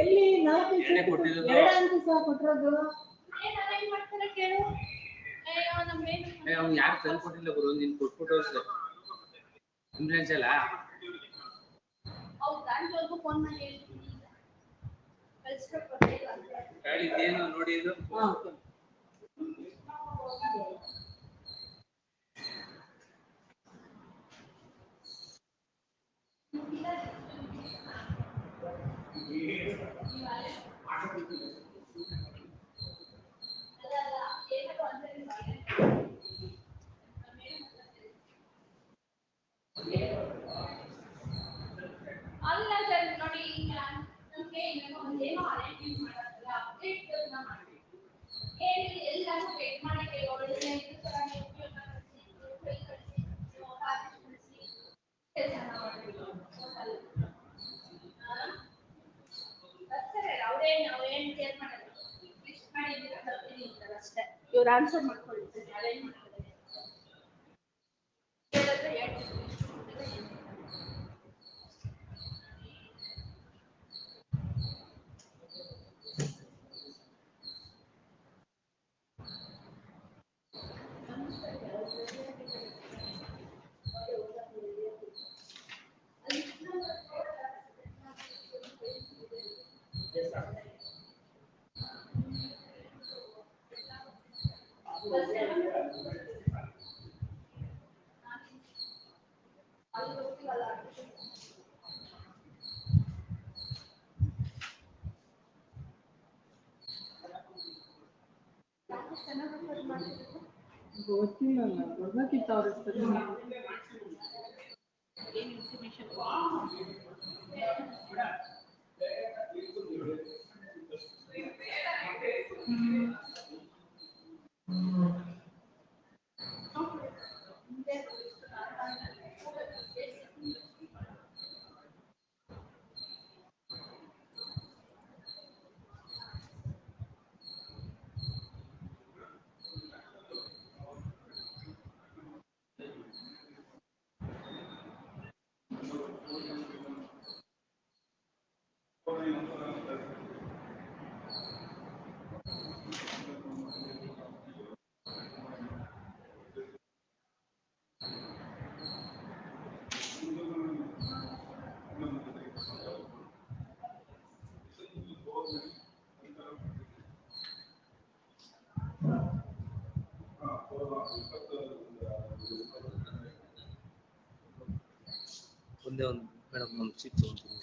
ಎಲ್ಲಿ 4 ಎರಡೇ ಅಂತ ಸಹ ಕೊಟ್ಟಿರೋದು ಅವ್ನು ಯಾರು ತಂದು ಕೊಟ್ಟಿಲ್ಲ ಗುರು ನೀನು ಕೊಟ್ಬಿಟ್ಟು ಇಂಪ್ಲೂಯೆನ್ಸ್ ಅಲ್ಲ ಫೋನ್ ಮಾಡಿ ಇದೇನು ನೋಡಿ ಇದು ಅಲ್ಲ ಸರ್ ನೋಡಿ ನಮಗೆ ಏನೋ ಅರೇಂಜ್ಮೆಂಟ್ ಮಾಡಲ್ಲ ಅಪ್ಡೇಟ್ ಮಾಡಿ ಏನು ಎಲ್ಲಾನು ವೇಟ್ ಮಾಡಿ ಒಳ್ಳೆ ಇದು ತರ ಅವ್ರೇನು ಕೇರ್ ಮಾಡಲ್ಲ ಲಿಸ್ಟ್ ಮಾಡಿದ್ದೀರಾ ಬರ್ತೀನಿ ಅಂತಾರೆ ಅಷ್ಟೇ ಇವ್ರು ಆನ್ಸರ್ ಮಾಡ್ಕೊಳ್ಳಿ ಅರೇಂಜ್ ಮಾಡ್ತಾರೆ ಹೇಳಿದ್ರೆ ಹೇಳ್ತೀನಿ ಗೊತ್ತಿಲ್ಲ ಗೊತ್ತಾಗಿತ್ತು ಅವ್ರ ಹೆಸರು. ಏನ್ ಇನ್ಫಾರ್ಮೇಶನ್ ಒಂದೇ ಒಂದು ಮೇಡಮ್ ನಮ್ಮ ಸೀಟ್ ತಗೊಂತೀನಿ.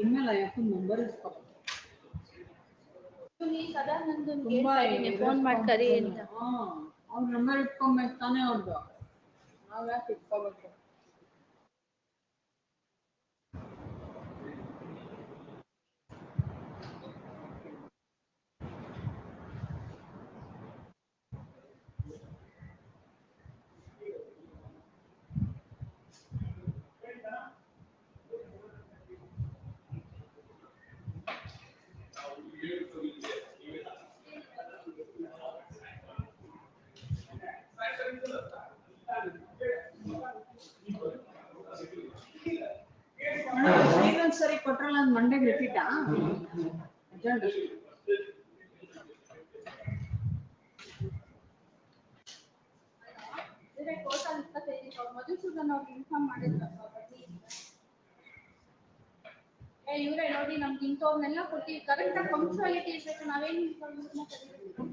ಇನ್ಮೇಲೆ ಯಾಕೆ ನಂಬರ್ ಇಸ್ಕೊ ಸದಾ ನಂದು ತುಂಬಾ ಫೋನ್ ಮಾಡಿ ಕರಿ ಅಂತ. ಅವ್ರ ನಂಬರ್ ಇಟ್ಕೊಂಬೇಕು ತಾನೇ ಅವ್ರದ್ದು, ನಾವ್ ಯಾಕೆ ಇಟ್ಕೋಬೇಕು? ಇನ್ನೊಂದ್ ಸರಿ ಕೊಟ್ರಲ್ಲ ಅದ್ ಮಂಡೆಗೆ ರಿಪೀಟಾ? ಅಜೆಂಡ ಮಧುಸೂದನ್ ಅವ್ರಿಗೆ ಇನ್ಫಾರ್ಮ್ ಮಾಡಿದ್ರಪ್ಪ ಬನ್ನಿ ಅಂತ. ಇವ್ರೆ ನೋಡಿ ನಮ್ಗೆ ಇಂಥವ್ರನ್ನೆಲ್ಲ ಕೊಟ್ಟಿ ಕರೆಕ್ಟ್ ಆಗಿ ಪಂಕ್ಚುಯಾಲಿಟಿ ಇರ್ಬೇಕು. ನಾವೇನ್ ಇನ್ಫಾರ್ಮೇಶನ್ ಕರೀಬೇಕು?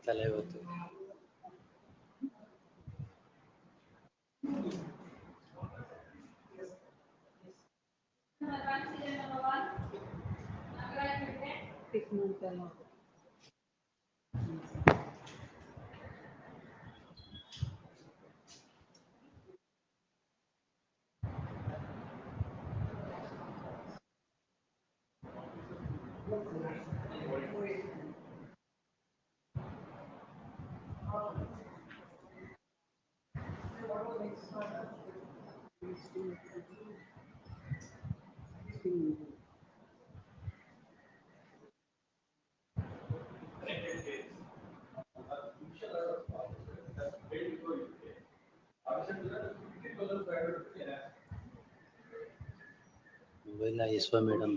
ತಲೆ ಹೊತ್ತು. ಮೊಬೈಲ್ ಇಸ್ವ ಮೇಡಮ್.